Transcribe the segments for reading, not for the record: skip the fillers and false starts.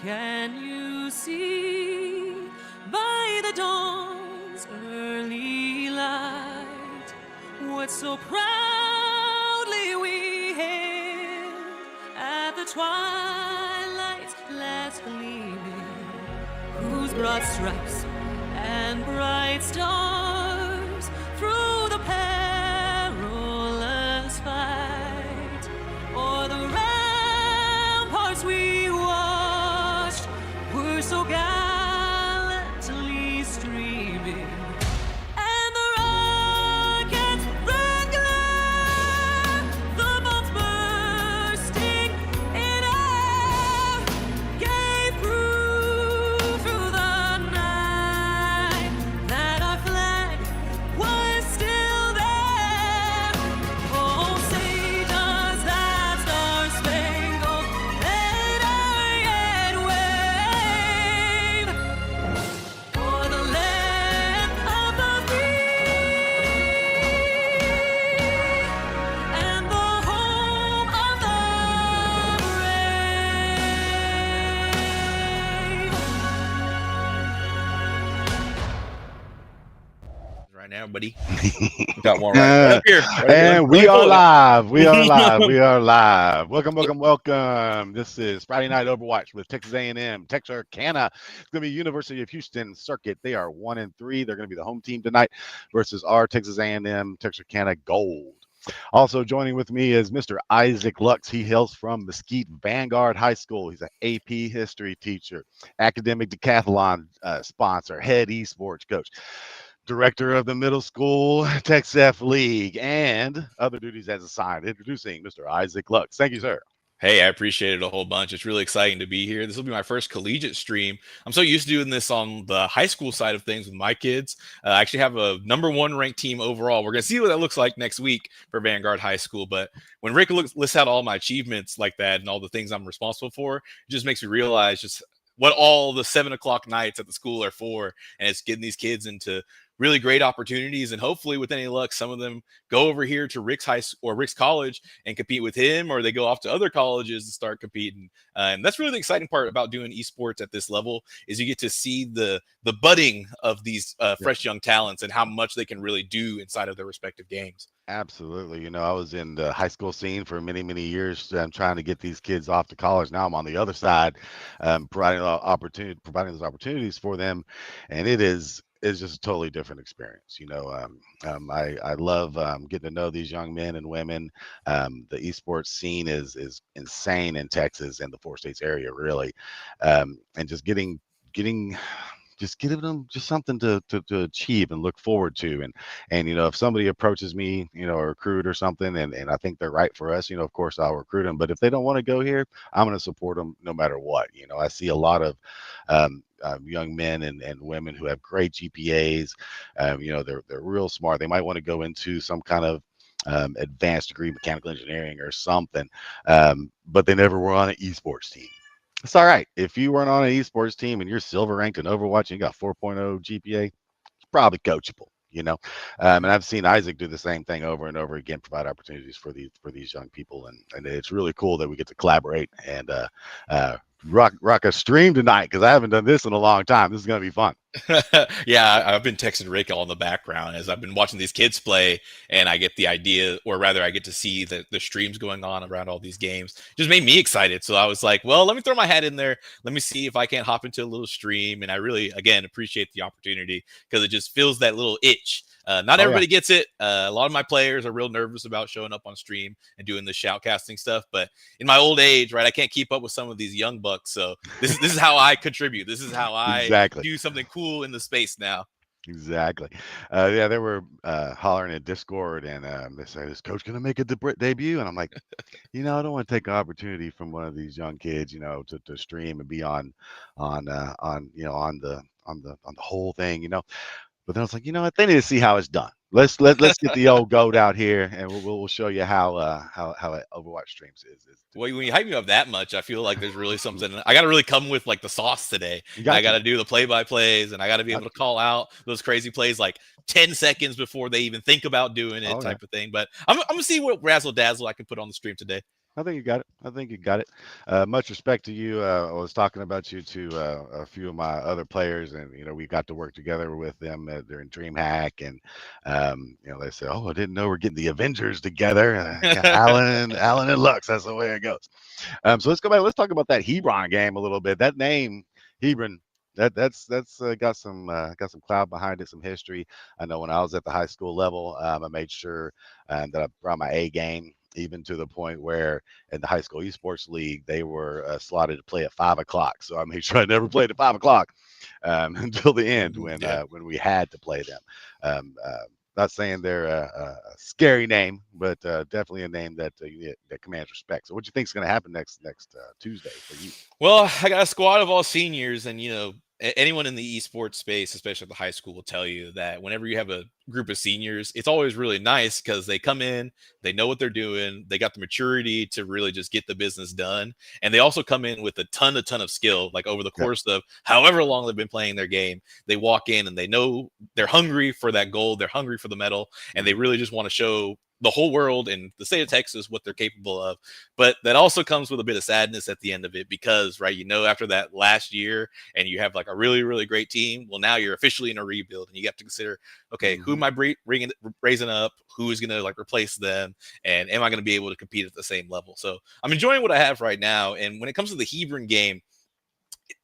Can you see by the dawn's early light what so proudly we hailed at the twilight's last gleaming, whose broad stripes and bright stars through the perilous fight o'er the ramparts we watched were so gallantly streaming, and the rockets red glare, the bombs bursting in air, gave proof through the night that our flag was still there. Oh, say does that star-spangled banner yet wave o'er the land of the free and the home of the brave. Right now, buddy. Got one right up here. Right And we Really are cool. live. We are live. We are live. Welcome, welcome, welcome. This is Friday Night Overwatch with Texas A&M, Texarkana. It's going to be University of Houston Circuit. They are 1-3. They're going to be the home team tonight versus our Texas A&M, Texarkana Gold. Also joining with me is Mr. Isaac Lux. He hails from Mesquite Vanguard High School. He's an AP history teacher, academic decathlon sponsor, head esports coach, director of the middle school TexF League, and other duties as assigned. Introducing Mr. Isaac Lux. Thank you, sir. Hey, I appreciate it a whole bunch. It's really exciting to be here. This will be my first collegiate stream. I'm so used to doing this on the high school side of things with my kids. I actually have a #1 ranked team overall. We're going to see what that looks like next week for Vanguard High School. But when Rick lists out all my achievements like that and all the things I'm responsible for, it just makes me realize just what all the 7 o'clock nights at the school are for. And it's getting these kids into really great opportunities, and hopefully with any luck some of them go over here to Rick's high school or Rick's college and compete with him, or they go off to other colleges and start competing. And that's really the exciting part about doing esports at this level, is you get to see the budding of these fresh young talents and how much they can really do inside of their respective games. Absolutely. You know, I was in the high school scene for many, many years, trying to get these kids off to college. Now I'm on the other side, providing those opportunities for them, and it's just a totally different experience. You know, I love getting to know these young men and women. The esports scene is insane in Texas and the 4 states area, really, and just giving them just something to achieve and look forward to. And you know, if somebody approaches me, you know, a recruit or something, and I think they're right for us, you know, of course I'll recruit them. But if they don't want to go here, I'm going to support them no matter what. You know, I see a lot of young men and women who have great GPAs. You know, they're real smart. They might want to go into some kind of advanced degree, mechanical engineering or something, but they never were on an esports team. It's all right. If you weren't on an esports team and you're silver ranked in Overwatch and you got 4.0 GPA, it's probably coachable, you know. And I've seen Isaac do the same thing over and over again, provide opportunities for these young people, and it's really cool that we get to collaborate and rock a stream tonight, because I haven't done this in a long time. This is gonna be fun. Yeah, I've been texting Rick all in the background as I've been watching these kids play, and I get the idea, or rather I get to see the streams going on around all these games. Just made me excited. So I was like, well, let me throw my hat in there. Let me see if I can't hop into a little stream. And I really, again, appreciate the opportunity, because it just feels that little itch. Not everybody gets it. A lot of my players are real nervous about showing up on stream and doing the shoutcasting stuff. But in my old age, right, I can't keep up with some of these young bucks. So this is how I contribute. This is how I do something cool in the space now. Exactly. Yeah, they were hollering at Discord, and they say, "Is Coach going to make a debut?" And I'm like, you know, I don't want to take an opportunity from one of these young kids, you know, to stream and be on you know, on the whole thing, you know. But then I was like, you know what? They need to see how it's done. Let's get the old goat out here, and we'll show you how Overwatch streams is. Well, when you hype me up that much, I feel like there's really something. I got to really come with like the sauce today. I got to do the play-by-plays, and I got to be able to call out those crazy plays like 10 seconds before they even think about doing it, type of thing. But I'm gonna see what razzle dazzle I can put on the stream today. I think you got it. I think you got it. Much respect to you. I was talking about you to a few of my other players, and we got to work together with them during DreamHack, and they said, "Oh, I didn't know we're getting the Avengers together." Yeah, Alan, and Lux. That's the way it goes. So let's go back. Let's talk about that Hebron game a little bit. That name, Hebron. That's got some cloud behind it, some history. I know when I was at the high school level, I made sure that I brought my A game, even to the point where in the high school esports league they were slotted to play at 5 o'clock. So I made sure I never played at 5 o'clock until the end Yeah. when we had to play them. Not saying they're a scary name, but definitely a name that commands respect. So, what do you think is going to happen next Tuesday for you? Well, I got a squad of all seniors, and anyone in the esports space, especially at the high school, will tell you that whenever you have a group of seniors, it's always really nice because they come in, they know what they're doing, they got the maturity to really just get the business done, and they also come in with a ton of skill. Like over the Yeah. course of however long they've been playing their game, they walk in and they know they're hungry for that gold, they're hungry for the medal, and they Mhm. really just want to show the whole world and the state of Texas what they're capable of. But that also comes with a bit of sadness at the end of it because, right, after that last year and you have like a really, really great team, well, now you're officially in a rebuild and you have to consider, okay, who am Mhm. I raising up? Who is going to like replace them? And am I going to be able to compete at the same level? So I'm enjoying what I have right now. And when it comes to the Hebron game,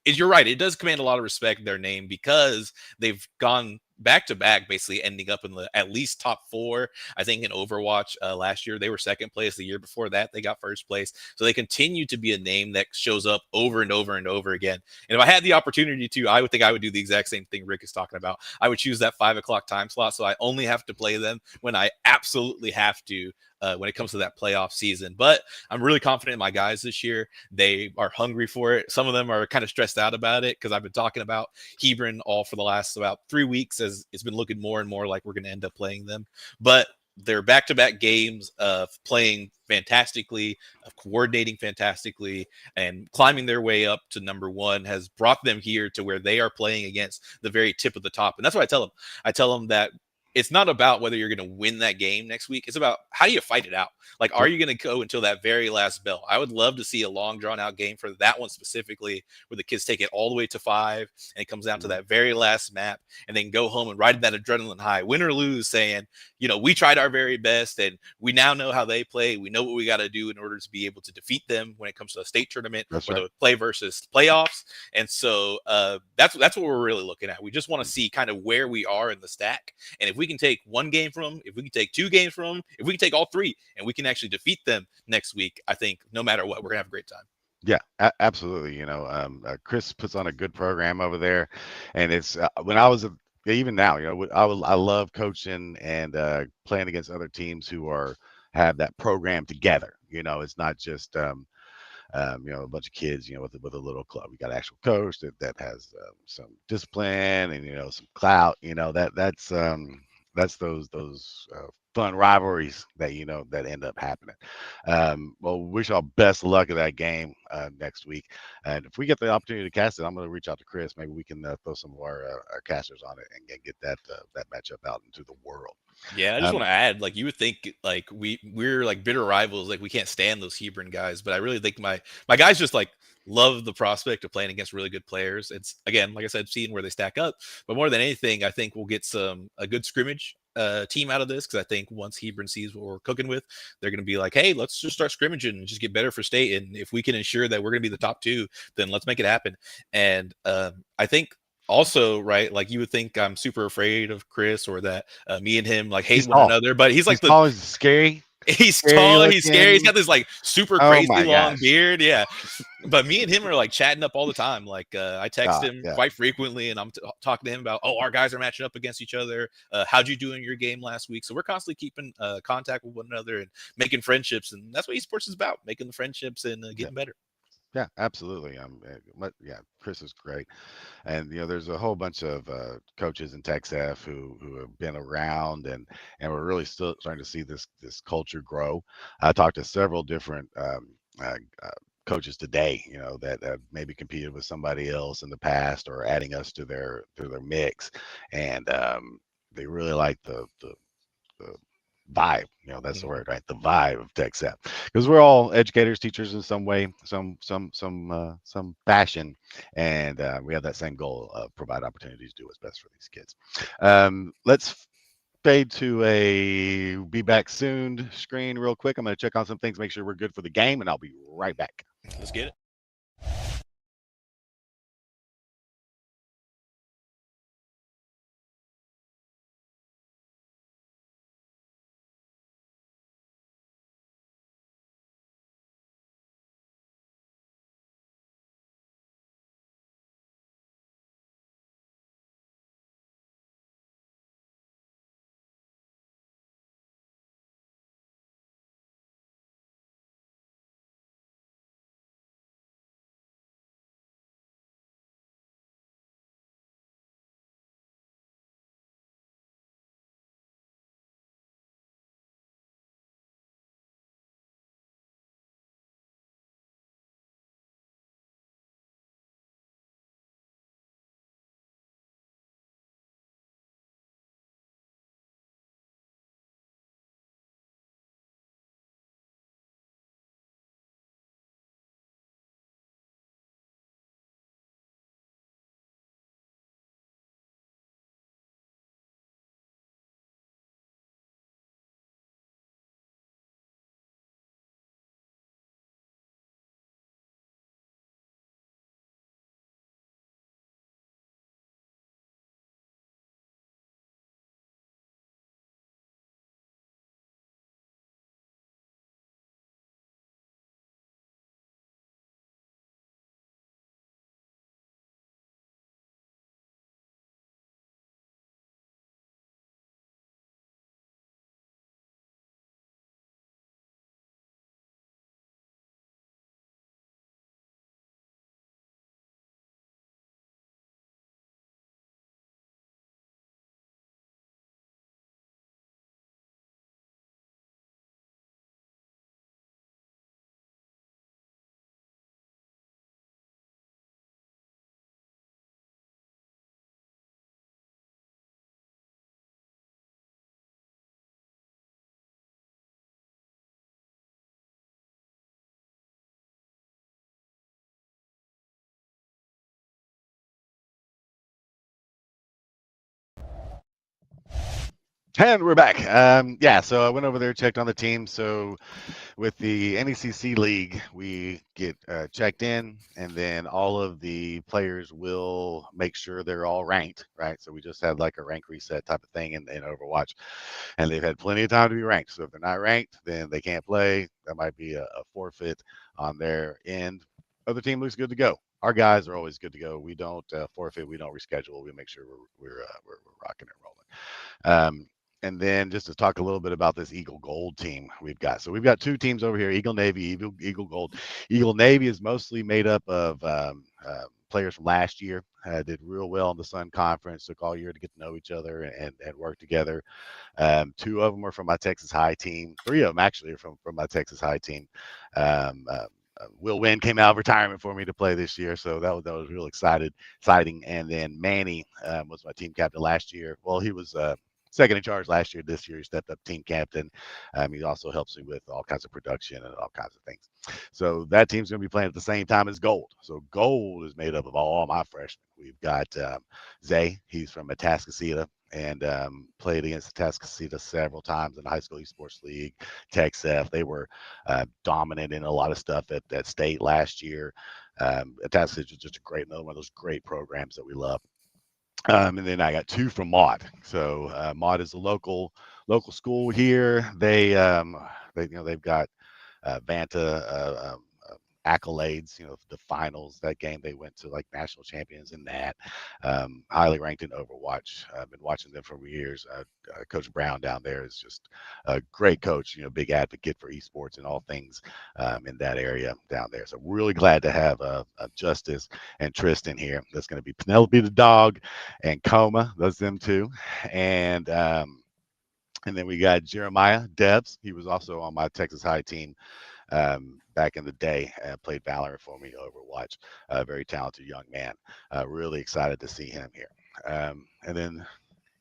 you're right. It does command a lot of respect, their name, because they've gone back to back, basically ending up in the at least top four. I think in Overwatch last year they were second place. The year before that they got first place. So they continue to be a name that shows up over and over and over again. And if I had the opportunity to, I would think I would do the exact same thing Rick is talking about. I would choose that 5 o'clock time slot, so I only have to play them when I absolutely have to. When it comes to that playoff season, but I'm really confident in my guys this year. They are hungry for it. Some of them are kind of stressed out about it because I've been talking about Hebron all for the last about 3 weeks as it's been looking more and more like we're going to end up playing them. But they're back-to-back games of playing fantastically, of coordinating fantastically, and climbing their way up to number one has brought them here to where they are playing against the very tip of the top. And that's what I tell them. I tell them that it's not about whether you're going to win that game next week. It's about how do you fight it out? Like, are Yep. you going to go until that very last bell? I would love to see a long, drawn out game for that one specifically, where the kids take it all the way to 5 and it comes down to Mhm. that very last map and then go home and ride that adrenaline high, win or lose, saying, we tried our very best and we now know how they play. We know what we got to do in order to be able to defeat them when it comes to a state tournament That's or right. the play versus playoffs. And so that's what we're really looking at. We just want to see kind of where we are in the stack. And if we can take one game from them, if we can take 2 games from them, if we can take all 3 and we can actually defeat them next week, I think no matter what, we're going to have a great time. Yeah, absolutely. Chris puts on a good program over there, and it's when I was even now, I love coaching and playing against other teams who are have that program together. It's not just a bunch of kids, with a little club. We got an actual coach that has some discipline and some clout. That's those fun rivalries that that end up happening. Well, wish y'all best of luck at that game next week. And if we get the opportunity to cast it, I'm going to reach out to Chris. Maybe we can throw some of our casters on it and get that matchup out into the world. Yeah, I just Um, want to add, like you would think, like we're like bitter rivals, like we can't stand those Hebron guys, but I really think my guys just like love the prospect of playing against really good players. It's again, like I said, seeing where they stack up, but more than anything, I think we'll get a good scrimmage team out of this because I think once Hebron sees what we're cooking with, they're going to be like, hey, let's just start scrimmaging and just get better for state, and if we can ensure that we're going to be the top 2, then let's make it happen. And I think also, right, like you would think I'm super afraid of Chris or that me and him like hate he's one tall. another, but he's He's like the tall. He's scary, he's scary tall, he's scary, he's looking. got this like super Oh crazy my long gosh. beard, yeah. But me and him are like chatting up all the time. Like I text him Yeah. quite frequently, and I'm talking to him about, oh, our guys are matching up against each other. How'd you do in your game last week? So we're constantly keeping contact with one another and making friendships, and that's what esports is about: making the friendships and Yeah. getting better. Yeah, absolutely. Yeah, Chris is great, and there's a whole bunch of coaches in TechSF who have been around, and we're really still starting to see this culture grow. I talked to several different coaches today, that have maybe competed with somebody else in the past or adding us to their mix, and they really like the vibe. That's the word, right? The vibe of tech SAP, because we're all educators, teachers in some way, some fashion, and we have that same goal of provide opportunities to do what's best for these kids. Let's fade to a be back soon screen real quick. I'm going to check on some things, make sure we're good for the game, and I'll be right back. Let's get it. And we're back. Yeah, so I went over there, checked on the team. So with the NECC league, we get checked in, and then all of the players will make sure they're all ranked, right? So we just had like a rank reset type of thing in Overwatch, and they've had plenty of time to be ranked. So if they're not ranked, then they can't play. That might be a forfeit on their end. Other team looks good to go. Our guys are always good to go. We don't forfeit. We don't reschedule. We make sure we're rocking and rolling. And then just to talk a little bit about this Eagle Gold team we've got. So we've got two teams over here, Eagle Navy, Eagle Gold. Eagle Navy is mostly made up of players from last year. Did real well in the Sun Conference, took all year to get to know each other and work together. Two of them are from my Texas High team. Three of them actually are from my Texas High team. Will Wynn came out of retirement for me to play this year, so that was real exciting. And then Manny was my team captain last year. Well, he was second in charge last year. This year, he stepped up team captain. He also helps me with all kinds of production and all kinds of things. So that team's going to be playing at the same time as Gold. So Gold is made up of all my freshmen. We've got Zay. He's from Atascocita and played against Atascocita several times in the high school esports league. TechSF. They were dominant in a lot of stuff at state last year. Atascocita is just another one of those great programs that we love. And then I got two from Maud. So Maud is a local school here. They've got Vanta accolades. The finals that game they went to like national champions in that. Highly ranked in Overwatch. I've been watching them for years. Coach Brown down there is just a great coach. Big advocate for esports and all things in that area down there. So really glad to have Justice and Tristan here. That's going to be Penelope the dog and Coma. Those them two. And then we got Jeremiah Debs. He was also on my Texas High team back in the day. Played Valorant for me, Overwatch. Very talented young man. Really excited to see him here. And then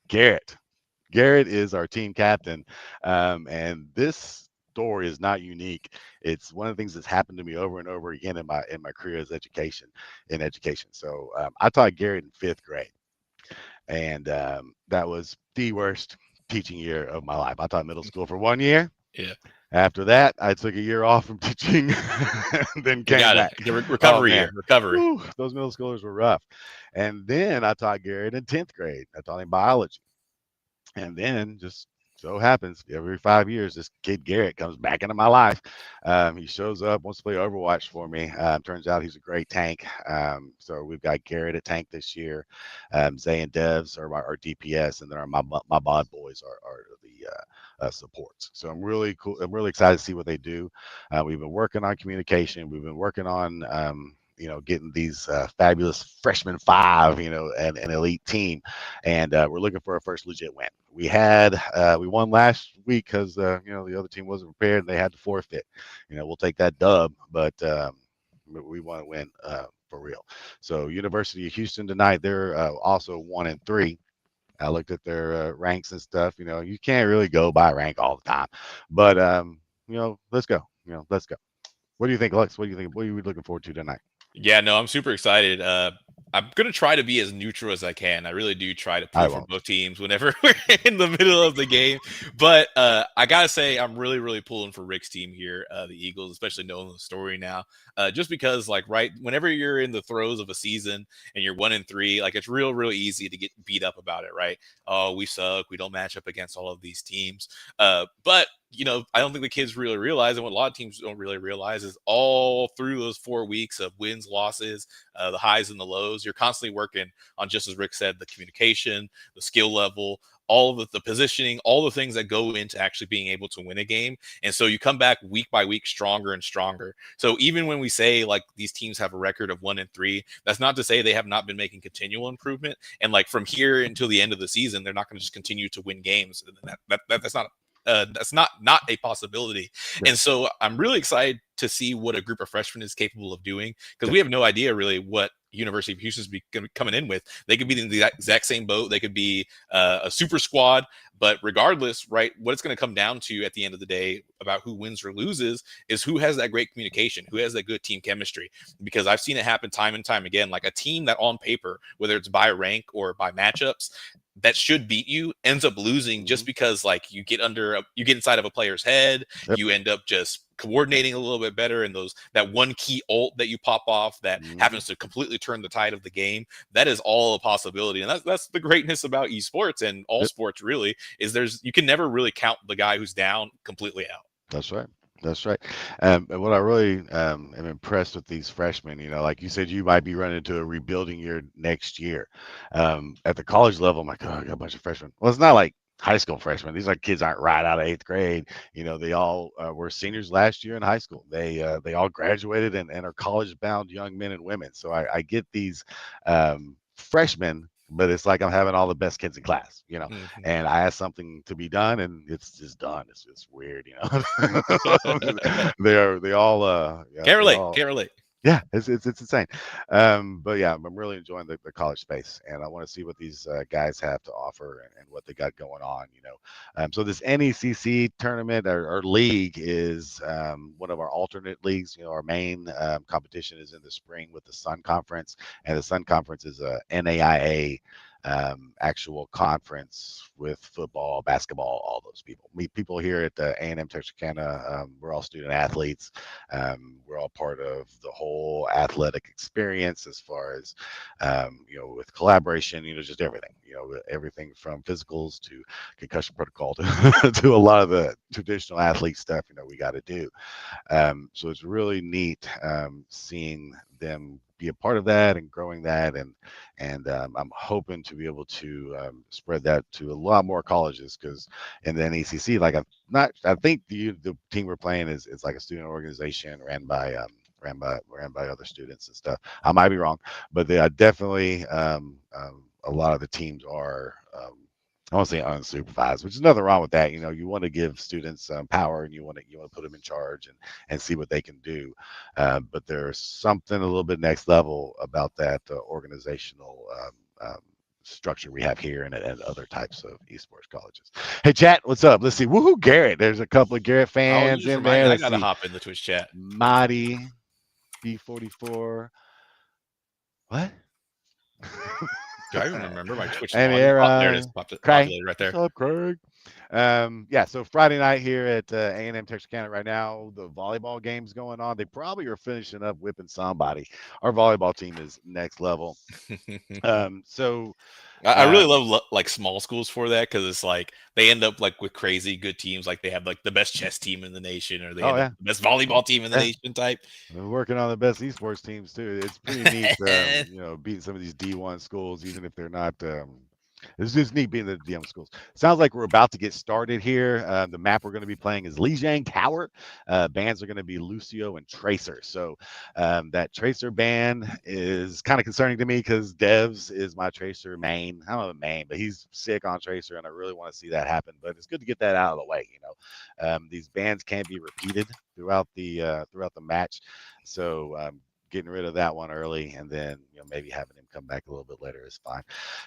Garrett. Garrett is our team captain, and this story is not unique. It's one of the things that's happened to me over and over again in my career as education. So I taught Garrett in fifth grade, and that was the worst teaching year of my life. I taught middle school for 1 year. Yeah, After that, I took a year off from teaching, and then we came got it. back. The Oh recovery man, year, recovery. whew, those middle schoolers were rough. And then I taught Garrett in 10th grade. I taught him biology. And then just so happens every 5 years, this kid Garrett comes back into my life. He shows up, wants to play Overwatch for me. Turns out he's a great tank. So we've got Garrett at tank this year. Zay and Devs are our DPS, and then my mod boys are the supports. So I'm really cool. I'm really excited to see what they do. We've been working on communication. We've been working on getting these fabulous freshman five, an elite team, and we're looking for our first legit win. We won last week because the other team wasn't prepared and they had to forfeit. We'll take that dub, but we want to win for real. So University of Houston tonight, they're also 1-3. I looked at their ranks and stuff. You can't really go by rank all the time, but let's go. Let's go. What do you think, Lex? What do you think? What are you looking forward to tonight? Yeah, no, I'm super excited. I'm gonna try to be as neutral as I can. I really do try to I pull for won't. both teams whenever we're in the middle of the game. But I gotta say, I'm really, really pulling for Rick's team here, the Eagles, especially knowing the story now. Just because, like, right, whenever you're in the throes of a season and you're 1-3, like, it's real easy to get beat up about it, right? Oh, we suck. We don't match up against all of these teams. But I don't think the kids really realize, and what a lot of teams don't really realize is all through those 4 weeks of wins, losses, the highs and the lows, you're constantly working on, just as Rick said, the communication, the skill level, all of the positioning, all the things that go into actually being able to win a game. And so you come back week by week stronger and stronger. So even when we say like these teams have a record of 1-3, that's not to say they have not been making continual improvement. And like from here until the end of the season, they're not going to just continue to win games. That's not a possibility. Yeah. And so I'm really excited to see what a group of freshmen is capable of doing, because we have no idea really what University of Houston's coming in with. They could be in the exact same boat. They could be a super squad. But regardless, right, what it's going to come down to at the end of the day about who wins or loses is who has that great communication, who has that good team chemistry. Because I've seen it happen time and time again. Like a team that on paper, whether it's by rank or by matchups, that should beat you ends up losing just because like you get inside of a player's head. Yep. You end up just coordinating a little bit better, and that one key ult that you pop off that happens to completely turn the tide of the game, that is all a possibility. And that's the greatness about esports and all sports really, is you can never really count the guy who's down completely out. That's right. That's right. And what I really am impressed with these freshmen, like you said, you might be running into a rebuilding year next year. At the college level, I'm like, oh, I got a bunch of freshmen. Well, it's not like high school freshmen. These kids aren't right out of eighth grade. They all were seniors last year in high school. They all graduated and are college-bound young men and women. So I get these freshmen, but it's like I'm having all the best kids in class, and I ask something to be done and it's just done. It's just weird, they all Can't relate. yeah, it's insane. But yeah, I'm really enjoying the college space, and I want to see what these guys have to offer and what they got going on. So this NECC tournament or league is one of our alternate leagues. Our main competition is in the spring with the Sun Conference, and the Sun Conference is a NAIA actual conference with football, basketball, all those people. Meet people here at the A&M Texarkana. We're all student athletes. We're all part of the whole athletic experience as far as, with collaboration, just everything, everything from physicals to concussion protocol to a lot of the traditional athlete stuff, we got to do. So it's really neat seeing them be a part of that and growing that, and I'm hoping to be able to spread that to a lot more colleges, because in the NECC, I think the team we're playing is like a student organization ran by other students and stuff. I might be wrong, but they are definitely a lot of the teams are. I want to say unsupervised, which is nothing wrong with that. You want to give students power, and you want to put them in charge and see what they can do. But there's something a little bit next level about that organizational structure we have here and at other types of esports colleges. Hey, chat, what's up? Let's see. Woohoo, Garrett. There's a couple of Garrett Oh, you fans just in reminded there. me, I Let's gotta see. hop in the Twitch chat. Marty, B44. What? Do I even remember my Twitch And login? here, Oh, there it is. Craig. Populated right there. What's up, Craig? Yeah, so Friday night here at A&M Texarkana right now, the volleyball game's going on. They probably are finishing up whipping somebody. Our volleyball team is next level. So I really love like small schools for that, because it's like they end up like with crazy good teams, like they have like the best chess team in the nation, or they end up the best volleyball team in the nation type. We're working on the best esports teams too. It's pretty neat, beating some of these D1 schools, even if they're not. It's just neat being the DM schools. Sounds like we're about to get started here. The map we're going to be playing is Lijiang Tower. Bans are going to be Lucio and Tracer. So that Tracer ban is kind of concerning to me because Devs is my Tracer main. I don't know the main, but he's sick on Tracer, and I really want to see that happen. But it's good to get that out of the way. These bans can't be repeated throughout the match. So getting rid of that one early, and then maybe having him come back a little bit later is fine.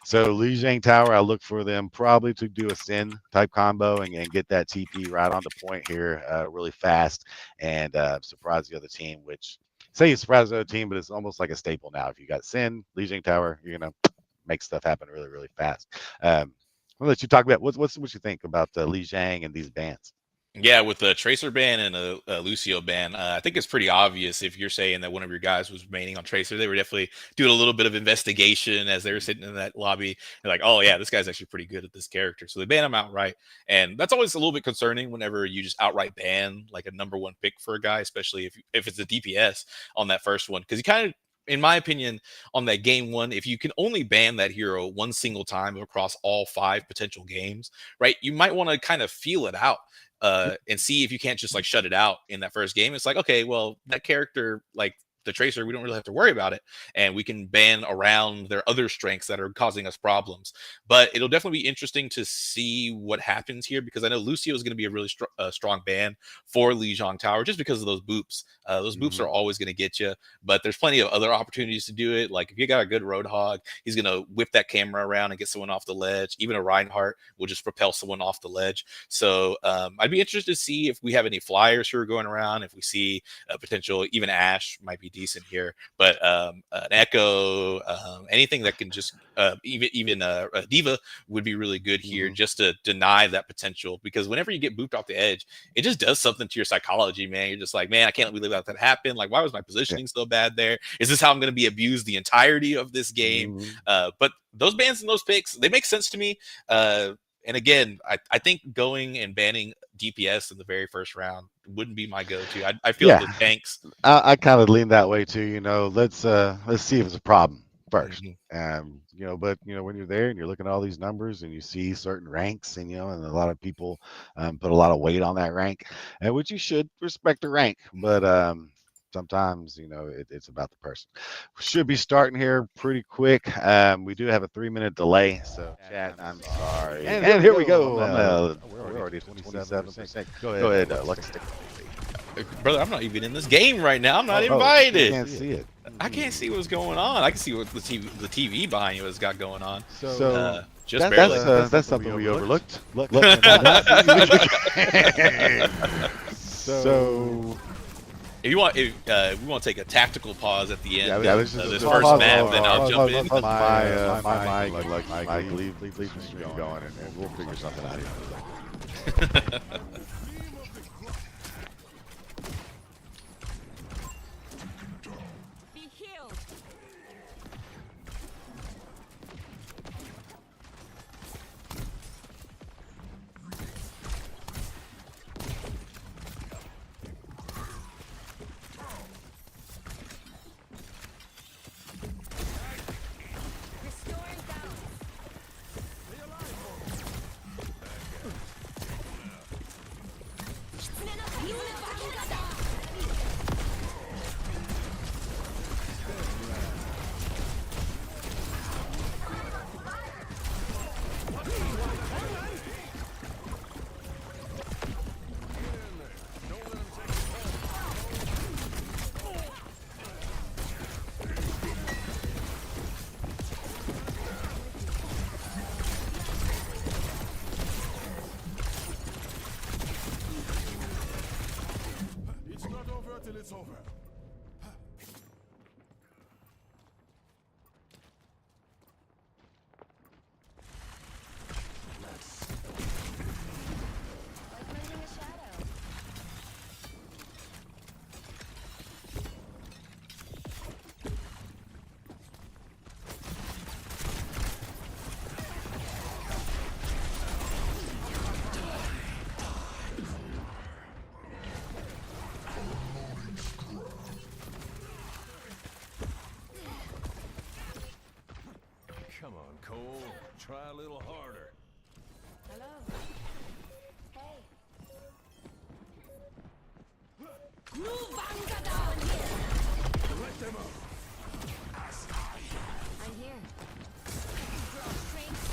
So Lijiang Tower, I look for them probably to do a Sin type combo and get that TP right on the point here really fast, and surprise the other team, which say you surprise the other team, but it's almost like a staple now. If you got Sin, Lijiang Tower, you're gonna make stuff happen really, really fast. I'll let you talk about what you think about Lijiang and these bans. Yeah, with the Tracer ban and a Lucio ban, I think it's pretty obvious if you're saying that one of your guys was remaining on Tracer. They were definitely doing a little bit of investigation as they were sitting in that lobby. They're like, oh, yeah, this guy's actually pretty good at this character. So they ban him outright. And that's always a little bit concerning whenever you just outright ban like a number one pick for a guy, especially if it's a DPS on that first one. Because you kind of, in my opinion, on that game one, if you can only ban that hero one single time across all 5 potential games, right, you might want to kind of feel it out. And see if you can't just like shut it out in that first game. It's like, okay, well, that character, like the Tracer, we don't really have to worry about it, and we can ban around their other strengths that are causing us problems. But it'll definitely be interesting to see what happens here, because I know Lucio is going to be a really strong ban for Lijiang Tower just because of those boops. Those boops are always going to get you, but there's plenty of other opportunities to do it. Like if you got a good Roadhog, he's going to whip that camera around and get someone off the ledge. Even a Reinhardt will just propel someone off the ledge. So I'd be interested to see if we have any flyers who are going around, if we see a potential, even Ash might be decent here, but an Echo, anything that can just even a Diva would be really good here, just to deny that potential. Because whenever you get booped off the edge, it just does something to your psychology, man. You're just like, man, I can't believe that happened. Like, why was my positioning so bad there? Is this how I'm going to be abused the entirety of this game? But those bans and those picks, they make sense to me. And again, I think going and banning DPS in the very first round wouldn't be my go-to. I feel the tanks. I kind of lean that way too. Let's see if it's a problem first. But when you're there and you're looking at all these numbers and you see certain ranks, and and a lot of people put a lot of weight on that rank, and which you should respect the rank, but sometimes it's about the person. We should be starting here pretty quick. We do have a 3-minute delay, so chat, I'm sorry. And here we go. We're already at 27%. Go ahead, Lucky Stick. Brother, I'm not even in this game right now. I'm not invited. You can't see it. I can't see what's going on. I can see what the TV behind you has got going on. So just barely. That's something we overlooked. So if we want to take a tactical pause at the end, this first map, then I'll jump in. My mic, leave the stream going, and we'll figure something out here. Be healed. Restoring balance. it's over. Like mending a shadow. Come on, Cole. Try a little harder. Hello. Hey. Let them up. I'm here. Draw strength.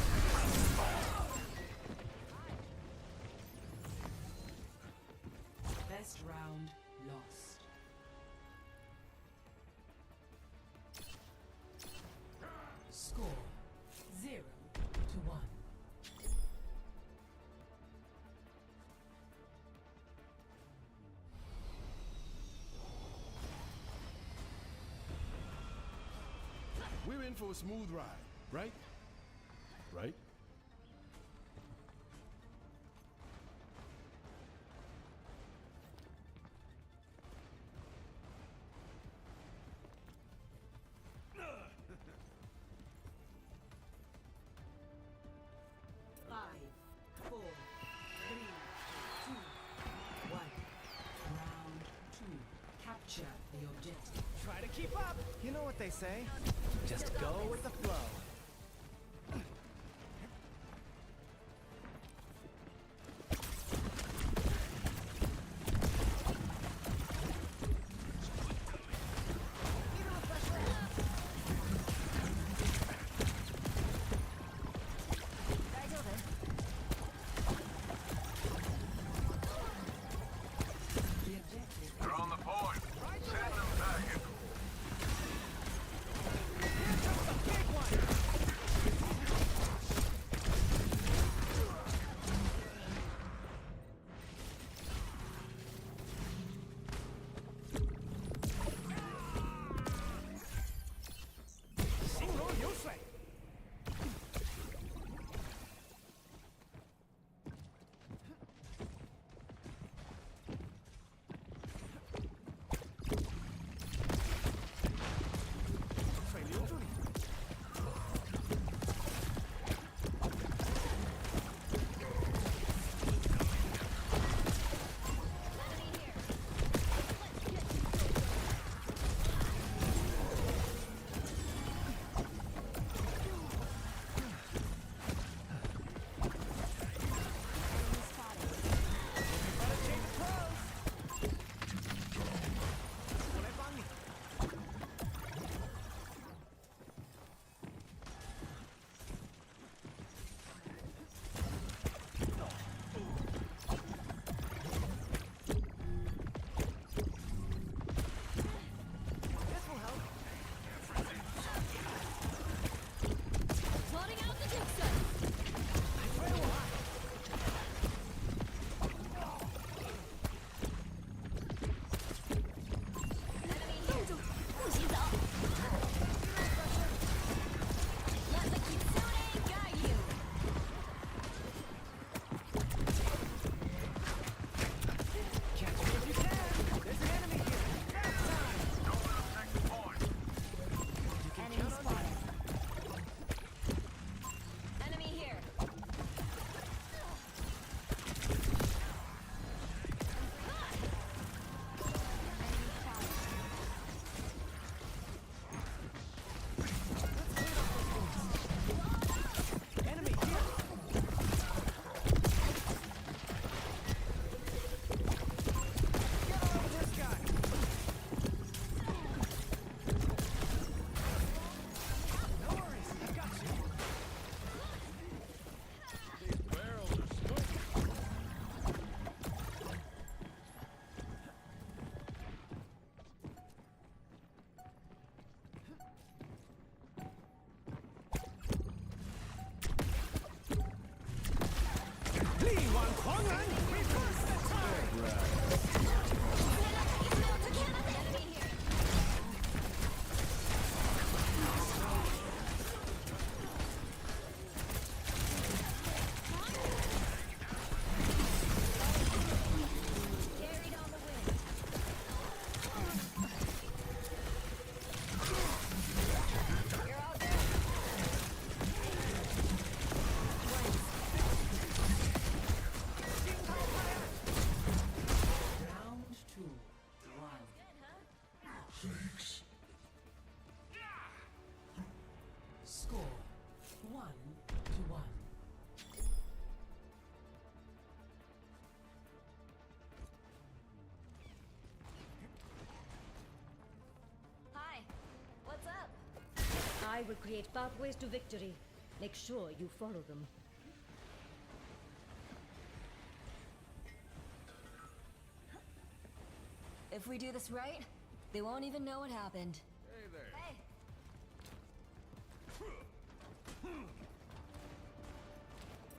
Best round lost. Score 0-1. We're in for a smooth ride, right? Right? Five, four, three, two, one. Round 2. Capture the objective. Try to keep up. You know what they say. Just go with the flow. The objective They're on the point. Send them back. Big one. Reverse the time! will create pathways to victory. Make sure you follow them. If we do this right, they won't even know what happened. Hey there. Hey!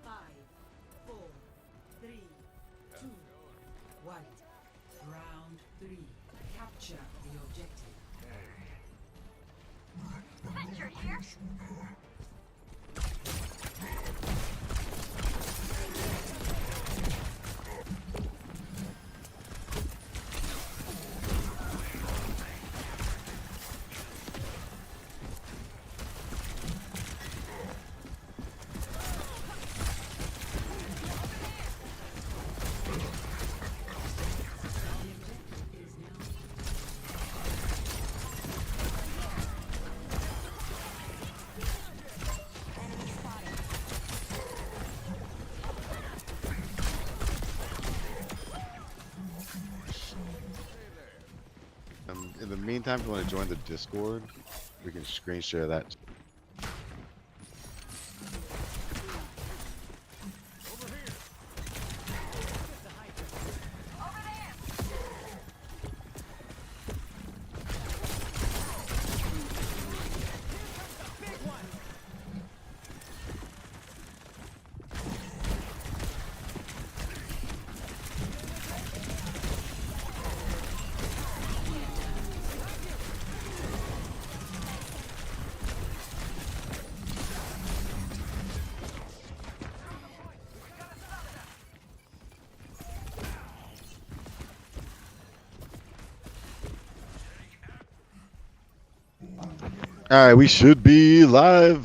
5, 4, 3, 2, 1. Round 3. Capture the objective. In the meantime, if you want to join the Discord, we can screen share that. All right, we should be live.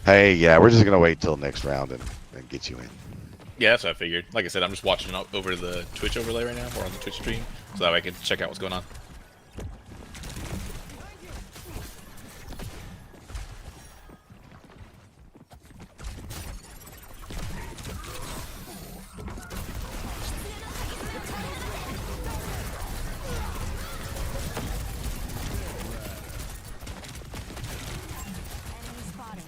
Hey, yeah, we're just gonna wait till next round and get you in. Yeah, that's what I figured. Like I said, I'm just watching over the Twitch overlay right now, or on the Twitch stream, so that way I can check out what's going on. Enemy spotted.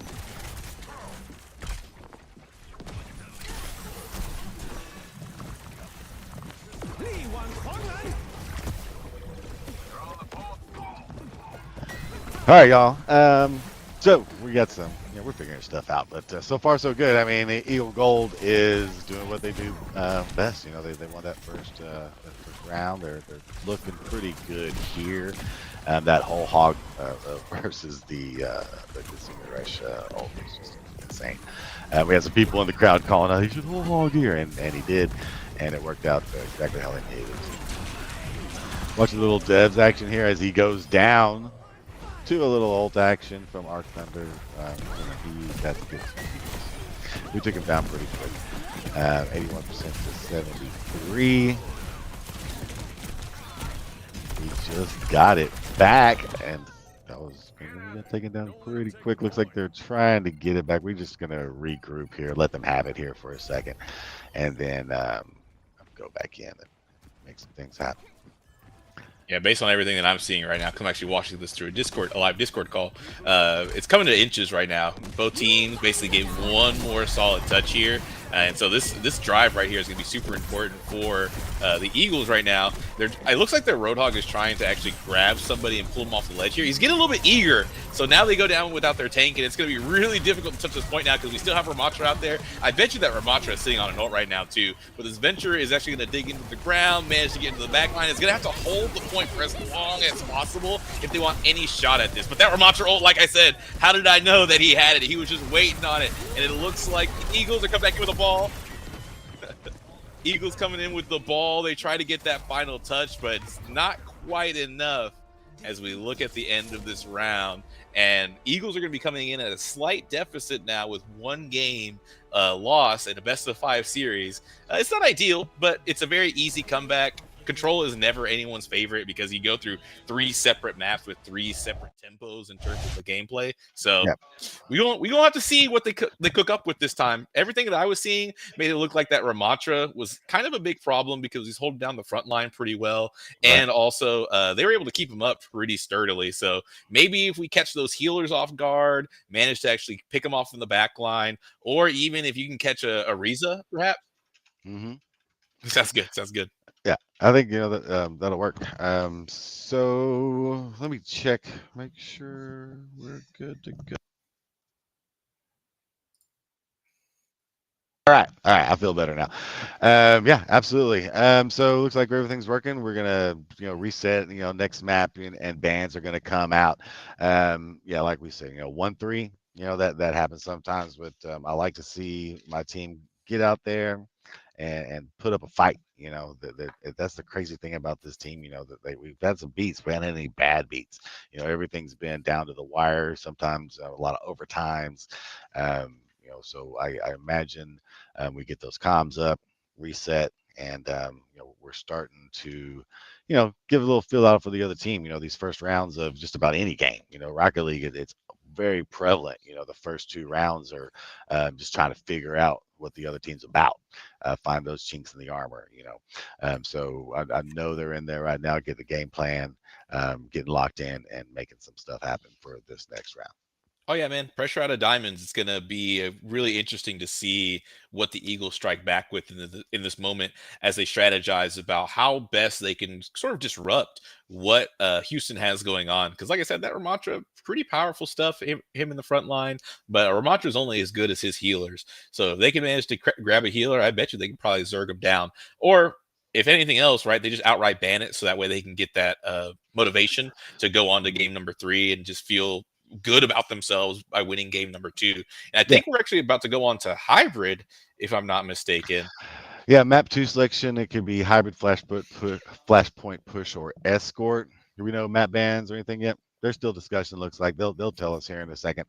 All right, y'all. So we got some. Yeah, we're figuring stuff out, but so far so good. I mean, Eagle Gold is doing what they do best. You know, they won that first round. They're looking pretty good here. That whole hog versus the consumer rush ult was just insane. We had some people in the crowd calling out, "He should whole hog here," and he did, and it worked out exactly how they needed it to. Watch a little devs action here as he goes down to a little ult action from Arc Thunder. He got to get some. We took him down pretty quick. 81% to 73. He just got it back, and that was taken down pretty quick. Looks like they're trying to get it back. We're just gonna regroup here, let them have it here for a second, and then go back in and make some things happen. Yeah, based on everything that I'm seeing right now, I'm actually watching this through a live Discord call. It's coming to inches right now. Both teams basically gave one more solid touch here, And so this drive right here is going to be super important for the Eagles right now. It looks like their Roadhog is trying to actually grab somebody and pull him off the ledge here. He's getting a little bit eager, so now they go down without their tank, and it's going to be really difficult to touch this point now because we still have Ramatra out there. I bet you that Ramatra is sitting on an ult right now too, but this Venture is actually going to dig into the ground, manage to get into the back line. It's going to have to hold the point for as long as possible if they want any shot at this. But that Ramatra ult, like I said, how did I know that he had it? He was just waiting on it, and it looks like the Eagles are coming back in with a ball. Eagles coming in with the ball. They try to get that final touch, but it's not quite enough as we look at the end of this round. And Eagles are going to be coming in at a slight deficit now with one game loss in a best-of-5 series. It's not ideal, but it's a very easy comeback. Control is never anyone's favorite because you go through 3 separate maps with 3 separate tempos in terms of the gameplay. So we don't have to see what they cook up with this time. Everything that I was seeing made it look like that Ramatra was kind of a big problem because he's holding down the front line pretty well, and also they were able to keep him up pretty sturdily. So maybe if we catch those healers off guard, manage to actually pick them off in the back line, or even if you can catch a Riza, perhaps. Sounds good. Sounds good. Yeah, I think that that'll work. So let me check, make sure we're good to go. All right, I feel better now. Yeah, absolutely. So it looks like everything's working. We're gonna reset. Next map and bans are gonna come out. Yeah, like we said, 1-3. That happens sometimes, but I like to see my team get out there and put up a fight. That's the crazy thing about this team. That we've had some beats. We haven't had any bad beats. Everything's been down to the wire. Sometimes a lot of overtimes. So I imagine we get those comms up, reset, and we're starting to give a little feel out for the other team. These first rounds of just about any game. Rocket League, it's very prevalent. The first 2 rounds are just trying to figure out what the other team's about, find those chinks in the armor. So I know they're in there right now, get the game plan, getting locked in and making some stuff happen for this next round. Oh yeah, man! Pressure out of diamonds. It's gonna be really interesting to see what the Eagles strike back with in this moment as they strategize about how best they can sort of disrupt what Houston has going on. Because, like I said, that Ramatra, pretty powerful stuff. Him in the front line, but Ramatra is only as good as his healers. So if they can manage to grab a healer, I bet you they can probably zerg him down. Or if anything else, right, they just outright ban it so that way they can get that motivation to go on to game number 3 and just feel good about themselves by winning game number 2. And I think we're actually about to go on to hybrid, if I'm not mistaken. Yeah, map 2 selection. It could be hybrid, flashpoint push, or escort. Do we know map bans or anything yet? There's still discussion. Looks like they'll tell us here in a second.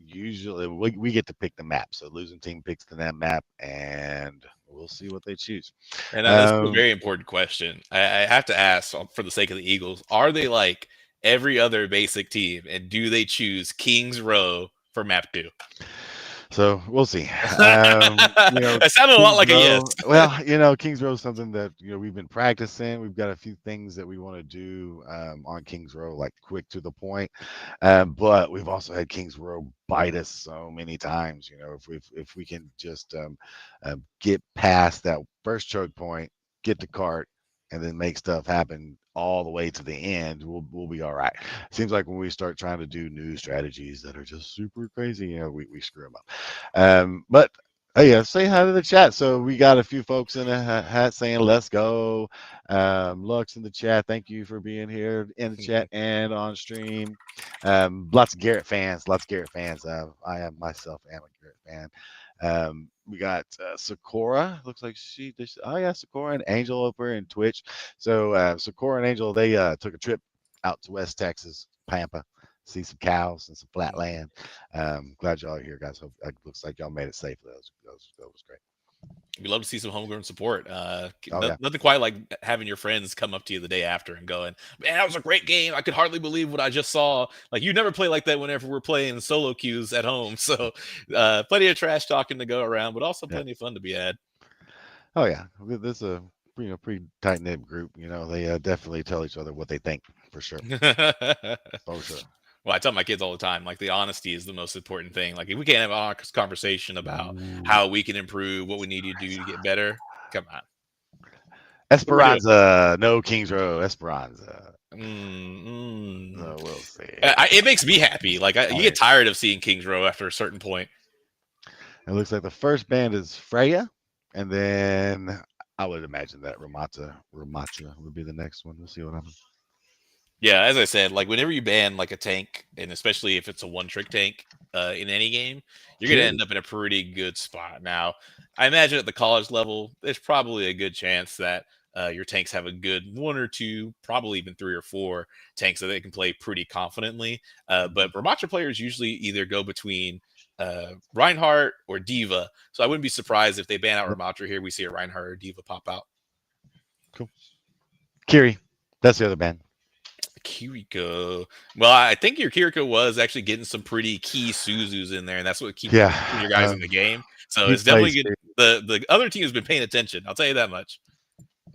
Usually we get to pick the map, so losing team picks the map, and we'll see what they choose. And that's a very important question. I have to ask, for the sake of the Eagles, are they like every other basic team, and do they choose Kings Row for map 2? So we'll see. That sounded a lot like a yes. Well, Kings Row is something that we've been practicing. We've got a few things that we want to do on Kings Row, like quick to the point. But we've also had Kings Row bite us so many times. If we can just get past that first choke point, get the cart, and then make stuff happen all the way to the end, we'll be all right. Seems like when we start trying to do new strategies that are just super crazy, we screw them up. But hey, say hi to the chat. So we got a few folks in the hat saying let's go. Lux in the chat, thank you for being here in the chat and on stream. Lots of Garrett fans. I am myself am a Garrett fan. We got Sakura. Looks like Sakura and Angel over in Twitch. So Sakura and Angel, they took a trip out to West Texas, Pampa, see some cows and some flat land. Glad y'all are here, guys. Hope it looks like y'all made it safely. That was great. We love to see some homegrown support. Nothing quite like having your friends come up to you the day after and going, "Man, that was a great game. I could hardly believe what I just saw." Like, you never play like that whenever we're playing solo queues at home. So plenty of trash talking to go around, but also plenty of fun to be had. Oh yeah, this is a pretty tight knit group. They definitely tell each other what they think for sure. For sure. Well, I tell my kids all the time, like the honesty is the most important thing. Like if we can't have an honest conversation about Ooh. how we can improve, what we need to do to get better, come on. Esperanza, no Kings Row, Esperanza. We'll see. It makes me happy. Like you yeah. get tired of seeing Kings Row after a certain point. It looks like the first band is Freya, and then I would imagine that Ramatra would be the next one. We'll see what happens. Yeah, as I said, like whenever you ban like a tank, and especially if it's a one-trick tank in any game, you're going to end up in a pretty good spot. Now, I imagine at the college level, there's probably a good chance that your tanks have a good 1 or 2, probably even 3 or 4 tanks that they can play pretty confidently. But Ramatra players usually either go between Reinhardt or Diva. So I wouldn't be surprised if they ban out Ramatra here. We see a Reinhardt or Diva pop out. Cool. Kiri, that's the other band. Kiriko. Well, I think your Kiriko was actually getting some pretty key Suzus in there, and that's what keeps your guys in the game. So it's definitely good. The other team has been paying attention. I'll tell you that much.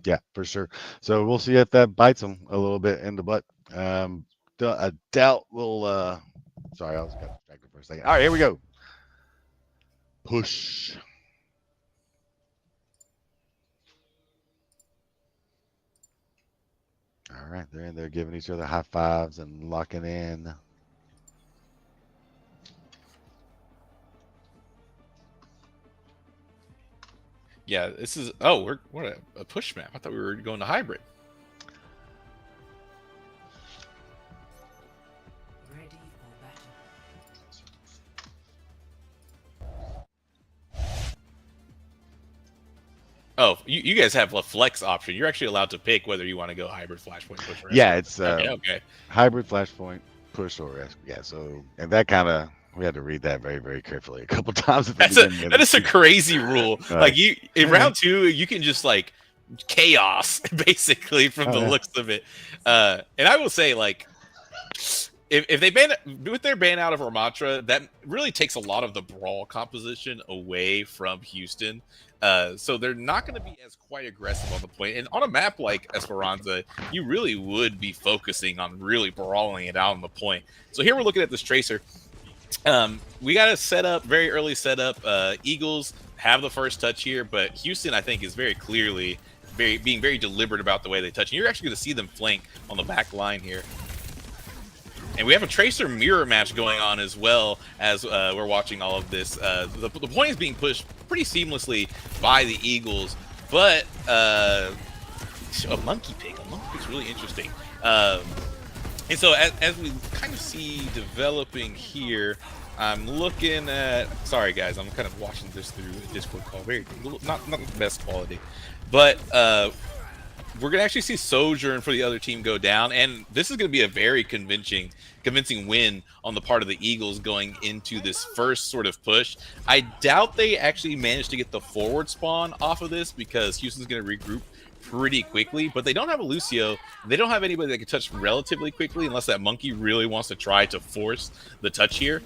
Yeah, for sure. So we'll see if that bites them a little bit in the butt. I doubt we'll. Sorry, I was got distracted for a second. All right, here we go. Push. All right, they're in there giving each other high fives and locking in. Yeah, this is. Oh, we're what a push map. I thought we were going to hybrid. Ready for battle. Oh, you guys have a flex option. You're actually allowed to pick whether you want to go hybrid, flashpoint, push. Or Yeah, it's okay. Hybrid, flashpoint, push, or yeah. So and that kind of we had to read that very, very carefully a couple times. That is a crazy rule. Like you in round 2, you can just like chaos basically from the looks of it. And I will say, like, if they ban with their ban out of Ramatra, that really takes a lot of the brawl composition away from Houston. So they're not going to be as quite aggressive on the point. And on a map like Esperanza, you really would be focusing on really brawling it out on the point. So here we're looking at this Tracer. We got a setup, very early setup. Eagles have the first touch here, but Houston, I think, is very clearly being very deliberate about the way they touch. And you're actually going to see them flank on the back line here. And we have a Tracer mirror match going on as well as we're watching all of this. The point is being pushed pretty seamlessly by the Eagles, but a monkey pick. A monkey pick's really interesting. And so as we kind of see developing here, I'm looking at. Sorry guys, I'm kind of watching this through a Discord call. Very not the best quality, but we're gonna actually see Sojourn for the other team go down, and this is gonna be a very convincing win on the part of the Eagles going into this first sort of push. I doubt they actually managed to get the forward spawn off of this because Houston's gonna regroup pretty quickly, but they don't have a Lucio. They don't have anybody that can touch relatively quickly unless that monkey really wants to try to force the touch here.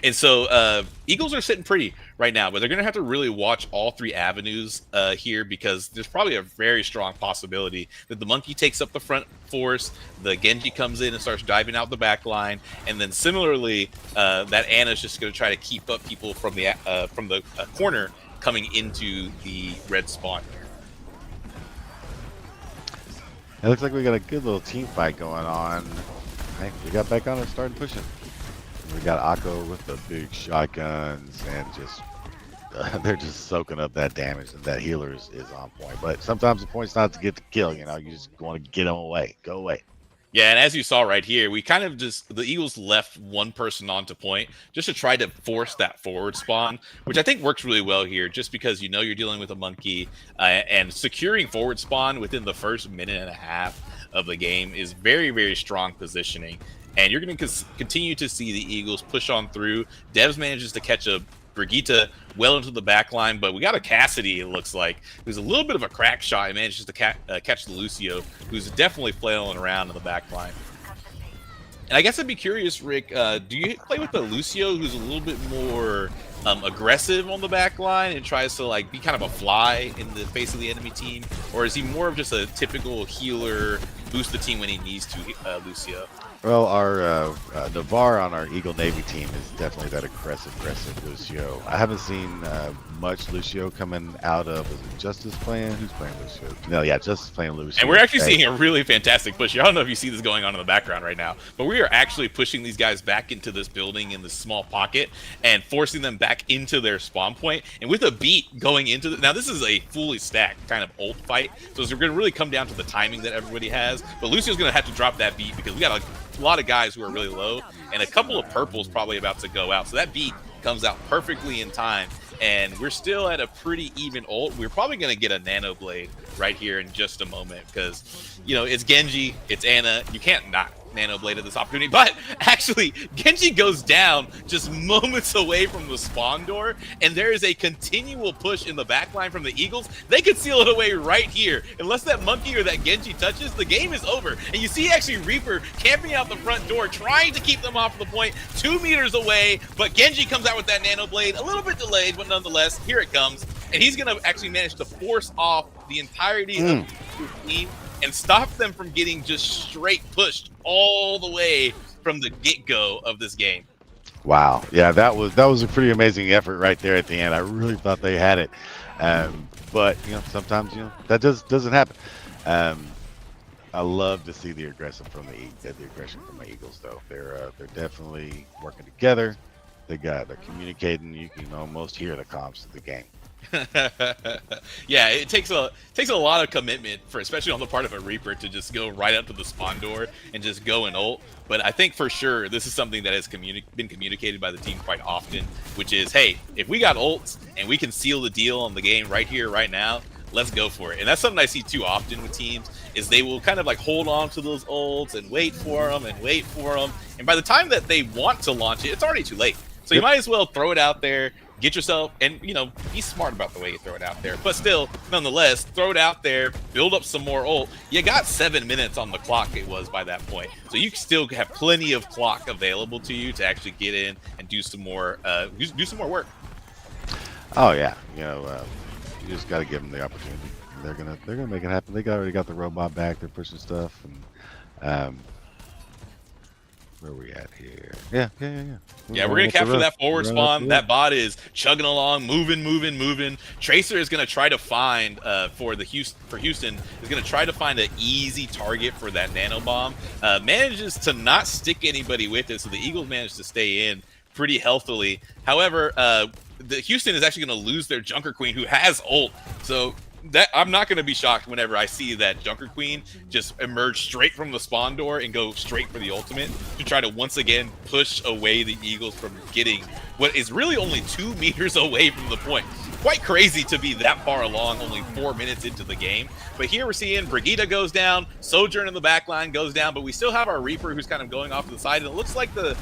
And so Eagles are sitting pretty right now, but they're going to have to really watch all 3 avenues here because there's probably a very strong possibility that the monkey takes up the front force, the Genji comes in and starts diving out the back line, and then similarly, that Ana's just going to try to keep up people from the corner coming into the red spawn here. It looks like we got a good little team fight going on. Hey, we got back on and started pushing. We got Akko with the big shotguns and just they're just soaking up that damage, and that healer is on point. But sometimes the point's not to get the kill, you know, you just want to get them away, go away. Yeah, and as you saw right here, we kind of the Eagles left one person onto point just to try to force that forward spawn, which I think works really well here just because you know you're dealing with a monkey and securing forward spawn within the first minute and a half of the game is very, very strong positioning. And you're going to continue to see the Eagles push on through. Devs manages to catch a Brigitte well into the back line, but we got a Cassidy, it looks like, who's a little bit of a crack shot. He manages to catch the Lucio, who's definitely flailing around in the back line. And I guess I'd be curious, Rick, do you play with the Lucio who's a little bit more aggressive on the back line and tries to like be kind of a fly in the face of the enemy team, or is he more of just a typical healer, boost the team when he needs to, Lucio? Well, our Navarre on our Eagle Navy team is definitely that aggressive Lucio. I haven't seen much Lucio coming out of. Is it Justice playing? Who's playing Lucio? No, yeah, Justice playing Lucio. And we're actually seeing a really fantastic push here. I don't know if you see this going on in the background right now, but we are actually pushing these guys back into this building in this small pocket and forcing them back into their spawn point. And with a beat going into now this is a fully stacked kind of ult fight, so it's going to really come down to the timing that everybody has. But Lucio's going to have to drop that beat because we got a lot of guys who are really low, and a couple of purples probably about to go out. So that beat comes out perfectly in time, and we're still at a pretty even ult. We're probably going to get a nano blade right here in just a moment because, you know, it's Genji, it's Ana. You can't not nano blade at this opportunity, but actually Genji goes down just moments away from the spawn door, and there is a continual push in the back line from the Eagles. They could seal it away right here. Unless that monkey or that Genji touches, the game is over. And you see actually Reaper camping out the front door, trying to keep them off the point 2 meters away, but Genji comes out with that nano blade, a little bit delayed, but nonetheless, here it comes. And he's gonna actually manage to force off the entirety of the team and stop them from getting just straight pushed all the way from the get-go of this game. Wow, yeah, that was a pretty amazing effort right there at the end. I really thought they had it, but you know, sometimes that doesn't happen. I love to see the aggression from the Eagles, though. They're definitely working together. They're communicating. You can almost hear the comms of the game. Yeah, it takes a lot of commitment for, especially on the part of a Reaper, to just go right up to the spawn door and just go and ult. But I think for sure this is something that has been communicated by the team quite often, which is, hey, if we got ults and we can seal the deal on the game right here, right now, let's go for it. And that's something I see too often with teams, is they will kind of like hold on to those ults and wait for them and wait for them. And by the time that they want to launch it, it's already too late. So you might as well throw it out there, get yourself, and, you know, be smart about the way you throw it out there. But still, nonetheless, throw it out there, build up some more ult. You got 7 minutes on the clock, it was by that point. So you still have plenty of clock available to you to actually get in and do some more work. Oh yeah, you know, you just got to give them the opportunity. They're gonna make it happen. They already got the robot back. They're pushing stuff, and where are we at here? Yeah. Yeah, we're going to capture that forward spawn. That bot is chugging along, moving. Tracer is going to try to find, for Houston, is going to try to find an easy target for that nano bomb. Manages to not stick anybody with it, so the Eagles manage to stay in pretty healthily. However, the Houston is actually going to lose their Junker Queen, who has ult. So that I'm not going to be shocked whenever I see that Junker Queen just emerge straight from the spawn door and go straight for the ultimate to try to once again push away the Eagles from getting what is really only 2 meters away from the point. Quite crazy to be that far along, only 4 minutes into the game. But here we're seeing Brigitte goes down, Sojourn in the back line goes down, but we still have our Reaper who's kind of going off to the side, and it looks like the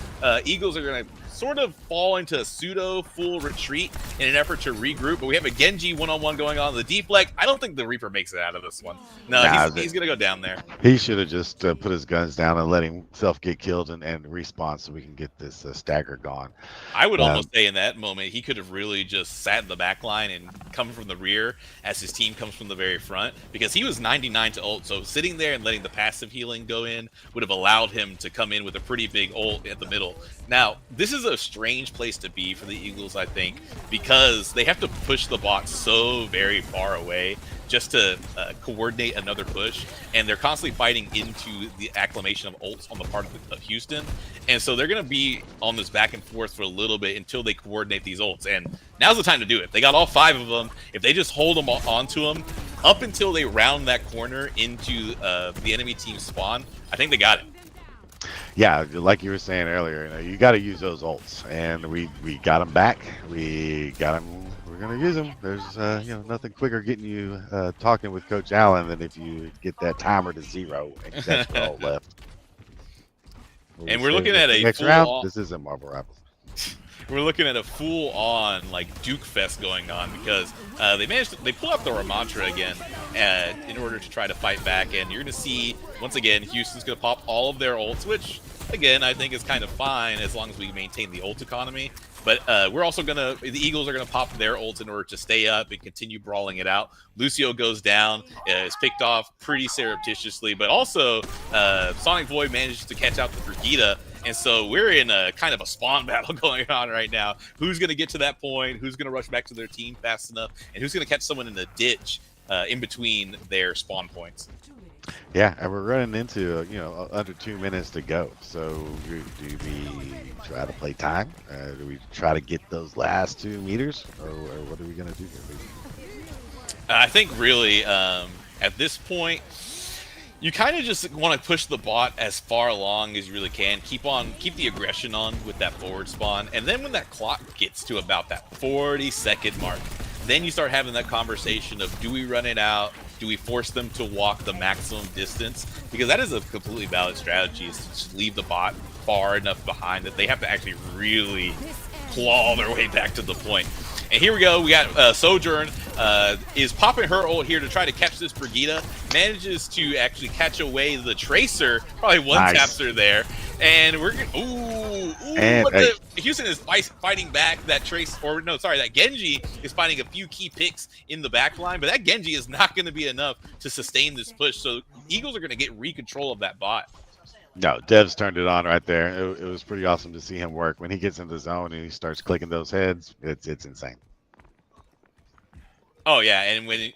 Eagles are going to sort of fall into a pseudo full retreat in an effort to regroup. But we have a Genji one-on-one going on. The deep leg, I don't think the Reaper makes it out of this one. No, he's going to go down there. He should have just put his guns down and let himself get killed and respawn so we can get this stagger gone. I would almost say in that moment he could have really just sat in the back line and come from the rear as his team comes from the very front, because he was 99 to ult. So sitting there and letting the passive healing go in would have allowed him to come in with a pretty big ult at the middle. Now, this is a strange place to be for the Eagles, I think, because they have to push the bot so very far away just to coordinate another push, and they're constantly fighting into the acclimation of ults on the part of Houston, and so they're going to be on this back and forth for a little bit until they coordinate these ults, and now's the time to do it. They got all 5 of them. If they just hold them onto them up until they round that corner into the enemy team spawn, I think they got it. Yeah, like you were saying earlier, you got to use those ults, and we got them back. We got them. We're gonna use them. There's nothing quicker getting you talking with Coach Allen than if you get that timer to 0 and that's all left. And we're looking at a next round. This isn't Marvel Rivals. we're looking at a full-on like Duke Fest going on because they pull out the Ramantra again in order to try to fight back, and you're going to see once again Houston's going to pop all of their ults, which again I think is kind of fine as long as we maintain the ult economy. But we're also the Eagles are gonna pop their ults in order to stay up and continue brawling it out. Lucio goes down, is picked off pretty surreptitiously, but also Sonic Void manages to catch out the Brigida. And so we're in a kind of a spawn battle going on right now. Who's going to get to that point? Who's going to rush back to their team fast enough? And who's going to catch someone in the ditch in between their spawn points? Yeah, and we're running into under 2 minutes to go. So do we try to play time? Do we try to get those last 2 meters, or what are we going to do here? I think really at this point, you kind of just want to push the bot as far along as you really can. Keep the aggression on with that forward spawn, and then when that clock gets to about that 40-second mark, then you start having that conversation of, do we run it out? Do we force them to walk the maximum distance? Because that is a completely valid strategy, is to just leave the bot far enough behind that they have to actually really claw their way back to the point. And here we go. We got Sojourn is popping her ult here to try to catch this Brigida. Manages to actually catch away the Tracer. Probably one-taps her there. And we're going to... Houston is fighting back that Trace... Or no, sorry, that Genji is finding a few key picks in the back line. But that Genji is not going to be enough to sustain this push. So Eagles are going to get re-control of that bot. No, Dev's turned it on right there. It was pretty awesome to see him work. When he gets in the zone and he starts clicking those heads, it's insane. Oh yeah, and when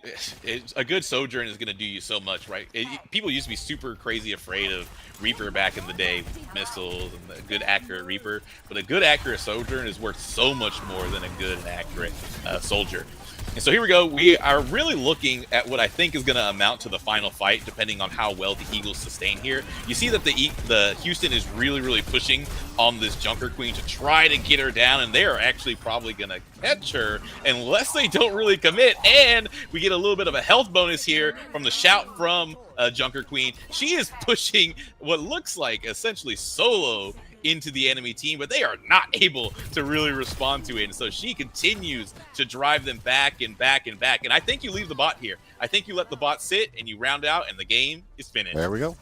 a good Sojourn is going to do you so much, right? People used to be super crazy afraid of Reaper back in the day, missiles and a good accurate Reaper, but a good accurate Sojourn is worth so much more than a good and accurate soldier. And so here we go. We are really looking at what I think is going to amount to the final fight, depending on how well the Eagles sustain here. You see that the Houston is really pushing on this Junker Queen to try to get her down, and they are actually probably going to catch her unless they don't really commit. And we get a little bit of a health bonus here from the shout from Junker Queen. She is pushing what looks like essentially solo into the enemy team, but they are not able to really respond to it. And so she continues to drive them back and back and back. And I think you leave the bot here. I think you let the bot sit and you round out and the game is finished. There we go.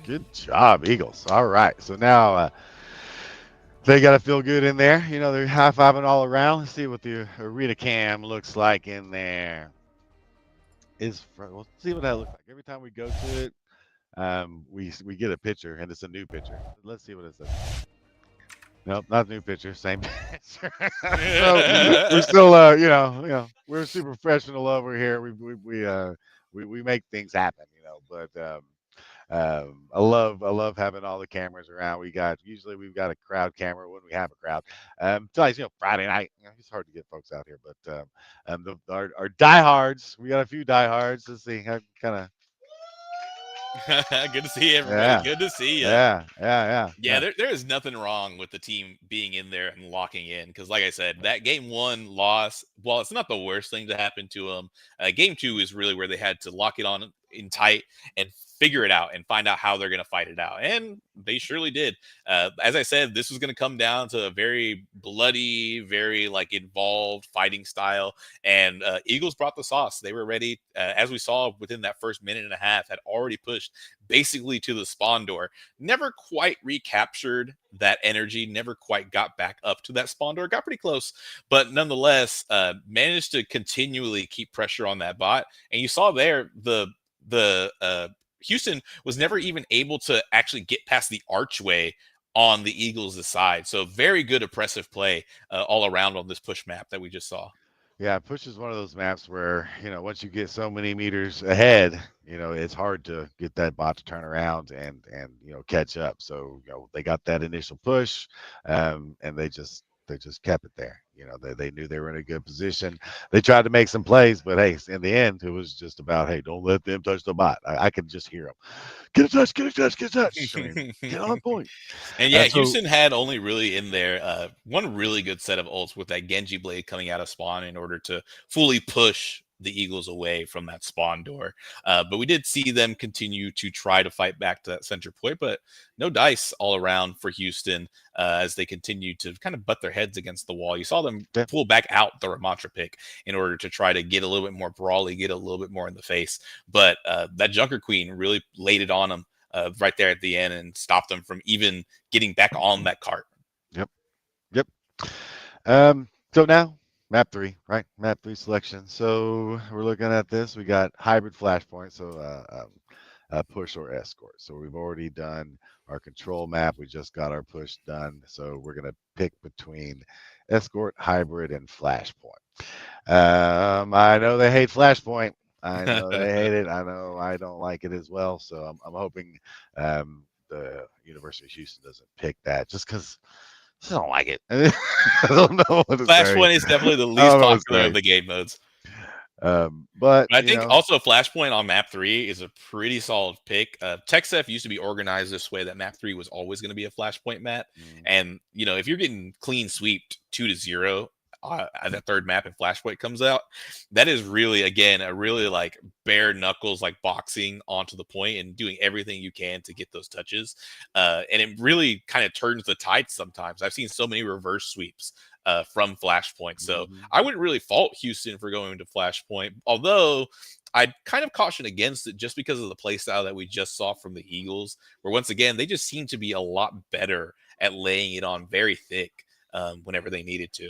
Good job, Eagles. All right. So now they got to feel good in there. They're high-fiving all around. Let's see what the Arena Cam looks like in there. We'll see what that looks like. Every time we go to it, we get a picture, and it's a new picture. Let's see what it says. Nope, not a new picture, same picture. So we're still, we're super professional over here. We make things happen, But I love having all the cameras around. Usually we've got a crowd camera when we have a crowd. Besides, Friday night, it's hard to get folks out here. But our diehards, we got a few diehards. Let's see, I kind of. Good to see everybody. Yeah. Good to see you. Yeah. There is nothing wrong with the team being in there and locking in because, like I said, that game 1 loss, while it's not the worst thing to happen to them, game 2 is really where they had to lock it on in tight and figure it out and find out how they're going to fight it out. And they surely did. As I said, this was going to come down to a very bloody, very involved fighting style. And Eagles brought the sauce. They were ready, as we saw within that first minute and a half, had already pushed basically to the spawn door. Never quite recaptured that energy, never quite got back up to that spawn door. Got pretty close, but nonetheless, managed to continually keep pressure on that bot. And you saw there the Houston was never even able to actually get past the archway on the Eagles' side. So very good oppressive play all around on this push map that we just saw. Yeah, push is one of those maps where, once you get so many meters ahead, it's hard to get that bot to turn around and catch up. So, they got that initial push and they just kept it there. They knew they were in a good position. They tried to make some plays, but hey, in the end, it was just about, hey, don't let them touch the bot. I could just hear them. Get a touch. Get on point. And yeah, Houston had only really in there one really good set of ults with that Genji blade coming out of spawn in order to fully push the Eagles away from that spawn door. But we did see them continue to try to fight back to that center point, but no dice all around for Houston as they continue to kind of butt their heads against the wall. You saw them Yeah. pull back out the Ramattra pick in order to try to get a little bit more brawly, get a little bit more in the face. But that Junker Queen really laid it on them right there at the end and stopped them from even getting back on that cart. Yep. Yep. So now map 3, right? Map 3 selection. So we're looking at this. We got hybrid flashpoint. So push or escort. So we've already done our control map. We just got our push done. So we're gonna pick between escort, hybrid, and flashpoint. I know they hate flashpoint. I know they hate it. I know I don't like it as well. So I'm hoping the University of Houston doesn't pick that just because I don't like it. I don't know what to say. Flashpoint is definitely the I least don't know what to popular say. of the game modes. But But I you think know, also Flashpoint on map 3 is a pretty solid pick. TechSef used to be organized this way that map 3 was always going to be a Flashpoint map. And, if you're getting clean sweeped 2-0 at that third map and Flashpoint comes out, that is really, again, a really like bare knuckles, like boxing onto the point and doing everything you can to get those touches. And it really kind of turns the tide sometimes. I've seen so many reverse sweeps from Flashpoint. So I wouldn't really fault Houston for going to Flashpoint, although I'd kind of caution against it just because of the play style that we just saw from the Eagles, where once again, they just seem to be a lot better at laying it on very thick whenever they needed to.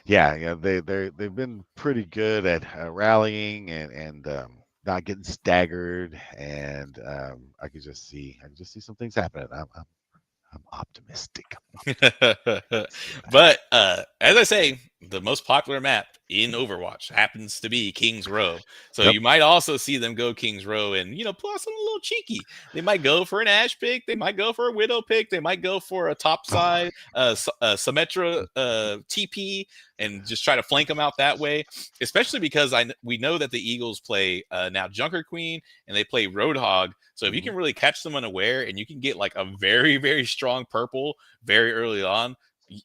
yeah, they've been pretty good at rallying and not getting staggered, and I could just see some things happening. I'm optimistic. But as I say, the most popular map in Overwatch happens to be King's Row. So Yep. you might also see them go King's Row and, plus something a little cheeky. They might go for an Ash pick. They might go for a Widow pick. They might go for a top side Symmetra TP and just try to flank them out that way, especially because we know that the Eagles play now Junker Queen and they play Roadhog. So if you can really catch them unaware and you can get like a very, very strong purple very early on,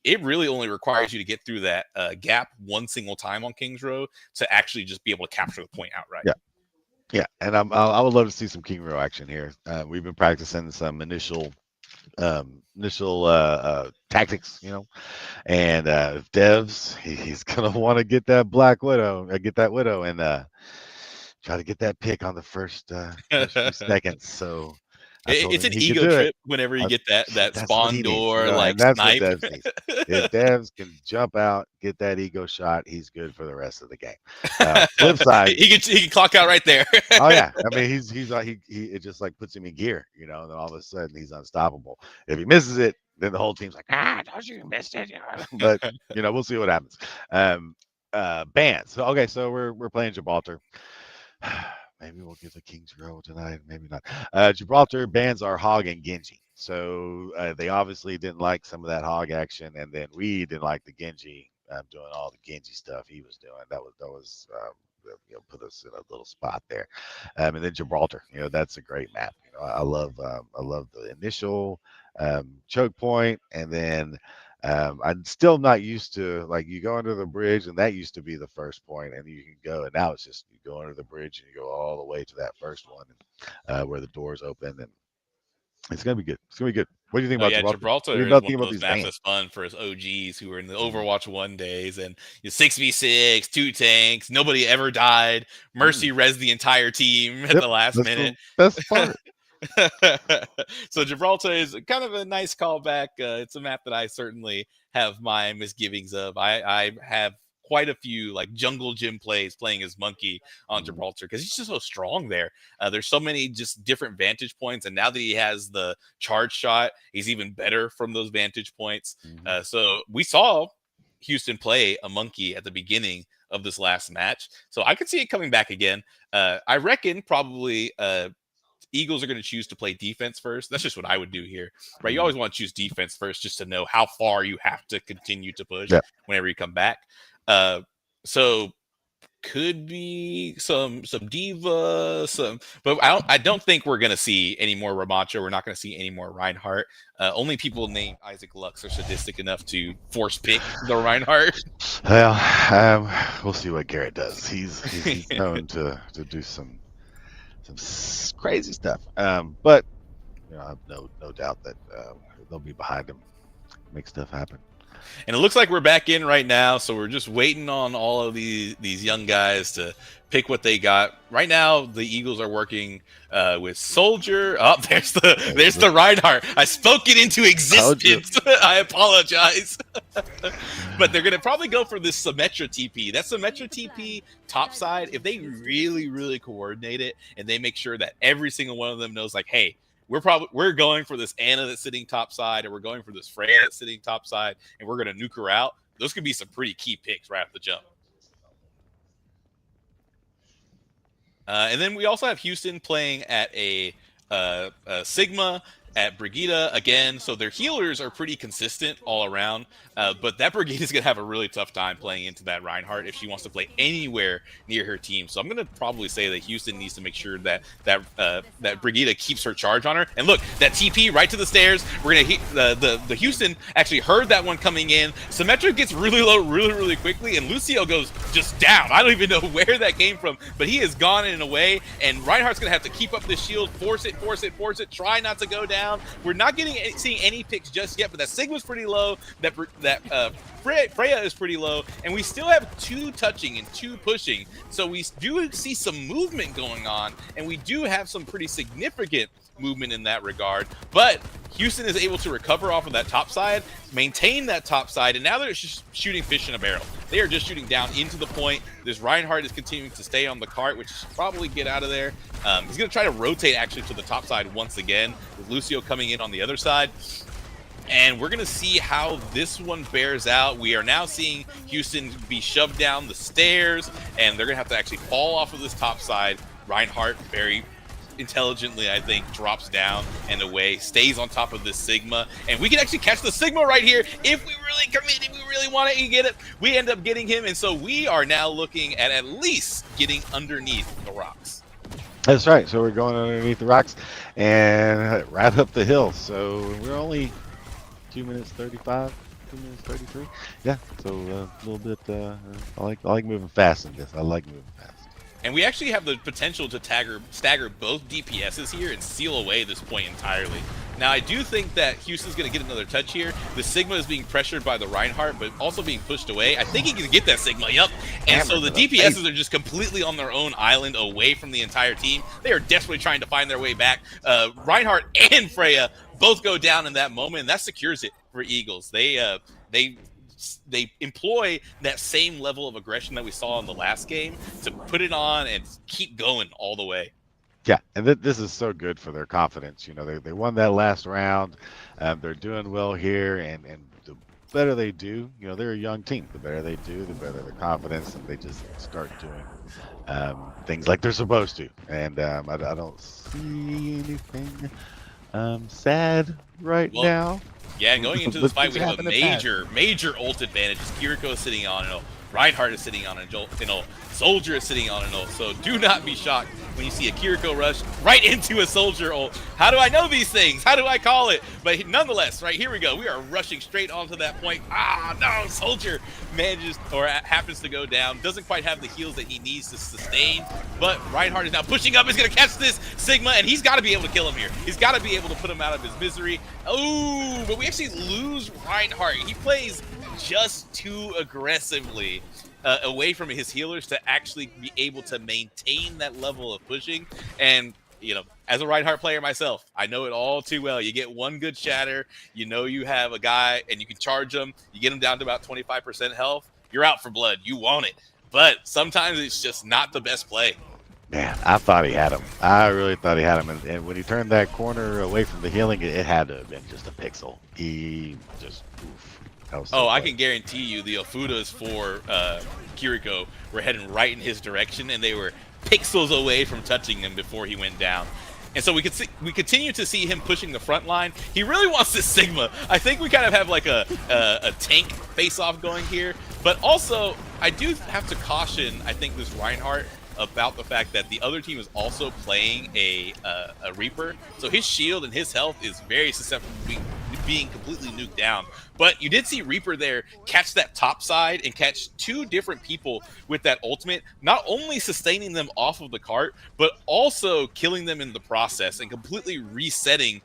it really only requires you to get through that gap one single time on King's Row to actually just be able to capture the point outright. Yeah, and I would love to see some King Row action here. We've been practicing some initial tactics, and Devs he's gonna want to get that Black Widow, and try to get that pick on the first few seconds. So It's an he could ego do trip it. whenever you get that That's what spawn he needs, door like and that's snipe. what Devs needs. If Devs can jump out, get that ego shot, he's good for the rest of the game. Flip side, he can clock out right there. oh yeah, I mean he it just like puts him in gear, and then all of a sudden he's unstoppable. If he misses it, then the whole team's like, don't you miss it? But we'll see what happens. Bans. So okay, so we're playing Gibraltar. Maybe we'll get the King's Row tonight, maybe not. Gibraltar bans our Hog and Genji. So they obviously didn't like some of that Hog action, and then we didn't like the Genji doing all the Genji stuff he was doing. That was put us in a little spot there. And then Gibraltar, that's a great map. I love the initial choke point, and then I'm still not used to, like, you go under the bridge, and that used to be the first point, and you can go, and now it's just you go under the bridge and you go all the way to that first one, and where the doors open, and it's gonna be good. It's gonna be good. What do you think about Gibraltar? Gibraltar What do you is one think of about those these maps bans? that's fun for his OGs who were in the Overwatch 1 days and 6v6, 2 tanks, nobody ever died. Mercy res the entire team at the last That's minute. the best part. So Gibraltar is kind of a nice callback. It's a map that I certainly have my misgivings of. I have quite a few like jungle gym plays playing as Monkey on Gibraltar because he's just so strong there. There's so many just different vantage points, and now that he has the charge shot, he's even better from those vantage points. So we saw Houston play a Monkey at the beginning of this last match, so I could see it coming back again. I reckon probably Eagles are going to choose to play defense first. That's just what I would do here, right? You always want to choose defense first just to know how far you have to continue to push whenever you come back. So Could be some Diva, but I don't think we're gonna see any more Ramacho. We're not gonna see any more Reinhardt. Only people named Isaac Lux are sadistic enough to force pick the Reinhardt. Well, we'll see what Garrett does. He's known to do some crazy stuff. But I have no doubt that they'll be behind him, make stuff happen. And it looks like we're back in right now, so we're just waiting on all of these young guys to pick what they got. Right now, the Eagles are working with Soldier. Oh, there's the Reinhardt. I spoke it into existence. I apologize. But they're gonna probably go for this Symmetra TP. That Symmetra TP top side, if they really, really coordinate it and they make sure that every single one of them knows, like, hey, we're going for this Anna that's sitting top side, and we're going for this Freya that's sitting top side, and we're going to nuke her out. Those could be some pretty key picks right off the jump. And then we also have Houston playing at a Sigma at Brigida again, so their healers are pretty consistent all around, but that Brigida is going to have a really tough time playing into that Reinhardt if she wants to play anywhere near her team. So I'm going to probably say that Houston needs to make sure that Brigida keeps her charge on her. And look, that TP right to the stairs. We're going to the Houston actually heard that one coming in. Symmetra gets really low really quickly, and Lucio goes just down. I don't even know where that came from, but he is gone in a way, and Reinhardt's going to have to keep up this shield, force it, try not to go down. We're not seeing any picks just yet, but that Sigma's pretty low. That Freya is pretty low, and we still have 2 touching and 2 pushing. So we do see some movement going on, and we do have some pretty significant movement in that regard. But Houston is able to recover off of that top side, maintain that top side, and now they're just shooting fish in a barrel. They are just shooting down into the point. This Reinhardt is continuing to stay on the cart, which should probably get out of there. He's going to try to rotate actually to the top side once again, with Lucio coming in on the other side. And we're going to see how this one bears out. We are now seeing Houston be shoved down the stairs, and they're going to have to actually fall off of this top side. Reinhardt very intelligently, I think, drops down and away, stays on top of this Sigma, and we can actually catch the Sigma right here if we really commit, if we really want to get it. We end up getting him, and so we are now looking at least getting underneath the rocks. That's right. So we're going underneath the rocks and right up the hill. So we're only 2 minutes 35, 2 minutes 33. Yeah. So a little bit. I like moving fast in this. I like moving fast. And we actually have the potential to stagger both DPSs here and seal away this point entirely. Now, I do think that Houston's going to get another touch here. The Sigma is being pressured by the Reinhardt, but also being pushed away. I think he can get that Sigma, yep. And so the DPSs are just completely on their own island away from the entire team. They are desperately trying to find their way back. Reinhardt and Freya both go down in that moment, and that secures it for Eagles. They employ that same level of aggression that we saw in the last game to put it on and keep going all the way. Yeah, and this is so good for their confidence. You know, they won that last round. They're doing well here, and the better they do, you know, they're a young team. The better they do, the better their confidence, and they just start doing things like they're supposed to. And I don't see anything sad right now. Yeah, going into this fight, we have a major ult advantage. Kiriko is sitting on it. Reinhardt is sitting on an ult. Soldier is sitting on an ult. So do not be shocked when you see a Kiriko rush right into a Soldier ult. How do I know these things? How do I call it? But nonetheless, right, here we go. We are rushing straight onto that point. Ah, no, Soldier manages or happens to go down. Doesn't quite have the heals that he needs to sustain. But Reinhardt is now pushing up. He's going to catch this Sigma, and he's got to be able to kill him here. He's got to be able to put him out of his misery. Oh, but we actually lose Reinhardt. He plays just too aggressively away from his healers to actually be able to maintain that level of pushing. And, you know, as a Reinhardt player myself, I know it all too well. You get one good shatter, you know you have a guy and you can charge him, you get him down to about 25% health, you're out for blood, you want it. But sometimes it's just not the best play. Man, I thought he had him. I really thought he had him. And when he turned that corner away from the healing, it had to have been just a pixel. He just, oof. I can guarantee you the Ofudas for Kiriko were heading right in his direction, and they were pixels away from touching him before he went down. And so we continue to see him pushing the front line. He really wants this Sigma. I think we kind of have like a tank face-off going here, But also, I do have to caution, I think, this Reinhardt about the fact that the other team is also playing a Reaper. So his shield and his health is very susceptible to being completely nuked down. But you did see Reaper there catch that top side and catch 2 different people with that ultimate, not only sustaining them off of the cart, but also killing them in the process and completely resetting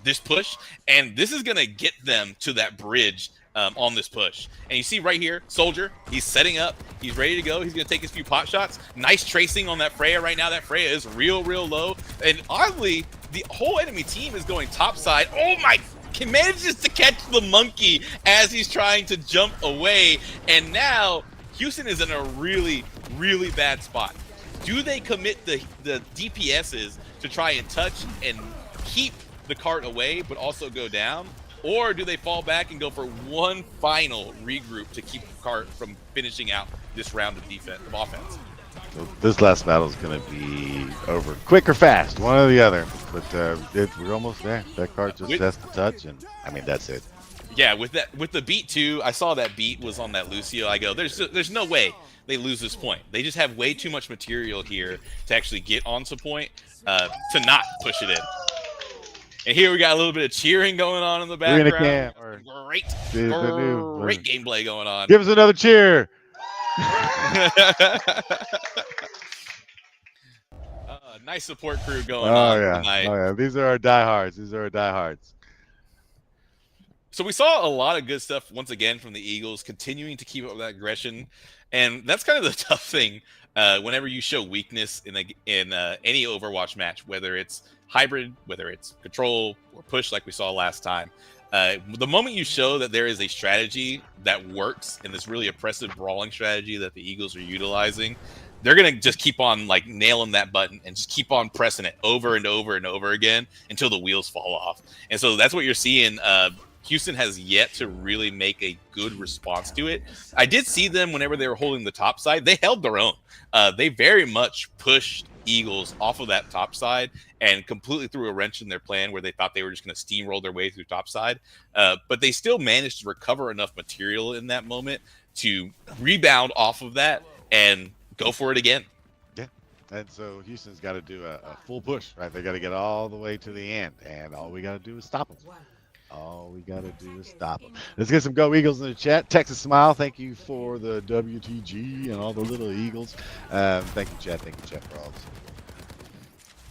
this push. And this is going to get them to that bridge on this push. And you see right here, Soldier, he's setting up. He's ready to go. He's going to take his few pot shots. Nice tracing on that Freya right now. That Freya is real low. And oddly, the whole enemy team is going topside. Oh my, he manages to catch the monkey as he's trying to jump away. And now Houston is in a really bad spot. Do they commit the DPSs to try and touch and keep the cart away, but also go down? Or do they fall back and go for one final regroup to keep the cart from finishing out this round of offense? So this last battle is going to be over quick or fast, one or the other. But we're almost there. That cart just has to touch, and I mean that's it. Yeah, with the beat too, I saw that beat was on that Lucio. I go, there's no way they lose this point. They just have way too much material here to actually get onto point to not push it in. And here we got a little bit of cheering going on in the background. Great gameplay going on. Give us another cheer. Nice support crew going on tonight. Oh yeah, these are our diehards. So we saw a lot of good stuff once again from the Eagles, continuing to keep up that aggression, and that's kind of the tough thing. Whenever you show weakness in any Overwatch match, whether it's hybrid, whether it's control or push like we saw last time, the moment you show that there is a strategy that works in this really oppressive brawling strategy that the Eagles are utilizing, they're going to just keep on like nailing that button and just keep on pressing it over and over and over again until the wheels fall off. And so that's what you're seeing. Houston has yet to really make a good response to it. I did see them whenever they were holding the top side. They held their own. They very much pushed Eagles off of that top side and completely threw a wrench in their plan where they thought they were just going to steamroll their way through top side. But they still managed to recover enough material in that moment to rebound off of that and go for it again. Yeah. And so Houston's got to do a full push, right? They got to get all the way to the end, and all we got to do is stop them. All we got to do is stop them. Let's get some Go Eagles in the chat. Texas Smile, thank you for the WTG and all the little Eagles. Thank you, chat. Thank you, chat, for all this.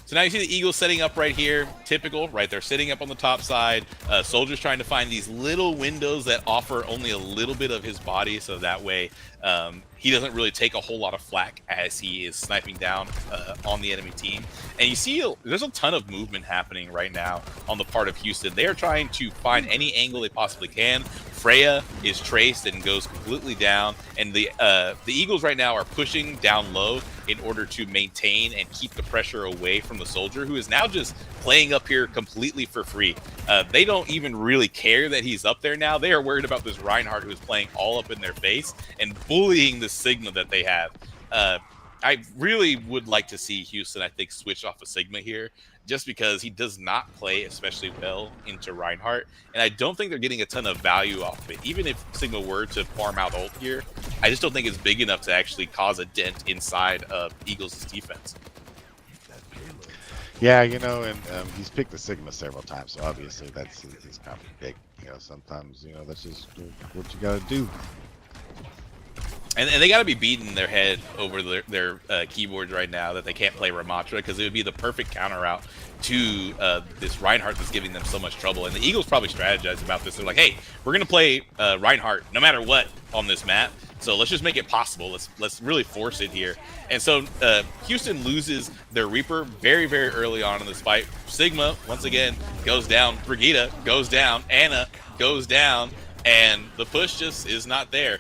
So now you see the Eagles setting up right here. Typical, right? They're sitting up on the top side. Soldiers trying to find these little windows that offer only a little bit of his body, so that way he doesn't really take a whole lot of flack as he is sniping down on the enemy team. And you see there's a ton of movement happening right now on the part of Houston. They are trying to find any angle they possibly can. Freya is traced and goes completely down, and the Eagles right now are pushing down low in order to maintain and keep the pressure away from the Soldier, who is now just playing up here completely for free. They don't even really care that he's up there now. They are worried about this Reinhardt who is playing all up in their face and bullying the Sigma that they have. I really would like to see Houston, I think, switch off of Sigma here, just because he does not play especially well into Reinhardt, and I don't think they're getting a ton of value off of it. Even if Sigma were to farm out ult here, I just don't think it's big enough to actually cause a dent inside of Eagles' defense. Yeah, you know, and he's picked the Sigma several times, so obviously that's his kind of pick. You know, sometimes, you know, that's just what you got to do. And they got to be beating their head over their keyboards right now that they can't play Ramatra, because it would be the perfect counter out to this Reinhardt that's giving them so much trouble. And the Eagles probably strategized about this. They're like, hey, we're going to play Reinhardt no matter what on this map, so let's just make it possible. Let's really force it here. And so Houston loses their Reaper very, very early on in this fight. Sigma, once again, goes down. Brigitte goes down. Anna goes down. And the push just is not there.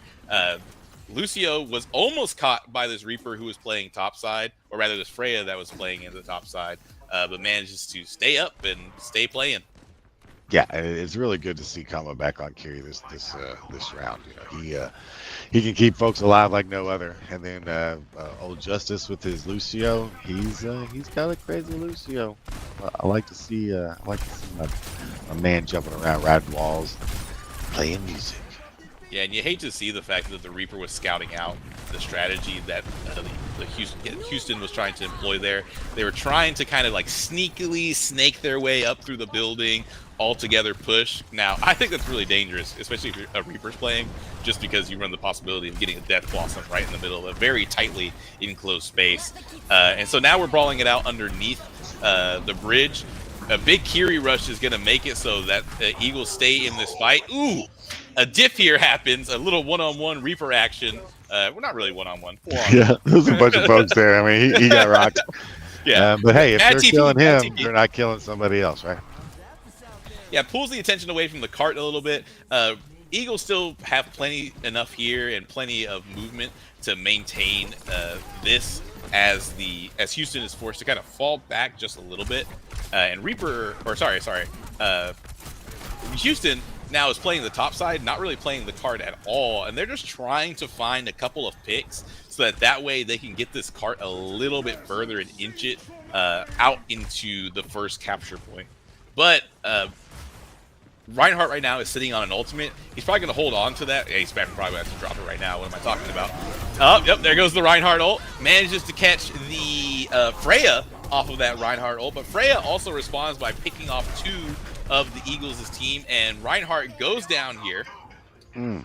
Lucio was almost caught by this Reaper who was playing topside, or rather this Freya that was playing in the topside, but manages to stay up and stay playing. Yeah, it's really good to see Kama back on Kiri this round. You know, he can keep folks alive like no other. And then old Justice with his Lucio, he's got a crazy Lucio. I like to see my man jumping around, riding walls, playing music. Yeah, and you hate to see the fact that the Reaper was scouting out the strategy that Houston was trying to employ there. They were trying to kind of like sneakily snake their way up through the building, all together push. Now, I think that's really dangerous, especially if a Reaper's playing, just because you run the possibility of getting a Death Blossom right in the middle of a very tightly enclosed space. And so now we're brawling it out underneath the bridge. A big Kiri rush is going to make it so that Eagles stay in this fight. Ooh! A diff here happens, a little one-on-one Reaper action. Well, not really one-on-one, four-on-one. Yeah, there's a bunch of folks there. I mean, he got rocked. Yeah. But hey, if Bad they're TP, killing bad him, TP. they're not killing somebody else, right? Yeah, pulls the attention away from the cart a little bit. Eagles still have enough here and plenty of movement to maintain this as Houston is forced to kind of fall back just a little bit. And Houston now is playing the top side, not really playing the cart at all, and they're just trying to find a couple of picks so that way they can get this cart a little bit further and inch it out into the first capture point. But Reinhardt right now is sitting on an ultimate. He's probably going to hold on to that. Yeah, he's probably going to have to drop it right now. What am I talking about? Oh, yep, there goes the Reinhardt ult. Manages to catch the Freya off of that Reinhardt ult, but Freya also responds by picking off 2 of the Eagles' team, and Reinhardt goes down here.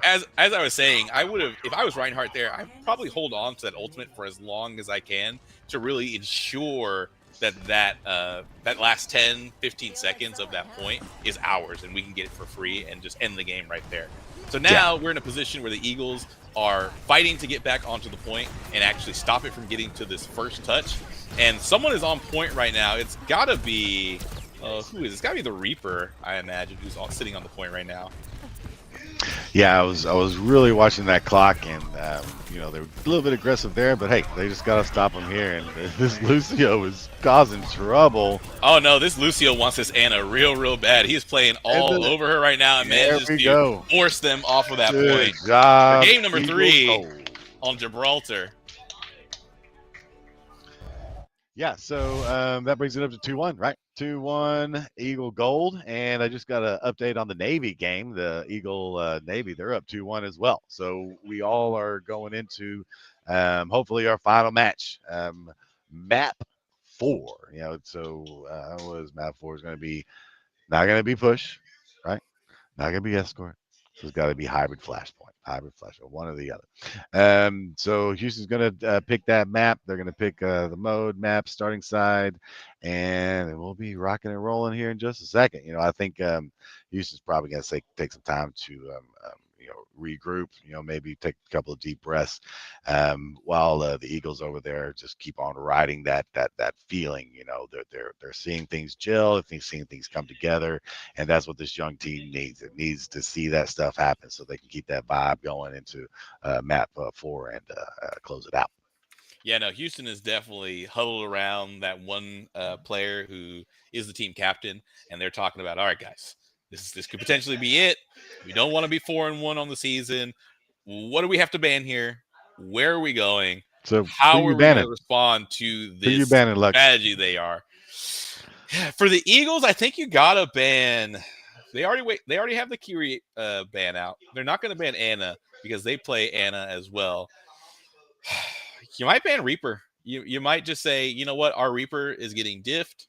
As I was saying, I would have, if I was Reinhardt there, I'd probably hold on to that ultimate for as long as I can to really ensure that last 10, 15 seconds of that point is ours, and we can get it for free and just end the game right there. So now we're in a position where the Eagles are fighting to get back onto the point and actually stop it from getting to this first touch. And someone is on point right now. It's got to be... who is it? It's got to be the Reaper, I imagine, who's sitting on the point right now. Yeah, I was really watching that clock, and they were a little bit aggressive there, but hey, they just got to stop them here. And this Lucio is causing trouble. Oh no, this Lucio wants this Ana real bad. He is playing all over her right now and manages to force them off of that point. Job, For game number 3 on Gibraltar. Yeah, so that brings it up to 2-1, right? 2-1 Eagle Gold, and I just got an update on the Navy game. The Eagle Navy, they're up 2-1 as well. So we all are going into hopefully our final match, map 4. So what is map 4 is going to be? Not going to be push, right? Not going to be escort. So it's got to be hybrid flashpoint, one or the other. So Houston's going to pick that map. They're going to pick the mode map, starting side, and we'll be rocking and rolling here in just a second. I think Houston's probably going to take some time to regroup, maybe take a couple of deep breaths, while the Eagles over there just keep on riding that feeling. They're seeing things gel, they're seeing things come together, and that's what this young team needs. It needs to see that stuff happen so they can keep that vibe going into map 4 and close it out. Yeah, no, Houston is definitely huddled around that one player who is the team captain, and they're talking about, all right, guys, this could potentially be it. We don't want to be 4-1 on the season. What do we have to ban here? Where are we going? So how are we going to respond to this strategy they are? For the Eagles, I think you gotta ban. They already have the Kiri ban out. They're not going to ban Ana because they play Ana as well. You might ban Reaper. You might just say, you know what, our Reaper is getting diffed.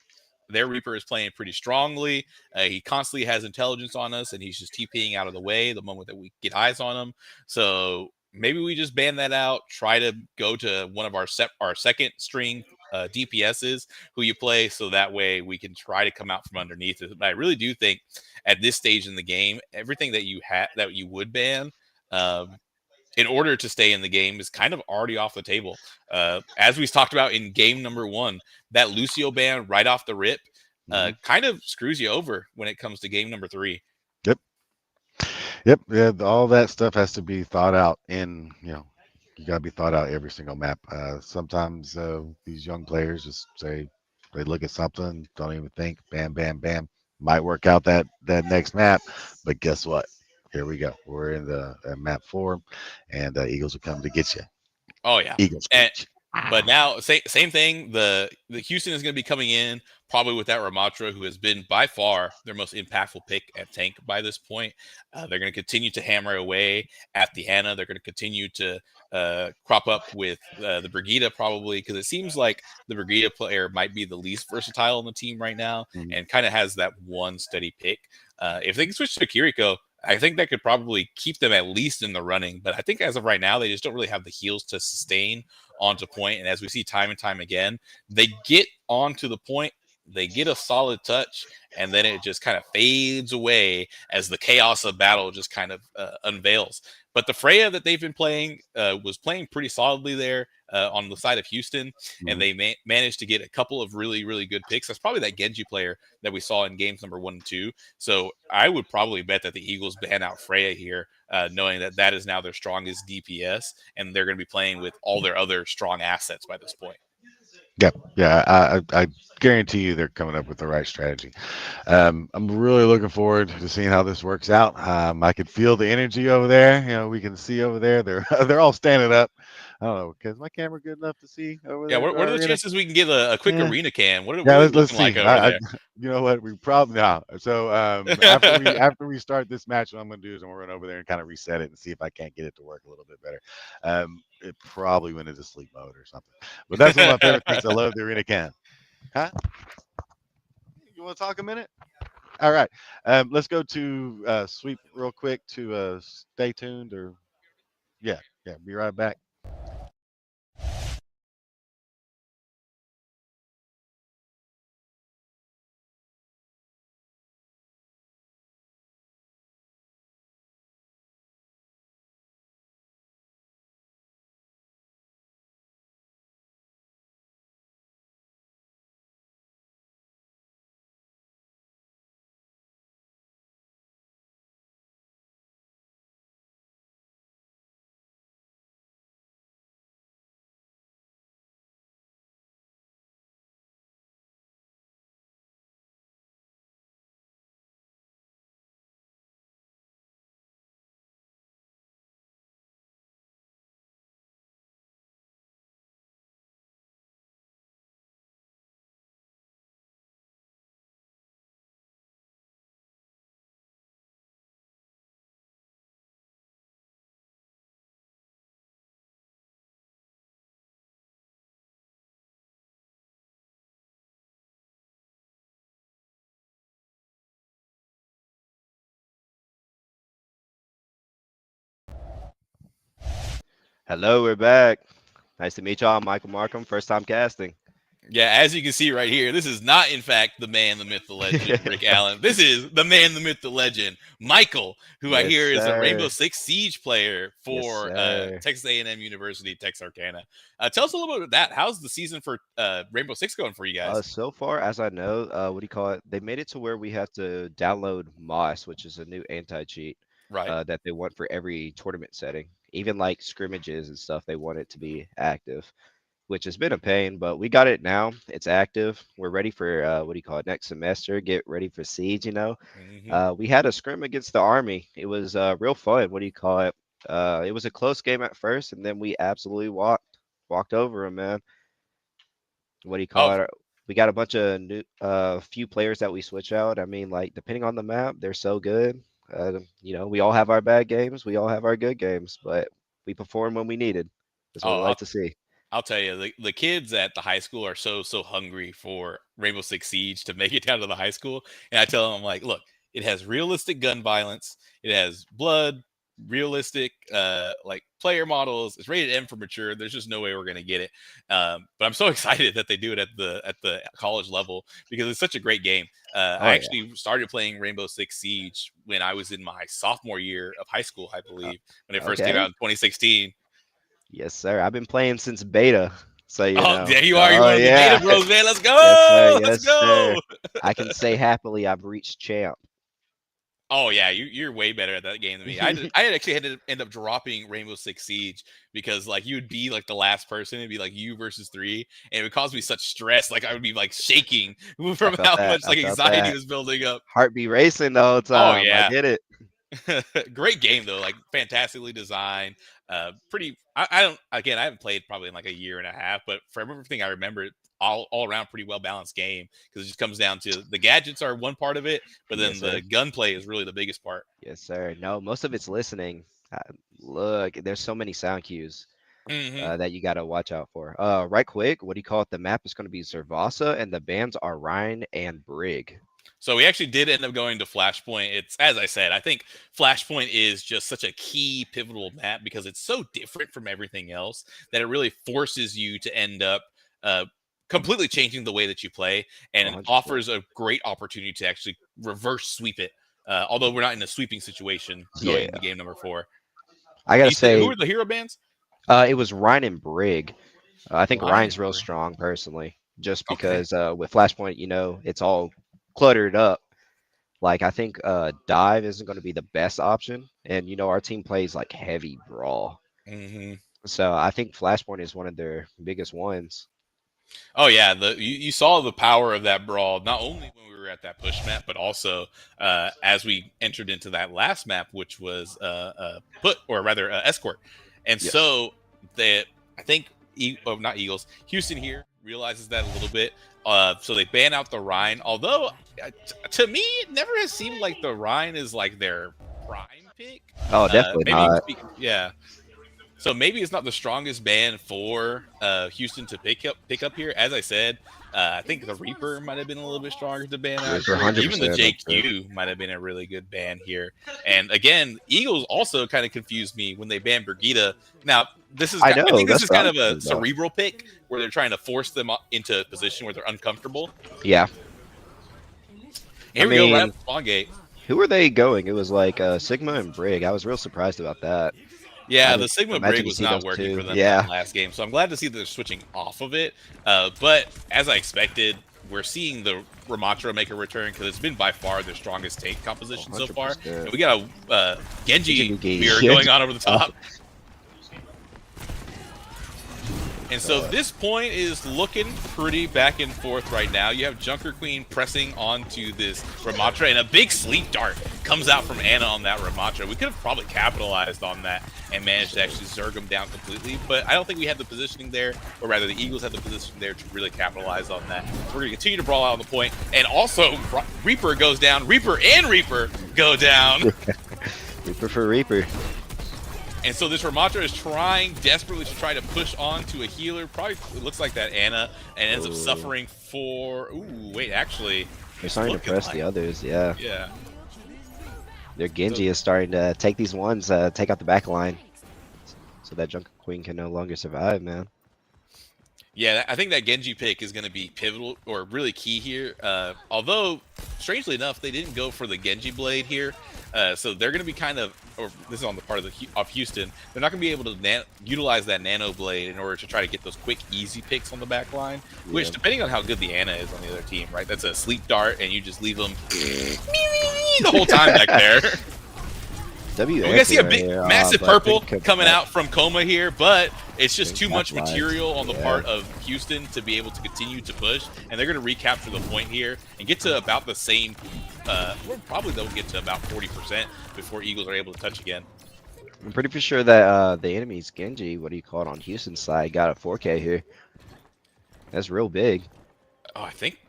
Their Reaper is playing pretty strongly. He constantly has intelligence on us, and he's just TPing out of the way the moment that we get eyes on him. So maybe we just ban that out. Try to go to one of our second string DPSs who you play, so that way we can try to come out from underneath it. But I really do think at this stage in the game, everything that you would ban, in order to stay in the game, is kind of already off the table. As we talked about in game number 1, that Lucio ban right off the rip kind of screws you over when it comes to game number 3. Yep. Yeah, all that stuff has to be thought out you got to be thought out every single map. Sometimes these young players just say, they look at something, don't even think, bam, bam, bam. Might work out that next map, but guess what? Here we go. We're in the map 4, and Eagles are coming to get you. Oh yeah, Eagles. But now, same thing. The Houston is going to be coming in probably with that Ramatra, who has been by far their most impactful pick at tank by this point. They're going to continue to hammer away at the Hannah. They're going to continue to crop up with the Brigida probably, because it seems like the Brigida player might be the least versatile on the team right now, and kind of has that one steady pick. If they can switch to Kiriko, I think that could probably keep them at least in the running. But I think as of right now, they just don't really have the heals to sustain onto point. And as we see time and time again, they get onto the point, they get a solid touch, and then it just kind of fades away as the chaos of battle just kind of unveils. But the Freya that they've been playing was playing pretty solidly there on the side of Houston, and they managed to get a couple of really, really good picks. That's probably that Genji player that we saw in games number 1 and 2. So I would probably bet that the Eagles ban out Freya here, knowing that that is now their strongest DPS, and they're going to be playing with all their other strong assets by this point. Yeah. I guarantee you they're coming up with the right strategy. I'm really looking forward to seeing how this works out. I can feel the energy over there. You know, we can see over there. They're all standing up. I don't know, is my camera good enough to see over Yeah, there? what are the chances we can get a quick arena cam? What are Yeah, we let's looking see. like over there? You know what? We probably So after we start this match, what I'm gonna do is I'm gonna run over there and kind of reset it and see if I can't get it to work a little bit better. It probably went into sleep mode or something. But that's one of my favorite things. I love the arena cam. Huh? You want to talk a minute? All right. Let's go to sweep real quick to stay tuned or yeah, be right back. Hello, we're back. Nice to meet y'all. I'm Michael Markham, first time casting. Yeah, as you can see right here, this is not, in fact, the man, the myth, the legend, Rick Allen. This is the man, the myth, the legend, Michael, who I Yes, hear is a sir. Rainbow Six Siege player for sir. Texas A&M University, Texarkana. Tell us a little bit about that. How's the season for Rainbow Six going for you guys? So far, as I know, what do you call it? They made it to where we have to download Moss, which is a new anti-cheat Right. that they want for every tournament setting. Even like scrimmages and stuff, they want it to be active, which has been a pain, but we got it now. It's active. We're ready for what do you call it? Next semester. Get ready for Siege. We had a scrim against the Army. It was real fun. What do you call it? It was a close game at first, and then we absolutely walked over them, man. What do you call Oh, it? We got a bunch of new, few players that we switch out. I mean, like depending on the map, they're so good. We all have our bad games. We all have our good games, but we perform when we needed. That's what we oh, like to see. I'll tell you, the kids at the high school are so hungry for Rainbow Six Siege to make it down to the high school. And I tell them, I'm like, look, it has realistic gun violence, it has blood, realistic like player models. It's rated M for mature. There's just no way we're gonna get it. But I'm so excited that they do it at the college level because it's such a great game. I actually started playing Rainbow Six Siege when I was in my sophomore year of high school, I believe, when it first came Okay. out in 2016. Yes, sir. I've been playing since beta, so you Oh, know. there you are. You're Oh one of the yeah. beta bros, man. Let's go. Yes, sir. Let's Yes, sir. go. I can say happily I've reached champ. Oh yeah, you're way better at that game than me. I had actually had to end up dropping Rainbow Six Siege because like you would be like the last person. It'd be like you versus 3, and it would cause me such stress. Like I would be like shaking from how much like anxiety was building up. Heart be racing the whole Oh time. yeah. I get it. Great game though, like fantastically designed. Pretty. I don't. Again, I haven't played probably in like a year and a half, but for everything I remember, all around pretty well balanced game because it just comes down to the gadgets are one part of it, but then Yes, the sir. gunplay is really the biggest part. Yes, sir. No, most of it's listening. Look, there's so many sound cues Hmm. that you got to watch out for. Right quick, what do you call it? The map is going to be Zervasa, and the bands are Ryan and Brig. So we actually did end up going to Flashpoint. It's as I said, I think Flashpoint is just such a key pivotal map because it's so different from everything else that it really forces you to end up uh, completely changing the way that you play, and it 100%. offers a great opportunity to actually reverse sweep it. Although we're not in a sweeping situation going Yeah, into game number 4. I gotta You said who say, are the hero bands? it was Ryan and Brig. I think Ryan Ryan's and real Bray. strong personally, just Okay. because with Flashpoint, it's all cluttered up. Like I think dive isn't going to be the best option, and our team plays like heavy brawl, Hmm. so I think Flashpoint is one of their biggest ones. Oh yeah, you saw the power of that brawl not only when we were at that push map, but also as we entered into that last map, which was put or rather escort. And Yes. so that I think not Eagles, Houston here realizes that a little bit. So they ban out the Rhine. Although to me, it never has seemed like the Rhine is like their prime pick. Oh, definitely Maybe not. yeah. So maybe it's not the strongest ban for Houston to pick up here. As I said, I think the Reaper might have been a little bit stronger to ban out Reaper, here. Even the 100%. That's it. JQ might have been a really good ban here. And again, Eagles also kind of confused me when they banned Brigida. Now, I I know. think this That's is what kind I'm of a talking about. cerebral pick where they're trying to force them into a position where they're uncomfortable. Yeah. Here we go, right up the spawn gate. Who were they going? It was like Sigma and Brig. I was real surprised about that. I Yeah, the didn't Sigma imagine Brig to was see not those working two. for them Yeah. that last game, so I'm glad to see that they're switching off of it. But as I expected, we're seeing the Ramatra make a return because it's been by far their strongest tank composition so far. 100%. And we got a Genji Genji. mirror Yeah. going on over the top. And so this point is looking pretty back and forth right now. You have Junker Queen pressing onto this Ramatra, and a big sleep dart comes out from Ana on that Ramatra. We could have probably capitalized on that and managed to actually zerg him down completely, but I don't think we had the positioning there, or rather the Eagles had the positioning there to really capitalize on that. So we're going to continue to brawl out on the point, and also Reaper goes down. Reaper and Reaper go down. Reaper for Reaper. And so this Ramatra is trying desperately to try to push on to a healer. Probably it looks like that Ana, and ends up suffering for. Ooh, wait, actually, They're starting to press the others. Yeah. Yeah. Their Genji is starting to take these ones, take out the back line, so that Junker Queen can no longer survive, man. Yeah, I think that Genji pick is going to be pivotal or really key here. Although, strangely enough, they didn't go for the Genji blade here. So they're going to be kind of, or this is on the part of Houston, they're not going to be able to utilize that nano blade in order to try to get those quick, easy picks on the back line. Which, depending on how good the Ana is on the other team, right? That's a sleep dart, and you just leave them the whole time back there. We're gonna see a big, massive purple coming out from Coma here, but it's just too much material on the part of Houston to be able to continue to push, and they're gonna recapture the point here and get to about the same. Probably they'll get to about 40% before Eagles are able to touch again. I'm pretty sure that the enemy's Genji, what do you call it, on Houston's side, got a 4K here. That's real big. Oh, I think.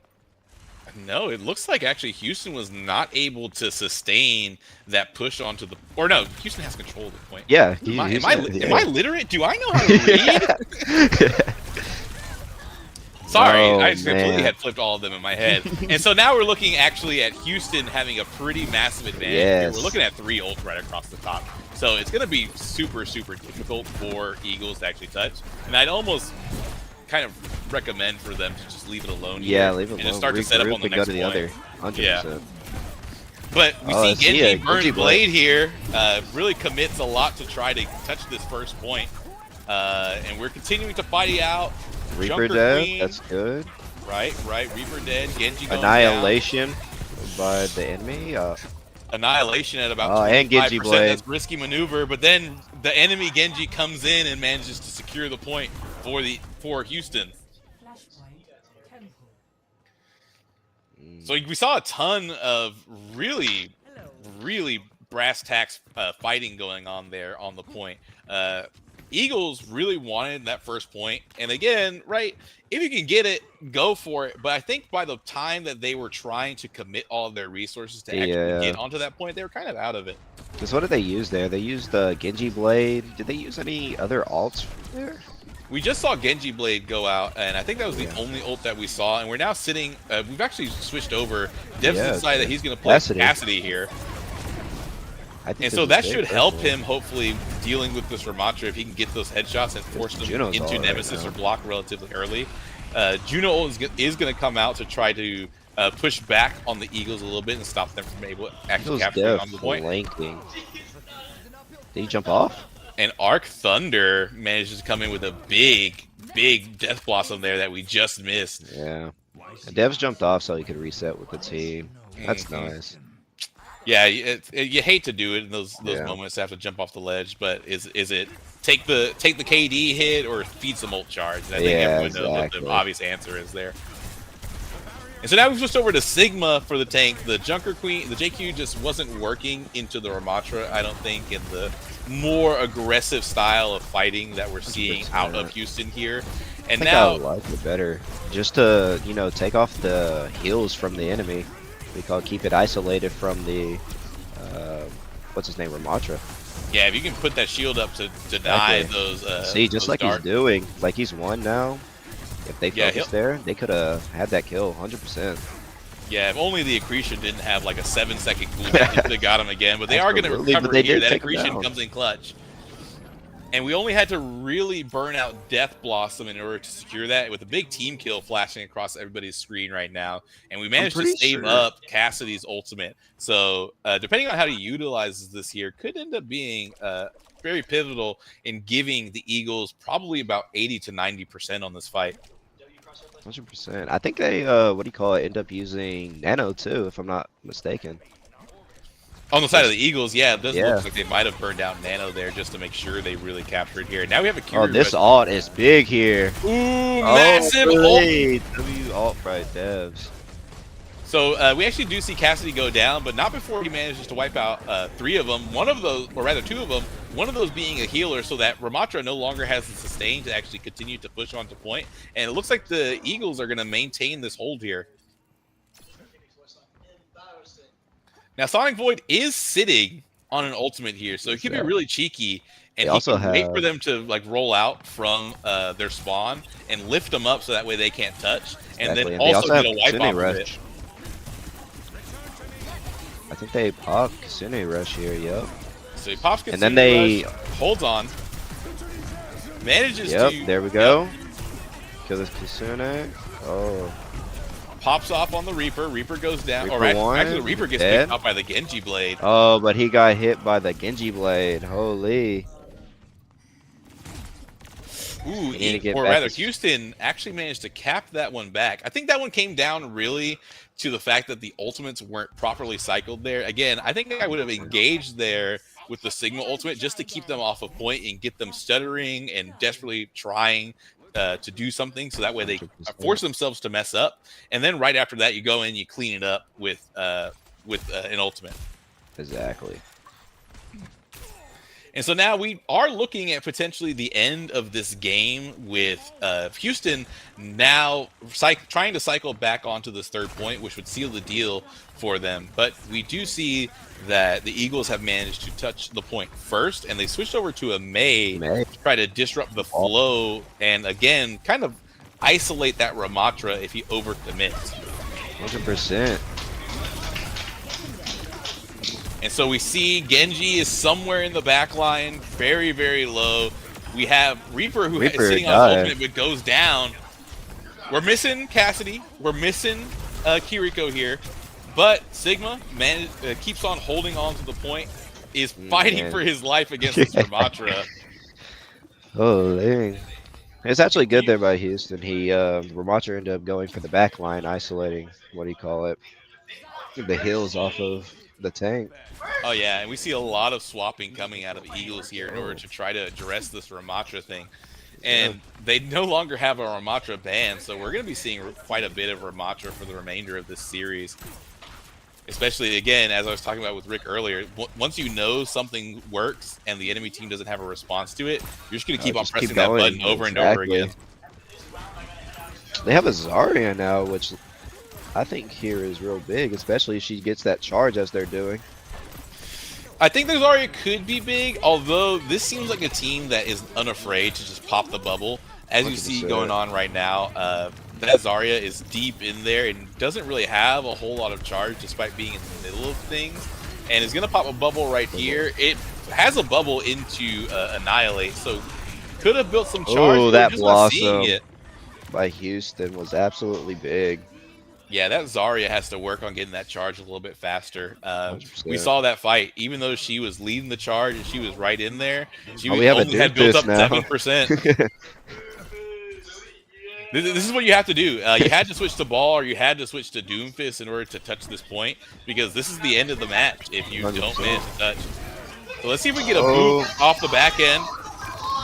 No, it looks like actually Houston was not able to sustain that push onto the. Or no, Houston has control of the point. Yeah. Am I literate? Do I know how to read? Sorry, I just completely had flipped all of them in my head. And so now we're looking actually at Houston having a pretty massive advantage here. We're looking at 3 ults right across the top. So it's going to be super, super difficult for Eagles to actually touch. And I'd almost kind of recommend for them to just leave it alone. Yeah, leave it alone. And just start to set up on the next point. Go to the other. 100%. Yeah. But we see Genji burn blade here. Really commits a lot to try to touch this first point. And we're continuing to fight it out. Reaper dead. That's good. Right. Reaper dead. Genji going Annihilation by the enemy. Annihilation at about 25%. And Genji blade. That's risky maneuver. But then the enemy Genji comes in and manages to secure the point for Houston. So we saw a ton of really brass tacks fighting going on there on the point. Eagles really wanted that first point, and again, right, if you can get it, go for it. But I think by the time that they were trying to commit all of their resources to actually get onto that point, they were kind of out of it. Because what did they use there? They used the Genji Blade. Did they use any other alts from there? We just saw Genji Blade go out, and I think that was the only ult that we saw. And we're now sitting. We've actually switched over. Dev's decided that he's going to play Cassidy here. And so that should help him, hopefully, dealing with this Ramatra if he can get those headshots and force them into Nemesis or block relatively early. Juno is going to come out to try to push back on the Eagles a little bit and stop them from actually capturing on the point. Did he jump off? And Arc Thunder manages to come in with a big Death Blossom there that we just missed. Yeah. And Dev's jumped off so he could reset with the team. That's nice. Yeah, you hate to do it in those moments to have to jump off the ledge, but is it take the KD hit or feed some ult charge? And I think everyone knows what the obvious answer is there. And so now we've switched over to Sigma for the tank. The Junker Queen, the JQ just wasn't working into the Ramatra, I don't think, in the more aggressive style of fighting that we're seeing out of Houston here. And now I like it better, just to take off the heals from the enemy. We keep it isolated from the what's his name, Ramatra. Yeah, if you can put that shield up to deny those. See, just those like darts. he's doing, like he's won now. If they focused there, they could have had that kill 100%. Yeah, if only the accretion didn't have like a 7-second cooldown, they got him again. But they are going to recover here. That accretion comes in clutch. And we only had to really burn out Death Blossom in order to secure that, with a big team kill flashing across everybody's screen right now. And we managed to save up Cassidy's ultimate. So depending on how he utilizes this here, could end up being very pivotal in giving the Eagles probably about 80 to 90% on this fight. 100%. I think they end up using Nano too, if I'm not mistaken. On the side of the Eagles, it does look like they might have burned out Nano there just to make sure they really captured here. Now we have a Curie. Oh, this ult is big here. Ooh, massive ult. W alt right devs. So we actually do see Cassidy go down, but not before he manages to wipe out 3 of them. One of those, or rather 2 of them, one of those being a healer, so that Ramatra no longer has the sustain to actually continue to push onto point. And it looks like the Eagles are going to maintain this hold here. Now, Sonic Void is sitting on an ultimate here, so he could be really cheeky, and he can wait for them to roll out from their spawn and lift them up so that way they can't touch, and then also get a wipe off of it. I think they pop Kasune Rush here, yep. So he pops Kasune and then they Rush, holds on, manages to... Yep, there we go. Kill this Kasune. Oh. Pops off on the Reaper. Reaper goes down. Reaper actually, the Reaper gets picked up by the Genji Blade. Oh, but he got hit by the Genji Blade. Holy. Ooh, or rather, Houston actually managed to cap that one back. I think that one came down really to the fact that the ultimates weren't properly cycled there. Again, I think I would have engaged there with the Sigma ultimate just to keep them off a point and get them stuttering and desperately trying to do something, so that way they force themselves to mess up, and then right after that you go in, you clean it up with an ultimate. Exactly. And so now we are looking at potentially the end of this game with Houston now trying to cycle back onto this 3rd point, which would seal the deal for them. But we do see that the Eagles have managed to touch the point first, and they switched over to a Mei to try to disrupt the flow and, again, kind of isolate that Ramatra if he overcommits. 100%. And so we see Genji is somewhere in the back line, very, very low. We have Reaper who is sitting on his ultimate but goes down. We're missing Cassidy. We're missing Kiriko here. But Sigma keeps on holding on to the point, is fighting for his life against this Ramatra. Holy. It's actually good there by Houston. Ramatra ended up going for the back line, isolating, the heals off of the tank. Oh yeah, and we see a lot of swapping coming out of Eagles here in order to try to address this Ramatra thing. And they no longer have a Ramatra ban, so we're going to be seeing quite a bit of Ramatra for the remainder of this series. Especially again, as I was talking about with Rick earlier, once you know something works and the enemy team doesn't have a response to it, you're just gonna keep on Just keep pressing that button going. over and over again. They have a Zarya now, which I think here is real big, especially if she gets that charge as they're doing. I think the Zarya could be big, although this seems like a team that is unafraid to just pop the bubble. As you see 100%. going on right now, that Zarya is deep in there and doesn't really have a whole lot of charge despite being in the middle of things. And is going to pop a bubble right here. It has a bubble into Annihilate, so could have built some charge. Oh, We're that just not seeing blossom it. by Houston was absolutely big. Yeah, that Zarya has to work on getting that charge a little bit faster. We 100%. saw that fight, even though she was leading the charge and she was right in there. She Oh, we have a only had built Doomfist up now. 7%. This is what you have to do. You had to switch to Ball or you had to switch to Doomfist in order to touch this point, because this is the end of the match if you don't 100%. manage to touch. So let's see if we can get a Oh. boot off the back end.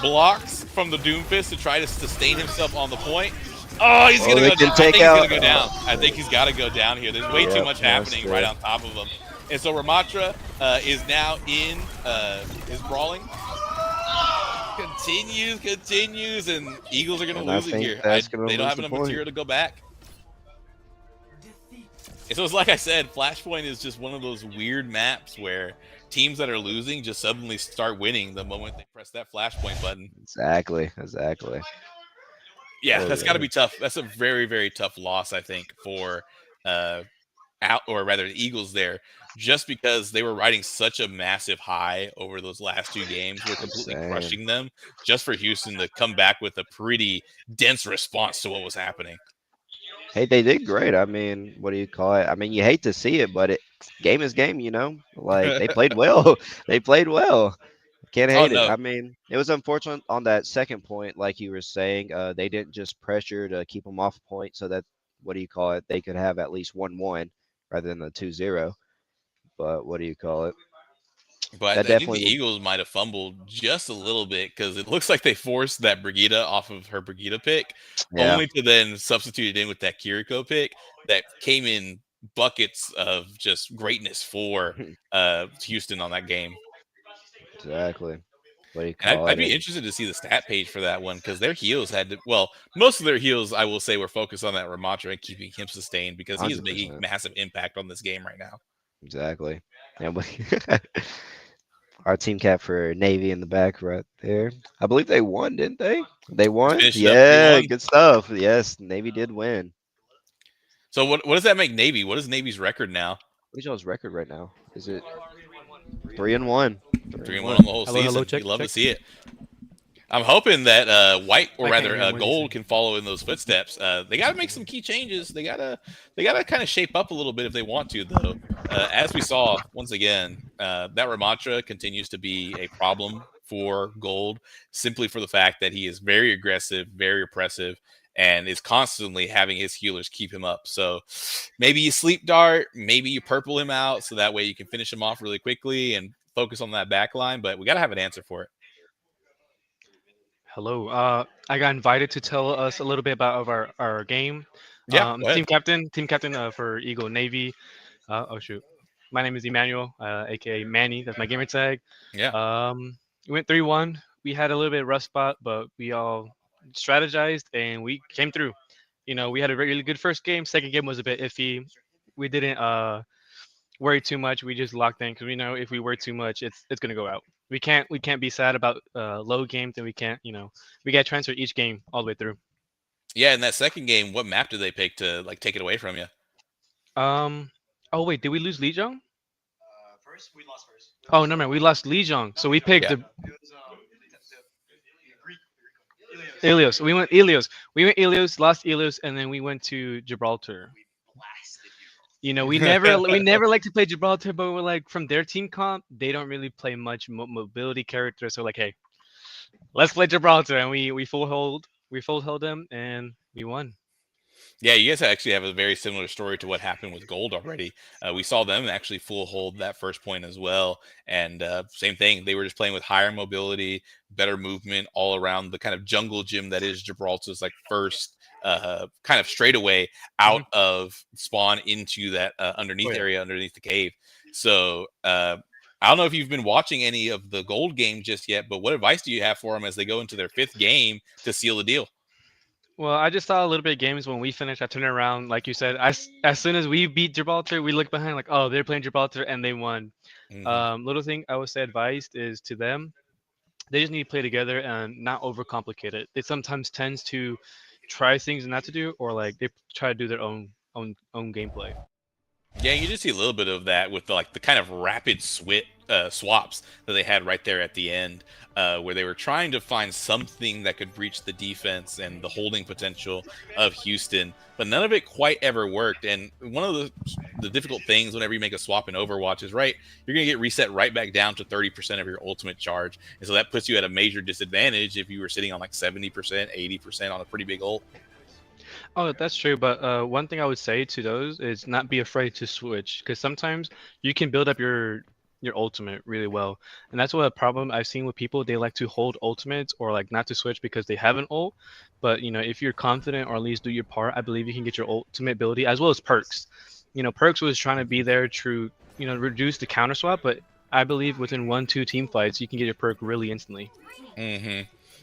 Blocks from the Doomfist to try to sustain himself on the point. Oh, he's gonna they go can down. take I think out- he's gonna go down. I think he's got to go down here. There's way too Yep, much that's happening good. right on top of him. And so Ramatra is now in his brawling. Continues, and Eagles are gonna And I lose it think here. that's gonna They don't lose have the enough point. material to go back. And so it's like I said, Flashpoint is just one of those weird maps where teams that are losing just suddenly start winning the moment they press that Flashpoint button. Exactly. Yeah, Oh, that's got to yeah. be tough. That's a very, very tough loss, I think, for the Eagles there, just because they were riding such a massive high over those last two games. We're completely Same. crushing them, just for Houston to come back with a pretty dense response to what was happening. Hey, they did great. I mean, what do you call it? I mean, you hate to see it, but game is game, you know? Like, they played well. They played well. Can't Oh hate it. no, I mean, it was unfortunate on that second point, like you were saying. They didn't just pressure to keep them off point so that, what do you call it? They could have at least 1-1 rather than the 2-0. But what do you call it? but That I think the definitely, Eagles might have fumbled just a little bit because it looks like they forced that Brigida off of her Brigida pick, yeah, only to then substitute it in with that Kiriko pick that came in buckets of just greatness for Houston on that game. exactly. What do you And call I'd it? be interested to see the stat page for that one because their heals had to. Well, most of their heals, I will say, were focused on that Ramatra and keeping him sustained because he is making 100%. massive impact on this game right now. Exactly. And our team cap for Navy in the back right there. I believe they won, didn't they? They won? Finished it up Yeah, 3-1. good stuff. Yes, Navy did win. So what does that make Navy? What is Navy's record now? What is y'all's record right now? Is it 3-1? 3-1 on the whole Hello, season. check, We love to check. see it. I'm hoping that white, or I can't rather hear him. What did you gold, say? can follow in those footsteps. They got to make some key changes. They gotta kind of shape up a little bit if they want to, though. As we saw once again, that Ramatra continues to be a problem for gold, simply for the fact that he is very aggressive, very oppressive, and is constantly having his healers keep him up. So maybe you sleep dart, maybe you purple him out, so that way you can finish him off really quickly and focus on that back line. But we got to have an answer for it. Hello. I got invited to tell us a little bit about of our game. Yeah, go ahead. Team captain for Eagle Navy. Oh shoot, my name is Emmanuel, aka Manny. That's my gamer tag. Yeah. We went 3-1. We had a little bit of rust spot, but we all strategized and we came through. You know, we had a really good first game. Second game was a bit iffy. We didn't worry too much. We just locked in because we know if we worry too much, it's gonna go out. We can't be sad about low games, and we can't, we got to transfer each game all the way through. Yeah, in that second game, what map did they pick to like take it away from you? Oh wait, did we lose Lijiang? First we lost first. Oh no, man, we lost Lijiang. So we picked Yeah. Ilios. We went Ilios. Lost Ilios, and then we went to Gibraltar. You know, we never like to play Gibraltar, but we're like, from their team comp, they don't really play much mobility characters. So like, hey, let's play Gibraltar, and we full hold them, and we won. Yeah, you guys actually have a very similar story to what happened with Gold already. We saw them actually full hold that first point as well, and same thing. They were just playing with higher mobility, better movement all around the kind of jungle gym that is Gibraltar's like first kind of straightaway out of spawn into that underneath yeah. area underneath the cave. So I don't know if you've been watching any of the Gold game just yet, but what advice do you have for them as they go into their 5th game to seal the deal? Well, I just saw a little bit of games when we finished. I turned around, like you said. As soon as we beat Gibraltar, we looked behind, like, oh, they're playing Gibraltar and they won. Little thing I would say advised is to them, they just need to play together and not overcomplicate it. They sometimes tends to try things not to do, or like they try to do their own gameplay. Yeah, you just see a little bit of that with the kind of rapid swaps that they had right there at the end, where they were trying to find something that could breach the defense and the holding potential of Houston, but none of it quite ever worked. And one of the difficult things whenever you make a swap in Overwatch is you're going to get reset right back down to 30% of your ultimate charge, and so that puts you at a major disadvantage if you were sitting on like 70%, 80% on a pretty big ult. Oh, that's true. But one thing I would say to those is not be afraid to switch, because sometimes you can build up your ultimate really well, and that's what a problem I've seen with people. They like to hold ultimates or like not to switch because they have an ult. But if you're confident or at least do your part, I believe you can get your ultimate ability as well as perks. Perks was trying to be there to reduce the counter swap, but I believe within 1-2 team fights you can get your perk really instantly.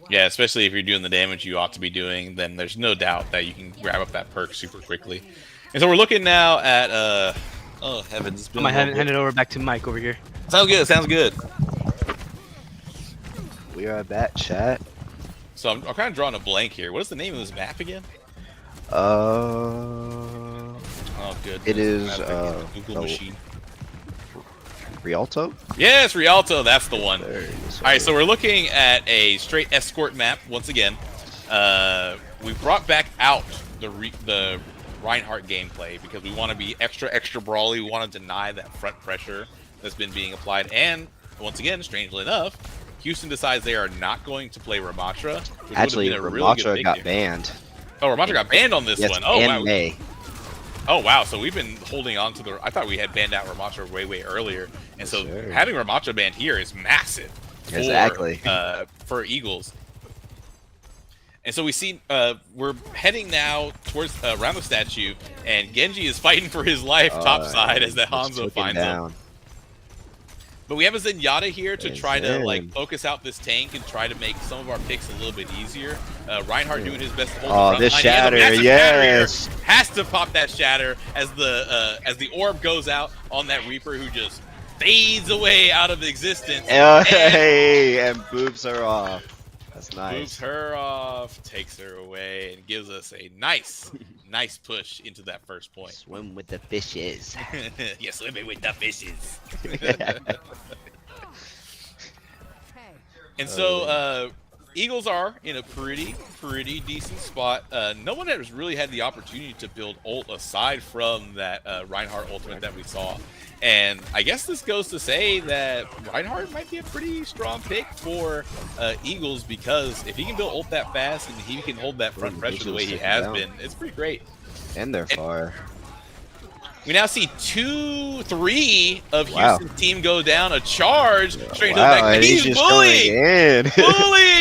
Yeah, especially if you're doing the damage you ought to be doing, then there's no doubt that you can grab up that perk super quickly. And so we're looking now at oh heavens! I'm gonna hand it over back to Mike over here. Sounds good. Sounds good. We are back, chat. So I'm kind of drawing a blank here. What is the name of this map again? Oh, good. it is Google machine. Rialto. Yes, Rialto. That's the one. There it is. All right, so we're looking at a straight escort map once again. We brought back out the Reinhardt gameplay because we want to be extra brawly. We want to deny that front pressure that's been being applied. And once again, strangely enough, Houston decides they are not going to play Ramatra. Actually, Ramatra got banned. Oh, Ramatra got banned on this one. Oh, wow. May. Oh, wow. So we've been holding on to I thought we had banned out Ramatra way earlier. And so having Ramatra banned here is massive for Eagles. And so we see we're heading now towards around the statue, and Genji is fighting for his life topside as that Hanzo finds him. But we have a Zenyatta here to try to focus out this tank and try to make some of our picks a little bit easier. Reinhardt doing his best to hold the this front shatter, line. yes. Has to pop that shatter as the orb goes out on that Reaper who just fades away out of existence. And boobs her off. That's nice. Moves her off, takes her away, and gives us a nice push into that first point. Swim with the fishes. Yeah, swimming with the fishes. And so Eagles are in a pretty decent spot. No one has really had the opportunity to build ult aside from that Reinhardt ultimate that we saw. And I guess this goes to say that Reinhardt might be a pretty strong pick for Eagles, because if he can build ult that fast and he can hold that front pressure the way he has been, it's pretty great. And they're far. We now see 2-3 of Houston's team go down. A charge straight to the back. And he's bullying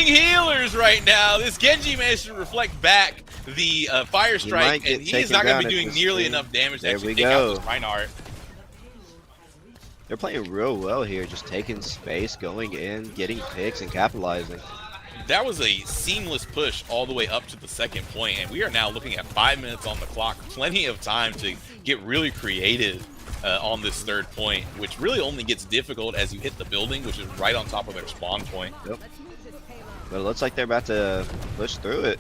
healers right now. This Genji managed to reflect back the fire strike, and he's not going to be doing nearly enough damage to actually take out this Reinhardt. They're playing real well here, just taking space, going in, getting picks, and capitalizing. That was a seamless push all the way up to the second point, and we are now looking at 5 minutes on the clock. Plenty of time to get really creative on this third point, which really only gets difficult as you hit the building, which is right on top of their spawn point. Yep. But it looks like they're about to push through it.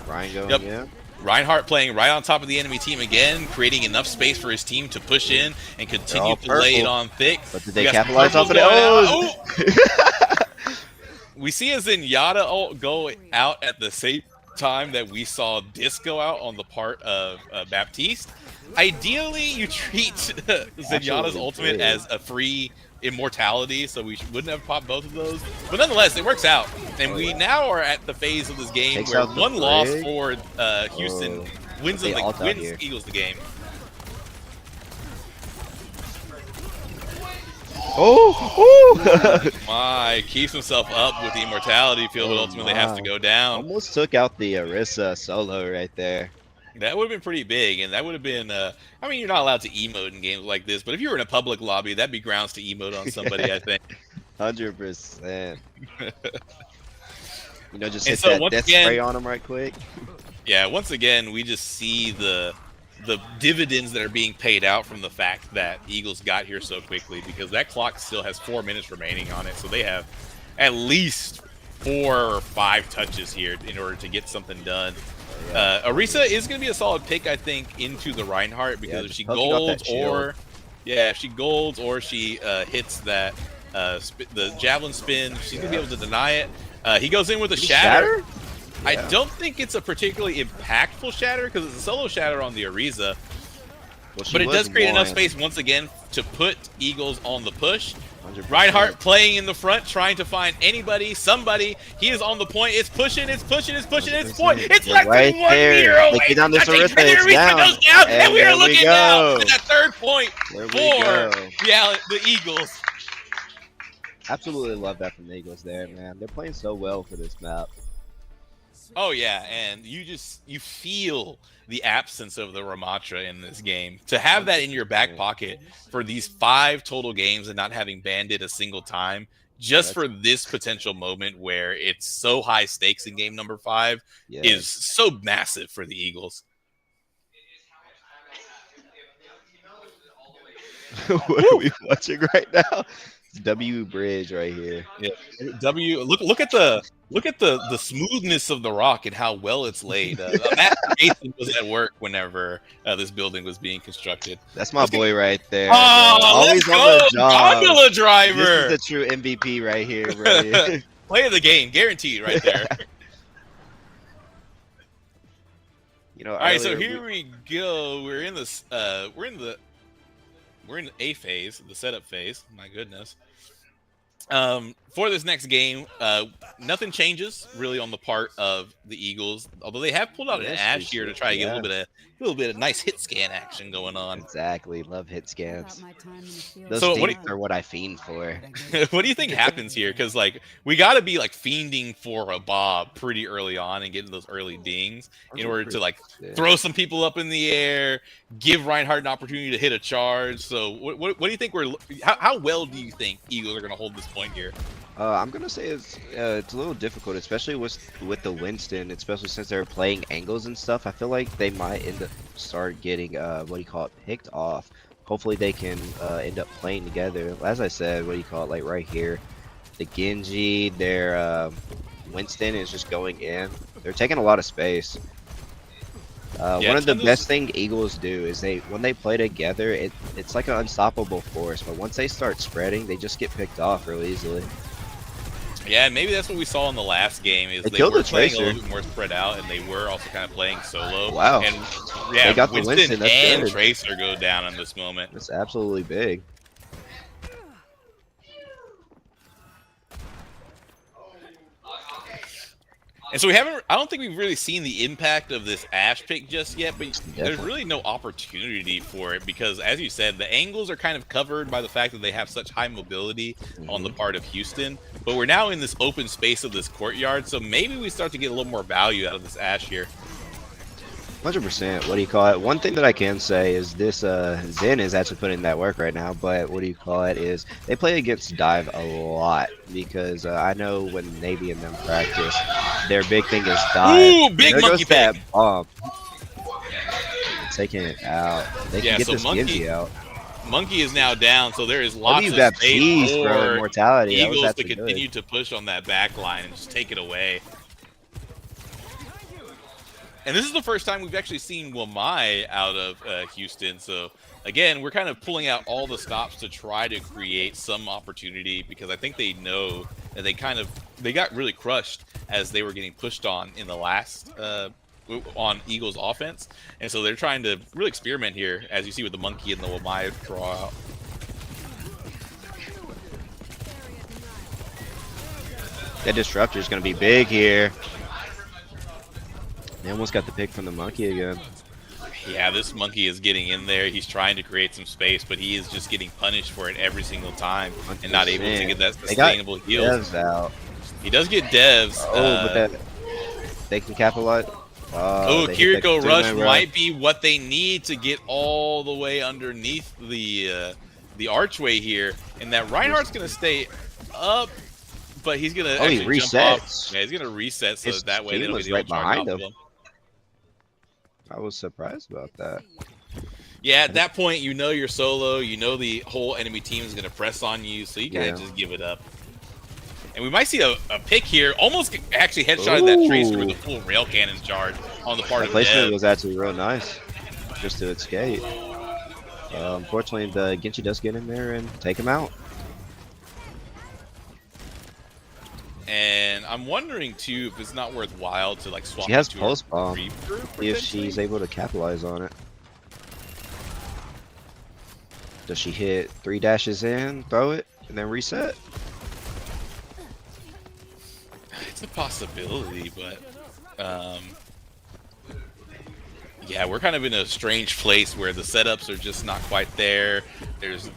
Ryan going in. Reinhardt playing right on top of the enemy team again, creating enough space for his team to push in and continue to lay it on thick. But did they capitalize off of it? We see a Zenyatta ult go out at the same time that we saw Disc go out on the part of Baptiste. Ideally, you treat Zenyatta's ultimate as a free immortality, so we wouldn't have popped both of those. But nonetheless, it works out. And we now are at the phase of this game where one loss for Houston wins They ult out wins here. Eagles the game. Oh! My, keeps himself up with the immortality field, but Oh ultimately has to my. go down. Almost took out the Orisa solo right there. That would have been pretty big, and that would have been. I mean, you're not allowed to emote in games like this, but if you were in a public lobby, that'd be grounds to emote on somebody, I think. 100%. You know, just And hit so that once death again- spray on him right quick. Yeah, once again, we just see the dividends that are being paid out from the fact that Eagles got here so quickly, because that clock still has 4 minutes remaining on it, so they have at least 4 or 5 touches here in order to get something done. Orisa is going to be a solid pick, I think, into the Reinhardt, because if just she poking off that golds shield. or if she golds or she hits that the javelin spin, she's going to be able to deny it. He goes in with a shatter. I don't think it's a particularly impactful shatter because it's a solo shatter on the Orisa, but it does create enough space once again to put Eagles on the push. 100%. Reinhardt playing in the front, trying to find anybody, somebody. He is on the point. It's pushing. It's pushing. It's pushing. It's point. It's less Right than 1 there. meter away. Take it down this I think Orisa. the It's Orisa down. goes down, and we are there we looking now go. at that 3rd point There we for go. the Eagles. Absolutely love that from the Eagles there, man. They're playing so well for this map. Oh yeah, and you feel the absence of the Ramatra in this game. To have that in your back pocket for these 5 total games and not having banned it a single time, just for this potential moment where it's so high stakes in game number 5, is so massive for the Eagles. What are we watching right now? It's W Bridge right here. Yeah, look at the smoothness of the rock and how well it's laid. Matt Jason was at work whenever this building was being constructed. That's my boy right there. Oh, bro. Always let's on the go, job. Gondola driver. This is the true MVP right here, bro. Play of the game, guaranteed, right there. You know, All right, so earlier here we go. We're in this. We're in the A phase, the setup phase. My goodness. For this next game, nothing changes really on the part of the Eagles, although they have pulled out an Ash here to try to get a little bit of nice hit scan action going on. Exactly, love hit scans. Those So what dings are what I fiend for. What do you think happens here? Because like we got to be like fiending for a Bob pretty early on and getting those early dings in order to like throw some people up in the air, give Reinhardt an opportunity to hit a charge. So what do you think how well do you think Eagles are going to hold this point here? I'm gonna say it's a little difficult, especially with the Winston, especially since they're playing angles and stuff. I feel like they might start getting picked off. Hopefully they can end up playing together. As I said, like right here, the Genji, their Winston is just going in. They're taking a lot of space. One of the best thing Eagles do is when they play together, it's like an unstoppable force. But once they start spreading, they just get picked off really easily. Yeah, maybe that's what we saw in the last game. Is they killed were the playing a Tracer. little bit more spread out, and they were also kind of playing solo. Wow. And yeah, They got the Winston Winston, that's and good. Tracer go down in this moment. It's absolutely big. And so I don't think we've really seen the impact of this Ash pick just yet, but there's really no opportunity for it because, as you said, the angles are kind of covered by the fact that they have such high mobility on the part of Houston. But we're now in this open space of this courtyard, so maybe we start to get a little more value out of this Ash here. 100%. One thing that I can say is this Zen is actually putting in that work right now, but is they play against dive a lot because I know when Navy and them practice, their big thing is dive. Ooh, big there monkey goes that pick. bomb. Taking it out. They can get so this Genji out. Monkey is now down, so there is lots of that space piece, for bro, immortality. That was Eagles to actually good. continue to push on that back line and just take it away. And this is the first time we've actually seen Wamai out of Houston. So, again, we're kind of pulling out all the stops to try to create some opportunity because I think they know that they got really crushed as they were getting pushed on in the last on Eagles offense. And so they're trying to really experiment here, as you see with the Monkey and the Wamai draw out. That disruptor is going to be big here. They almost got the pick from the Monkey again. Yeah, this monkey is getting in there. He's trying to create some space, but he is just getting punished for it every single time and not able to get that sustainable heal. Devs out. He does get devs. Oh, but that they can capitalize. Kiriko Rush might be what they need to get all the way underneath the archway here, and that Reinhardt's gonna stay up, but he's gonna he actually jump off. resets. Yeah, he's gonna reset so that way team they don't was get the right charge behind off of him. I was surprised about that. Yeah, at that point, you know you're solo. You know the whole enemy team is gonna press on you, so you gotta just give it up. And we might see a pick here. Almost actually headshotted that Tracer with a full rail cannon charge on the part of placement Dev. was actually real nice, just to escape. Unfortunately, the Genji does get in there and take him out. And I'm wondering too if it's not worthwhile to like swap. She has into pulse a bomb. Reaper, If she's able to capitalize on it. Does she hit 3 dashes in, throw it, and then reset? It's a possibility, but yeah, we're kind of in a strange place where the setups are just not quite there. There's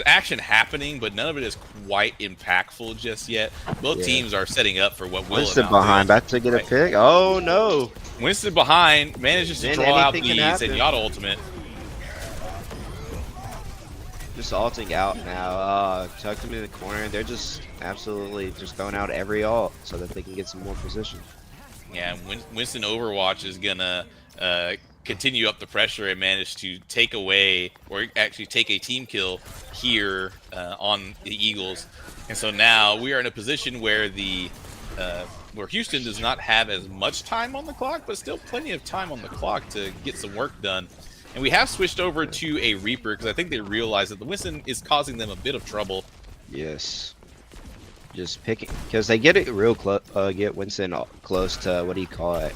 action happening, but none of it is quite impactful just yet. Both teams are setting up for what will. Winston behind, about to get a pick. Oh no! Winston behind manages to Then draw out the anything can happen. Zenyatta ultimate. Just ulting out now. Tucked him in the corner. They're just absolutely just throwing out every ult so that they can get some more position. Yeah, Winston Overwatch is gonna continue up the pressure and manage to take away, or actually take a team kill here on the Eagles. And so now we are in a position where where Houston does not have as much time on the clock, but still plenty of time on the clock to get some work done. And we have switched over to a Reaper because I think they realize that the Winston is causing them a bit of trouble. Yes. Just picking, because they get it real close. Get Winston close to what do you call it?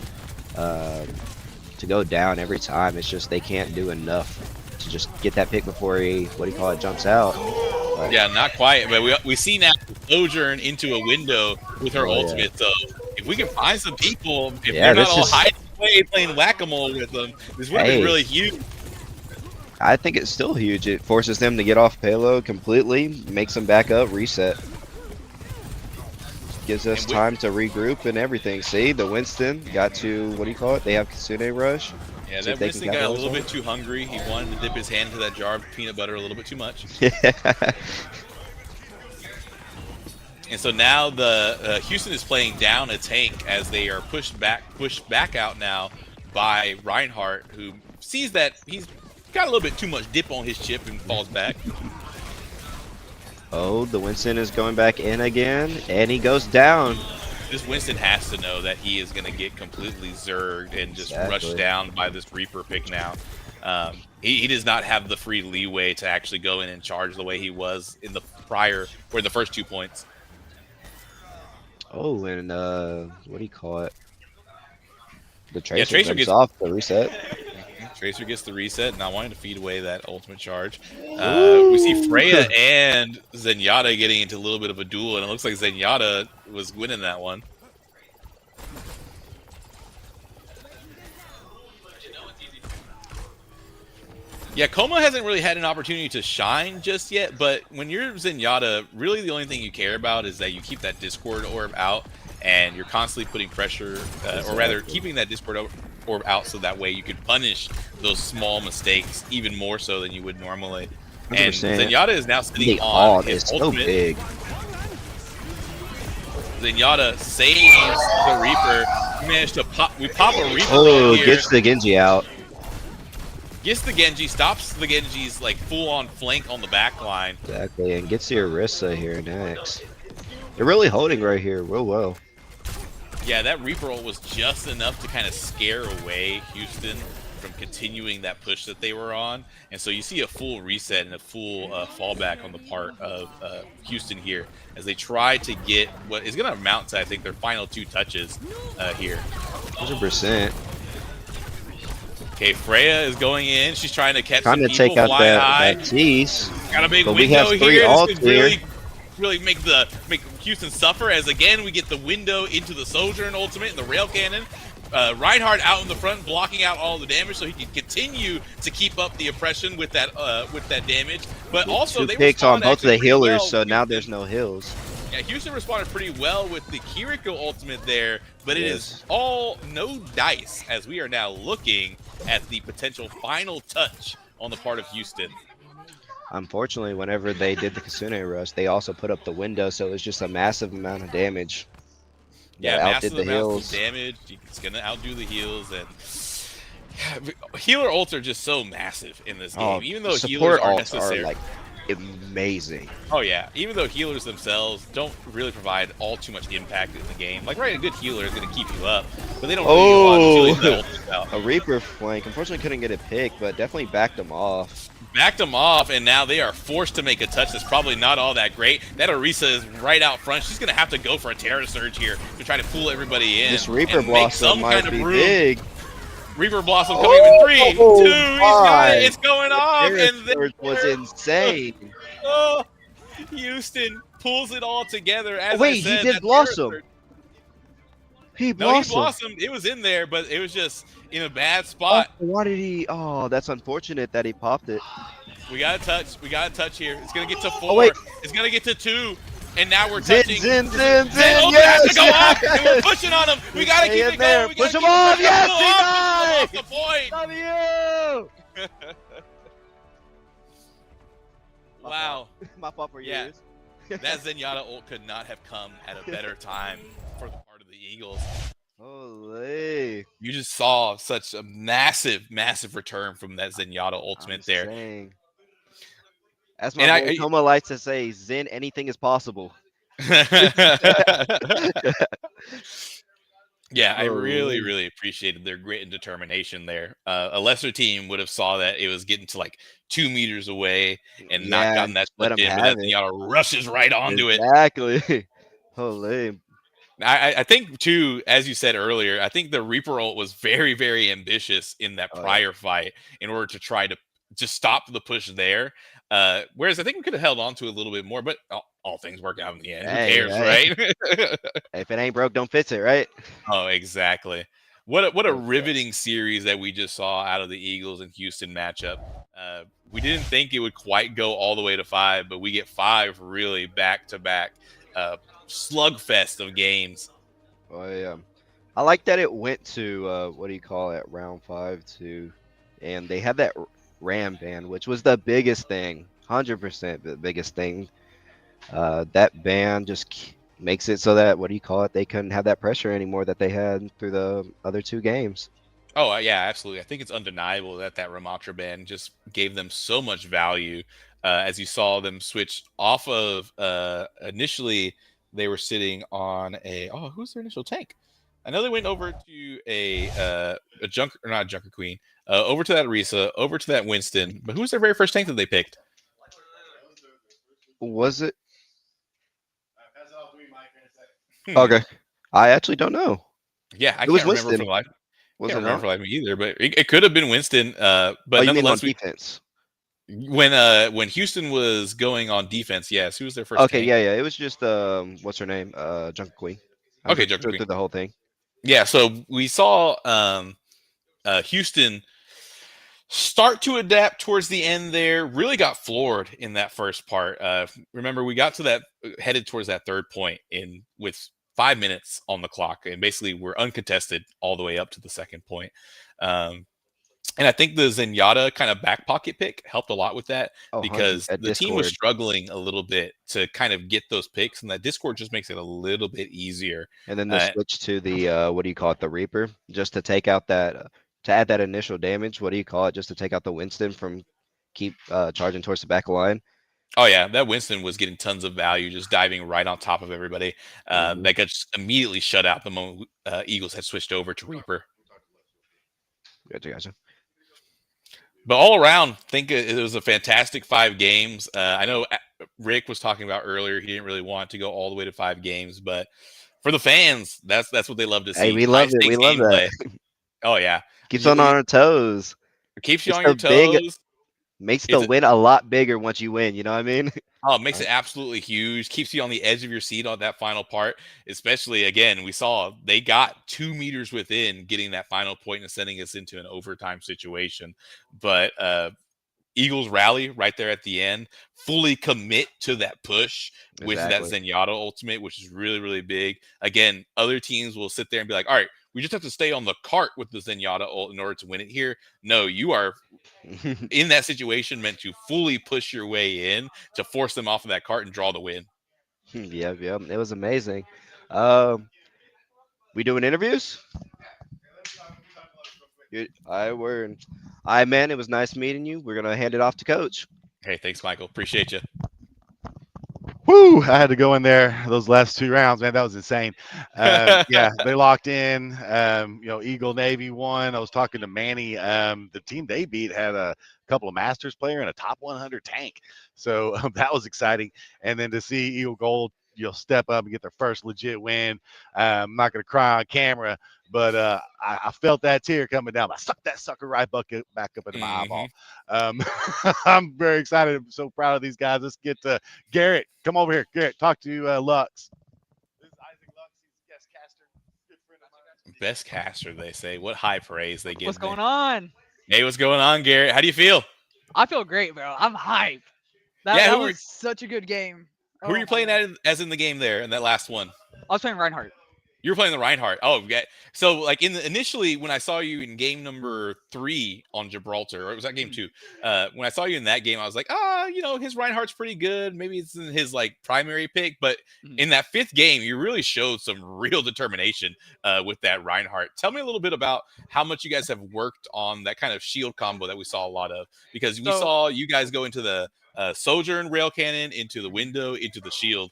To go down every time. It's just they can't do enough to just get that pick before he jumps out. But, yeah, not quite. But we see now Sojourn into a window with her ultimate. So if we can find some people, if they're not all hiding away playing whack-a-mole with them, this would be really huge. I think it's still huge. It forces them to get off payload completely, makes them back up, reset. Gives us time to regroup and everything. See, the Winston got to, what do you call it? They have Kitsune Rush. Yeah, that Winston got a little bit too hungry. He wanted to dip his hand into that jar of peanut butter a little bit too much. Yeah. And so now the Houston is playing down a tank as they are pushed back out now by Reinhardt, who sees that he's got a little bit too much dip on his chip and falls back. Oh, the Winston is going back in again, and he goes down. This Winston has to know that he is going to get completely zerged and just rushed down by this Reaper pick now. He does not have the free leeway to actually go in and charge the way he was in the the first 2 points. Oh, and what do you call it? The Tracer, yeah, Tracer gets off the reset. Tracer gets the reset, not wanting to feed away that ultimate charge. We see Freya and Zenyatta getting into a little bit of a duel, and it looks like Zenyatta was winning that one. Yeah, Coma hasn't really had an opportunity to shine just yet, but when you're Zenyatta, really the only thing you care about is that you keep that Discord orb out, and you're constantly putting pressure, or rather keeping that Discord orb out so that way you can punish those small mistakes even more so than you would normally. 100%. And Zenyatta is now sitting on his ultimate. So big. Zenyatta saves the Reaper. We managed to pop a Reaper. Oh, gets the Genji out. Gets the Genji, stops the Genji's like full-on flank on the back line. Exactly, and gets the Orisa here next. They're really holding right here real well. Yeah, that Reaper ult was just enough to kind of scare away Houston from continuing that push that they were on. And so you see a full reset and a full fallback on the part of Houston here as they try to get what is going to amount to, I think, their final 2 touches here. 100%. Okay, Freya is going in. She's trying to catch some people, take out that tease. Got a big window here. This could really make Houston suffer, as again we get the window into the Sojourn ultimate and the rail cannon. Reinhardt out in the front, blocking out all the damage, so he can continue to keep up the oppression with that damage. But also, Two they picks on respond both of the actually pretty healers, well. so now there's no heals. Yeah, Houston responded pretty well with the Kiriko ultimate there, but it is Yes. all no dice as we are now looking at the potential final touch on the part of Houston. Unfortunately, whenever they did the Kasune rush, they also put up the window, so it was just a massive amount of damage. Yeah, that massive outdid the amounts of heals. damage. It's going to outdo the heals. And healer ults are just so massive in this game. Oh, Even though healers support are alts necessary. are like amazing. Oh, yeah. Even though healers themselves don't really provide all too much impact in the game. Like, right, a good healer is going to keep you up, but they don't really do a lot until the ult is out. A Reaper flank. Unfortunately, couldn't get a pick, but definitely backed them off. Backed them off, and now they are forced to make a touch that's probably not all that great. That Orisa is right out front. She's going to have to go for a Terra Surge here to try to pull everybody in. This Reaper and make Blossom some might kind of be room. big. Reaper Blossom coming in 3, 2, he's got it. It's going off, Terra and then Surge was insane. oh, Houston pulls it all together. As Wait, I he said, did that Terra blossom. Surge- He No, he blossomed. blossomed. It was in there, but it was just in a bad spot. Oh, why did he? Oh, that's unfortunate that he popped it. We got a touch. We got a touch here. It's gonna get to 4. Oh, wait. It's gonna get to 2, and now we're Zin, touching. Zin, Zin yes, has to go off, yes. and we're pushing on him. We gotta Stay keep in it there. going. We Push gotta him off. keep it Yes, going. he Off died. the point. W. Wow. My fault for Yeah. years. That Zenyatta ult could not have come at a better time for the part of the Eagles. Holy. You just saw such a massive, massive return from that Zenyatta ultimate there. Saying. As And my boy Toma likes to say, Zen, anything is possible. Yeah, I really, Holy. really appreciated their grit and determination there. A lesser team would have saw that it was getting to like 2 meters away and not Yeah, gotten that let touch him in, but have that it. Zenyatta rushes right onto it. Exactly. Holy. I think too, as you said earlier, I think the Reaper ult was very, very ambitious in that Oh, yeah. prior fight in order to try to just stop the push there. Whereas I think we could have held on to it a little bit more, but all things work out in the end. Hey, Who cares, hey. right? If it ain't broke, don't fix it, right? Oh, exactly. What a Okay. riveting series that we just saw out of the Eagles and Houston matchup. We didn't think it would quite go all the way to 5, but we get 5 really back-to-back slugfest of games. Oh yeah, I like that it went to what do you call it, round 5 too, and they had that Ram ban, which was the biggest thing, 100% the biggest thing. That ban just makes it so that what do you call it, they couldn't have that pressure anymore that they had through the other 2 games. Oh, yeah, absolutely. I think it's undeniable that Ramattra ban just gave them so much value as you saw them switch off of initially they were sitting on who's their initial tank? I know they went over to a Junker, or not a Junker Queen, over to that Orisa, over to that Winston. But who was their very first tank that they picked? Was it? Hmm. Okay, I actually don't know. Yeah, I It was can't remember Winston. for the life. Was Can't it remember not? for the life of me either, but it could have been Winston. But Oh, you mean on nonetheless, defense? when Houston was going on defense, yes, who was their first Okay, tank? yeah, it was just what's her name? Junker Queen. I Okay, just Junker threw Queen. through the whole thing. Yeah, so we saw Houston start to adapt towards the end there. Really got floored in that first part. Remember, we got to that headed towards that third point with 5 minutes on the clock, and basically we're uncontested all the way up to the second point. And I think the Zenyatta kind of back pocket pick helped a lot with that Oh, because at the team was Discord. struggling a little bit to kind of get those picks, and that Discord just makes it a little bit easiar. And then the switch to the what do you call it, the Reaper, just to take out that to add that initial damage. What do you call it? Just to take out the Winston from keep charging towards the back line. Oh yeah, that Winston was getting tons of value, just diving right on top of everybody. Mhm. That got just immediately shut out the moment Eagles had switched over to Reaper. Gotcha. But all around, I think it was a fantastic 5 games. I know Rick was talking about earlier, he didn't really want to go all the way to 5 games, but for the fans, that's what they love to see. Hey, we love it. We love that. Oh yeah, Keeps on our toes. It keeps you It's on your the big- toes. Makes the win a lot bigger once you win. You know what I mean? Oh, it makes it absolutely huge. Keeps you on the edge of your seat on that final part. Especially again, we saw they got 2 meters within getting that final point and sending us into an overtime situation. But Eagles rally right there at the end, fully commit to that push with that Exactly. Zenyatta ultimate, which is really, really big. Again, other teams will sit there and be like, all right, we just have to stay on the cart with the Zenyatta ult in order to win it here. No, you are in that situation meant to fully push your way in to force them off of that cart and draw the win. Yep, yep. It was amazing. Um, we doing interviews? I were. I man, it was nice meeting you. We're gonna hand it off to Coach. Hey, thanks, Michael. Appreciate you. Woo! I had to go in there those last 2 rounds, man. That was insane. Yeah, they locked in. Eagle Navy won. I was talking to Manny. The team they beat had a couple of Masters player and a top 100 tank, so that was exciting. And then to see Eagle Gold, step up and get their first legit win. I'm not gonna cry on camera, but I felt that tear coming down. I sucked that sucker right back up into my eyeball. I'm very excited. I'm so proud of these guys. Let's get to Garrett. Come over here. Garrett, talk to Lux. This is Isaac Lux. He's a guest caster. Good friend of mine. Best caster, they say. What high praise they give. What's going on? Hey, what's going on, Garrett? How do you feel? I feel great, bro. I'm hyped. Yeah, That who was such a good game. Who are you playing as in the game there in that last one? I was playing Reinhardt. You were playing the Reinhardt. Oh, yeah. So like initially when I saw you in game number 3 on Gibraltar, or was that game 2? When I saw you in that game, I was like, his Reinhardt's pretty good. Maybe it's his like primary pick, but in that 5th game, you really showed some real determination with that Reinhardt. Tell me a little bit about how much you guys have worked on that kind of shield combo that we saw a lot of, because we saw you guys go into the Sojourn rail cannon, into the window, into the shield.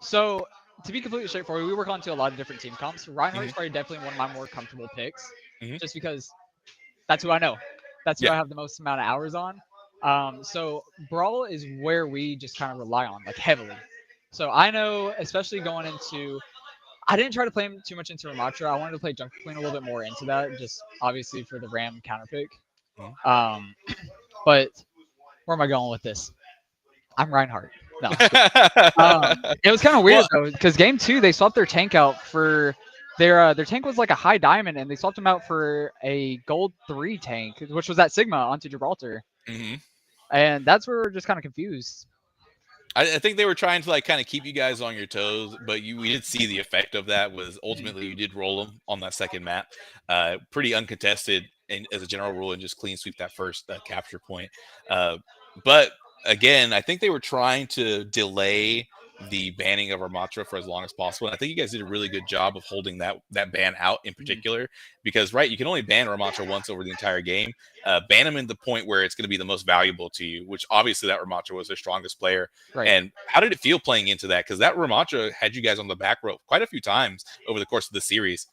So to be completely straightforward, we work on to a lot of different team comps. Reinhardt's probably definitely one of my more comfortable picks, just because that's who I know. That's who I have the most amount of hours on. So Brawl is where we just kind of rely on, like heavily. So I know, especially going into, I didn't try to play him too much into Ramatra. I wanted to play Junker Queen a little bit more into that, just obviously for the Ram counter pick. But where am I going with this? I'm Reinhardt. No. It was kind of weird though, because game 2 they swapped their tank out for their tank was like a high diamond, and they swapped him out for a gold 3 tank, which was that Sigma onto Gibraltar. And that's where we're just kind of confused. I think they were trying to like kind of keep you guys on your toes, but we did see the effect of that was ultimately you did roll them on that second map, pretty uncontested, and as a general rule, and just clean sweep that first capture point. But again, I think they were trying to delay the banning of Ramatra for as long as possible. And I think you guys did a really good job of holding that ban out in particular, because you can only ban Ramatra once over the entire game. Ban them in the point where it's going to be the most valuable to you, which obviously that Ramatra was their strongest player. Right. And how did it feel playing into that? Because that Ramatra had you guys on the back rope quite a few times over the course of the series.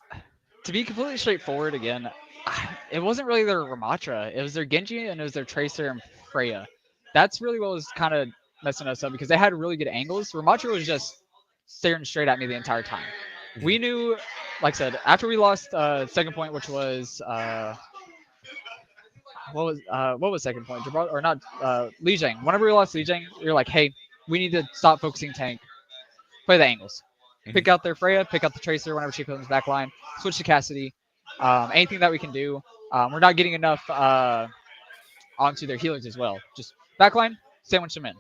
To be completely straightforward again, it wasn't really their Ramatra. It was their Genji and it was their Tracer and Freya. That's really what was kind of messing us up, because they had really good angles. Ramatra was just staring straight at me the entire time. We knew, like I said, after we lost second point, which was what was second point? Gibraltar or not? Li Jiang. Whenever we lost Li Jiang, you're like, hey, we need to stop focusing tank, play the angles, pick out their Freya, pick out the Tracer whenever she comes back line, switch to Cassidy. Anything that we can do. We're not getting enough onto their healers as well. Just backline, sandwich them in.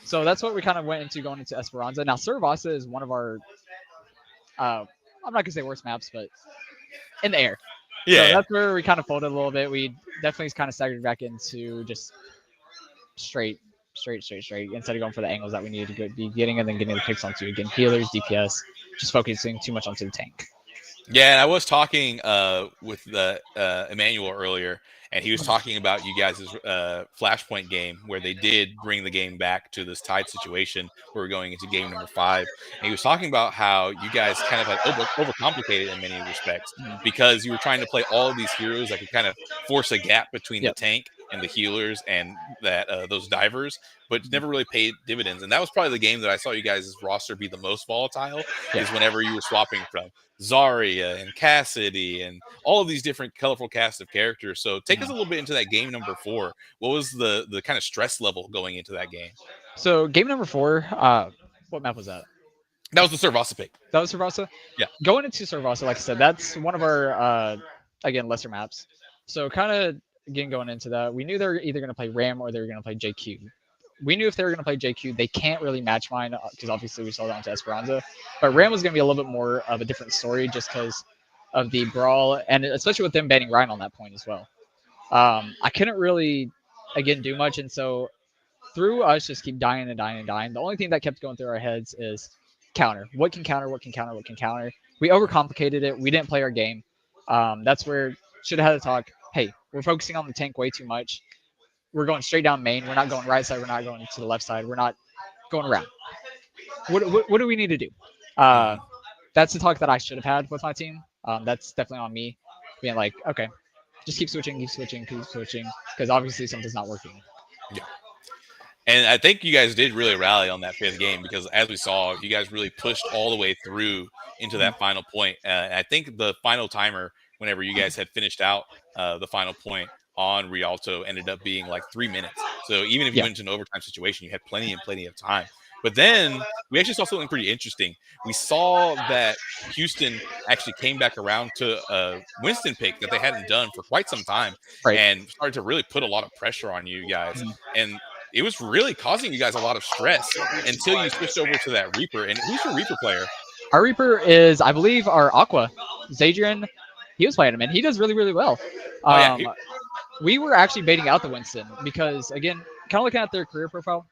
So that's what we kind of went into going into Esperanza. Now, Cervasa is one of our, I'm not going to say worst maps, but in the air. Yeah. So that's where we kind of folded a little bit. We definitely kind of staggered back into just straight, instead of going for the angles that we needed to be getting, and then getting the picks onto, again, healers, DPS, just focusing too much onto the tank. Yeah, and I was talking with Emmanuel earlier, and he was talking about you guys' Flashpoint game where they did bring the game back to this tied situation where we're going into game number 5. And he was talking about how you guys kind of had overcomplicated in many respects because you were trying to play all of these heroes that could kind of force a gap between the tank and the healers and that those divers, but never really paid dividends. And that was probably the game that I saw you guys' roster be the most volatile. Is whenever you were swapping from Zarya and Cassidy and all of these different colorful cast of characters. So take us a little bit into that game number 4. What was the kind of stress level going into that game? So game number 4, what map was that? That was the Servasa pick. That was Servasa? Yeah. Going into Servasa, like I said, that's one of our, again, lesser maps. So kind of, again, going into that, we knew they were either going to play Ram or they were going to play JQ. We knew if they were going to play JQ, they can't really match mine because obviously we saw that onto Esperanza. But Ram was going to be a little bit more of a different story just because of the brawl, and especially with them banning Ryan on that point as well. I couldn't really, again, do much. And so through us just keep dying and dying and dying, the only thing that kept going through our heads is counter. What can counter? What can counter? What can counter? We overcomplicated it. We didn't play our game. That's where should have had a talk. Hey, we're focusing on the tank way too much. We're going straight down main. We're not going right side. We're not going to the left side. We're not going around. What do we need to do? That's the talk that I should have had with my team. That's definitely on me, being like, okay, just keep switching, because obviously something's not working. Yeah. And I think you guys did really rally on that 5th game because, as we saw, you guys really pushed all the way through into that final point. And I think the final timer, whenever you guys had finished out the final point on Rialto, ended up being like 3 minutes. So even if you went into an overtime situation, you had plenty of time. But then we actually saw something pretty interesting. We saw that Houston actually came back around to a Winston pick that they hadn't done for quite some time, and started to really put a lot of pressure on you guys. And it was really causing you guys a lot of stress until you switched over to that Reaper. And who's your Reaper player? Our Reaper is, I believe, our Aqua. Zadrian, he was playing him, and he does really, really well. We were actually baiting out the Winston because, again, kind of looking at their career profile,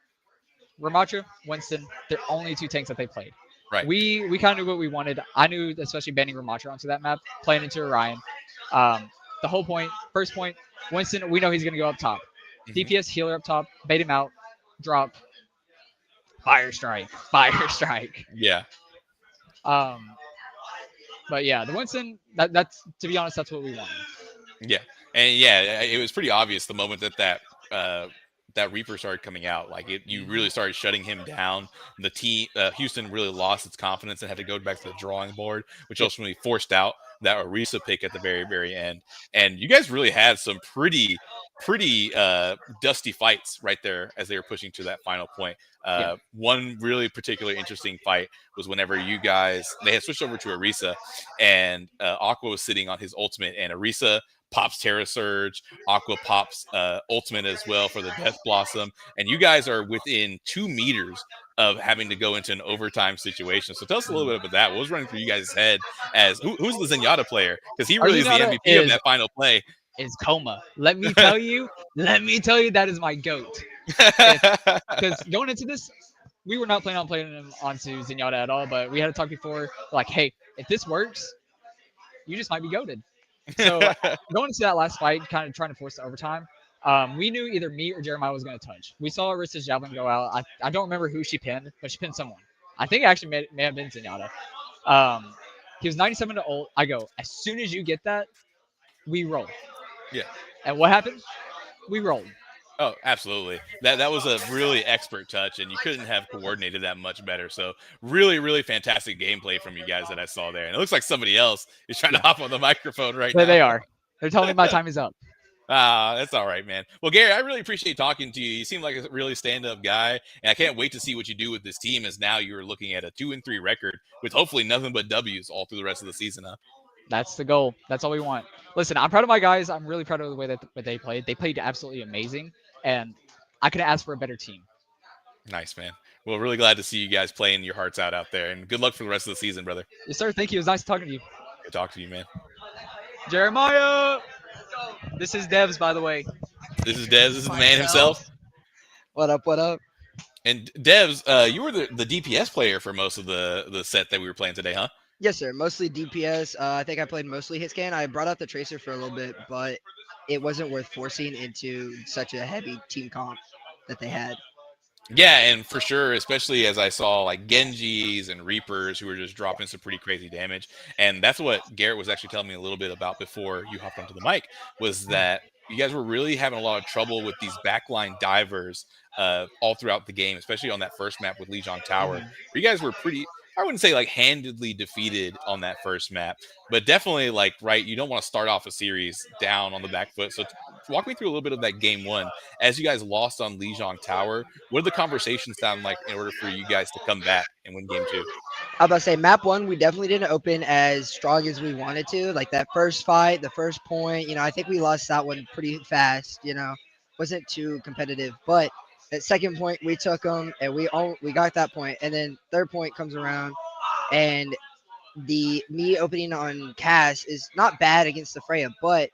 Ramatra, Winston, they're only 2 tanks that they played. Right. We kind of knew what we wanted. I knew, especially banning Ramatra onto that map, playing into Orion. The whole point, first point, Winston, we know he's going to go up top. DPS healer up top, bait him out, drop, fire strike. Yeah. But yeah, the Winston, that's to be honest, that's what we wanted. Yeah. And yeah, it was pretty obvious the moment that Reaper started coming out. Like you really started shutting him down. The team, Houston really lost its confidence and had to go back to the drawing board, which ultimately forced out that Orisa pick at the very, very end. And you guys really had some pretty dusty fights right there as they were pushing to that final point. One really particularly interesting fight was whenever they had switched over to Orisa, and Aqua was sitting on his ultimate, and Orisa pops Terra Surge, Aqua pops ultimate as well for the Death Blossom, and you guys are within 2 meters of having to go into an overtime situation. So tell us a little bit about that. What was running through you guys' head as who's the Zenyatta player? Because he really is the MVP of that final play. Is Coma. Let me tell you, that is my GOAT. Because going into this, we were not planning on playing him onto Zenyatta at all, but we had to talk before, like, hey, if this works, you just might be goated. So going into that last fight, kind of trying to force the overtime, we knew either me or Jeremiah was going to touch. We saw Arista's javelin go out. I don't remember who she pinned, but she pinned someone. I think it actually may have been Zenyatta. He was 97 to ult. I go, as soon as you get that, we roll. Yeah. And what happened? We rolled. Oh, absolutely. That was a really expert touch, and you couldn't have coordinated that much better. So really, really fantastic gameplay from you guys that I saw there. And it looks like somebody else is trying to hop on the microphone right now. They are. They're telling me my time is up. That's all right, man. Well, Gary, I really appreciate talking to you. You seem like a really stand-up guy, and I can't wait to see what you do with this team, as now you're looking at a 2-3 record with hopefully nothing but W's all through the rest of the season, huh? That's the goal. That's all we want. Listen, I'm proud of my guys. I'm really proud of the way that they played. They played absolutely amazing, and I couldn't ask for a better team. Nice, man. Well, really glad to see you guys playing your hearts out there, and good luck for the rest of the season, brother. Yes, sir. Thank you. It was nice talking to you. Good talking to you, man. Jeremiah! This is Devs, by the way. This is Devs. This is the man himself. What up, what up? And Devs, you were the DPS player for most of the set that we were playing today, huh? Yes, sir. Mostly DPS. I think I played mostly hitscan. I brought out the Tracer for a little bit, but it wasn't worth forcing into such a heavy team comp that they had. Yeah, and for sure, especially as I saw like Genjis and Reapers who were just dropping some pretty crazy damage. And that's what Garrett was actually telling me a little bit about before you hopped onto the mic, was that you guys were really having a lot of trouble with these backline divers all throughout the game, especially on that first map with Lijiang Tower, where you guys were pretty. I wouldn't say like handedly defeated on that first map, but definitely like right. You don't want to start off a series down on the back foot. So walk me through a little bit of that game one as you guys lost on Lijiang Tower. What did the conversations sound like in order for you guys to come back and win game two? I was about to say map one, we definitely didn't open as strong as we wanted to. Like that first fight, the first point, I think we lost that one pretty fast. Wasn't too competitive. But that second point, we took them and we got that point. And then third point comes around, and the me opening on Cass is not bad against the Freya, but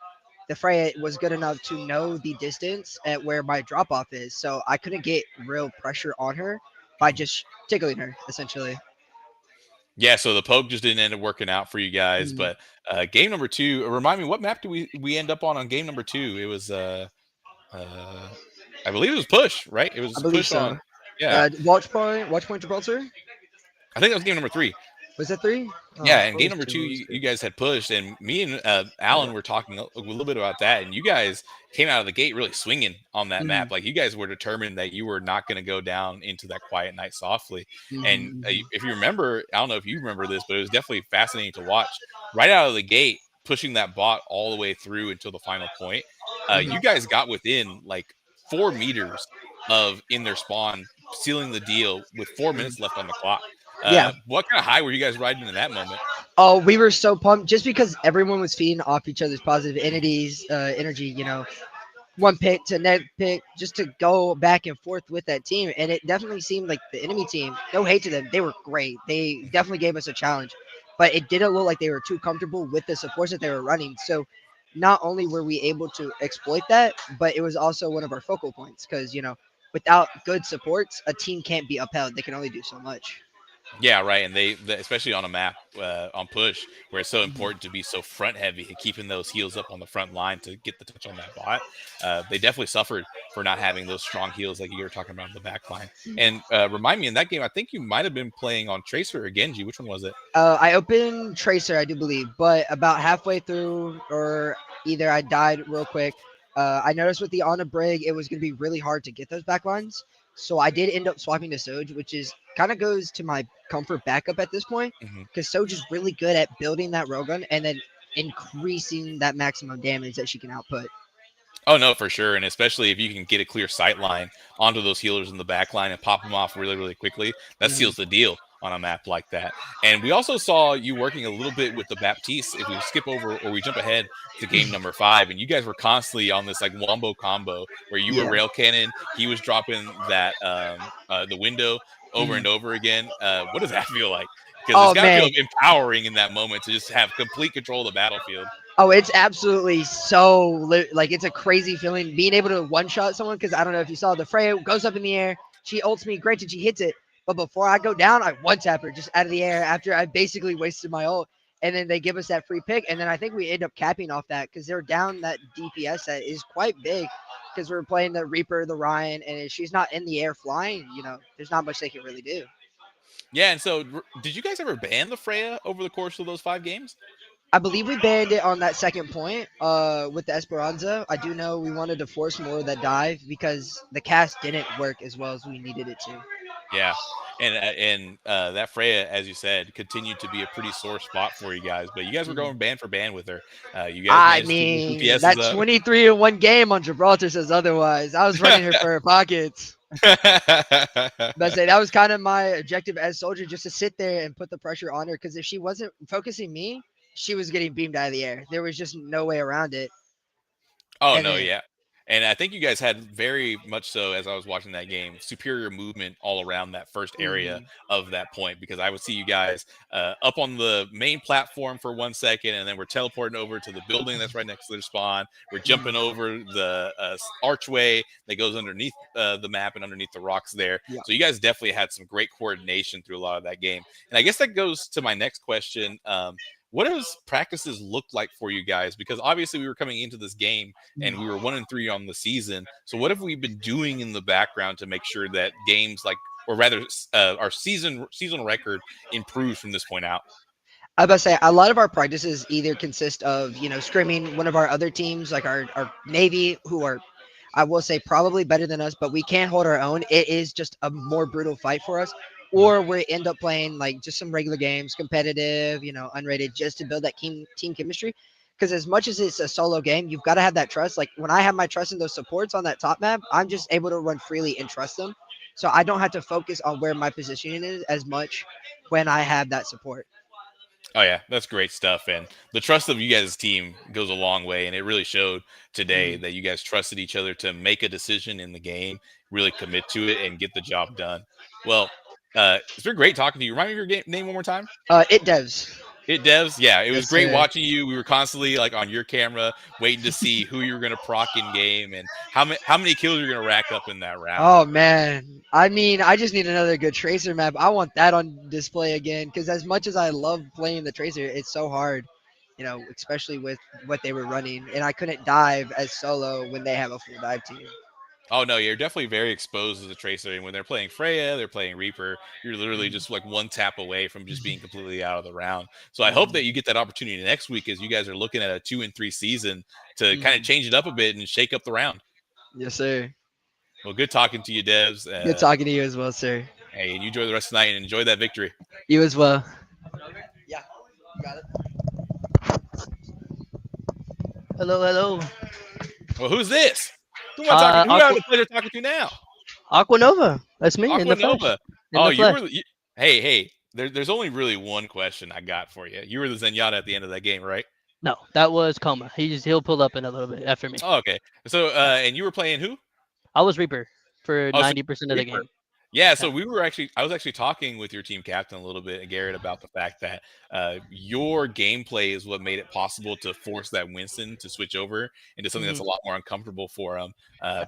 the Freya was good enough to know the distance at where my drop off is, so I couldn't get real pressure on her by just tickling her essentially. Yeah, so the poke just didn't end up working out for you guys. Mhm. But game number two, remind me, what map do we end up on game number two? It was I believe it was push, right? It I was believe push so. on. Yeah, Watch point Gibraltar. I think that was game number three. Was that 3? Yeah, Oh, and what game was number 2? two, What was 2? you guys had pushed, and me and Alan were talking a little bit about that, and you guys came out of the gate really swinging on that Mhm, map. Like you guys were determined that you were not going to go down into that quiet night softly. mhm, And mhm. if you remember, I don't know if you remember this, but it was definitely fascinating to watch. Right out of the gate, pushing that bot all the way through until the final point, you guys got within like 4 meters of in their spawn, sealing the deal with 4 minutes left on the clock. Yeah. What kind of high were you guys riding in that moment? Oh, we were so pumped just because everyone was feeding off each other's positive energy. One pick to next pick just to go back and forth with that team. And it definitely seemed like the enemy team, no hate to them, they were great. They definitely gave us a challenge, but it didn't look like they were too comfortable with the supports that they were running. So not only were we able to exploit that, but it was also one of our focal points because, without good supports, a team can't be upheld. They can only do so much. Yeah, right. And especially on a map on push, where it's so Mhm. important to be so front heavy, keeping those heals up on the front line to get the touch on that bot. They definitely suffered for not having those strong heals like you were talking about in the back line. And remind me, in that game, I think you might have been playing on Tracer or Genji. Which one was it? I opened Tracer, I do believe, but about halfway through, or either I died real quick. I noticed with the on a brig, it was going to be really hard to get those backlines. So I did end up swapping to Soj, which is kind of goes to my comfort backup at this point, Mhm. because Soj is really good at building that railgun and then increasing that maximum damage that she can output. Oh no, for sure, and especially if you can get a clear sight line onto those healers in the back line and pop them off really, really quickly, that Mhm. seals the deal on a map like that. And we also saw you working a little bit with the Baptiste. If we skip over or we jump ahead to game number 5, and you guys were constantly on this like wombo combo where you were Yeah. rail cannon, he was dropping that the window over Mhm. and over again. What does that feel like? Because it's Oh got to feel man, empowering in that moment to just have complete control of the battlefield. Oh, it's absolutely so like it's a crazy feeling being able to one shot someone because I don't know if you saw the Freya goes up in the air, she ults me, granted she hits it, but before I go down, I one tap her just out of the air after I basically wasted my ult, and then they give us that free pick, and then I think we end up capping off that because they're down that DPS that is quite big because we're playing the Reaper, the Ryan, and if she's not in the air flying, there's not much they can really do. Yeah, and so did you guys ever ban the Freya over the course of those 5 games? I believe we banned it on that second point with the Esperanza. I do know we wanted to force more of that dive because the cast didn't work as well as we needed it to. Yeah, and that Freya, as you said, continued to be a pretty sore spot for you guys. But you guys were Mhm. going band for band with her. You guys I managed to keep those mean, DPSs that up. 23 in one game on Gibraltar says otherwise. I was running her for her pockets. But I say that was kind of my objective as soldier, just to sit there and put the pressure on her. Because if she wasn't focusing me, she was getting beamed out of the air. There was just no way around it. Oh And no, then, yeah. And I think you guys had very much so, as I was watching that game, superior movement all around that first area mhm, of that point, because I would see you guys up on the main platform for 1 second, and then we're teleporting over to the building that's right next to their spawn. We're mhm, jumping over the archway that goes underneath the map and underneath the rocks there. yeah. So you guys definitely had some great coordination through a lot of that game. And I guess that goes to my next question. What does practices look like for you guys? Because obviously we were coming into this game and we were 1-3 on the season. So what have we been doing in the background to make sure that games like, or rather, our season record improves from this point out? I was about to say a lot of our practices either consist of scrimming one of our other teams, like our Navy, who are, I will say, probably better than us, but we can't hold our own. It is just a more brutal fight for us. Or we end up playing like just some regular games, competitive, unrated, just to build that team chemistry. Because as much as it's a solo game, you've got to have that trust. Like when I have my trust in those supports on that top map, I'm just able to run freely and trust them. So I don't have to focus on where my positioning is as much when I have that support. Oh yeah, that's great stuff. And the trust of you guys' team goes a long way. And it really showed today Mhm. that you guys trusted each other to make a decision in the game, really commit to it, and get the job done. Well, it's been great talking to you. Remind me of your name one more time. It devs. It devs, yeah. It was Yes, great sir. watching you. We were constantly like on your camera, waiting to see who you were going to proc in game and how many kills you're going to rack up in that round. Oh man, I mean, I just need another good tracer map. I want that on display again because as much as I love playing the tracer, it's so hard, especially with what they were running, and I couldn't dive as solo when they have a full dive team. Oh no, you're definitely very exposed as a tracer. And when they're playing Freya, they're playing Reaper. You're literally just like one tap away from just being completely out of the round. So I hope that you get that opportunity next week as you guys are looking at a 2-3 season to kind of Mhm. change it up a bit and shake up the round. Yes, sir. Well, good talking to you, Devs. Good talking to you as well, sir. Hey, and you enjoy the rest of the night and enjoy that victory. You as well. Yeah, you got it. Hello, hello. Well, who's this? Who am I talking? Who do I have the pleasure of talking to now? Aquanova. That's me in the flesh. Aquanova. In Oh, the flesh. hey. There's only really one question I got for you. You were the Zenyatta at the end of that game, right? No, that was Coma. He'll pull up in a little bit after me. Oh, okay. So, and you were playing who? I was Reaper for Oh, so 90% of the Reaper. game. Yeah, so Yeah. I was actually talking with your team captain a little bit, Garrett, about the fact that your gameplay is what made it possible to force that Winston to switch over into something that's Mhm. a lot more uncomfortable for him,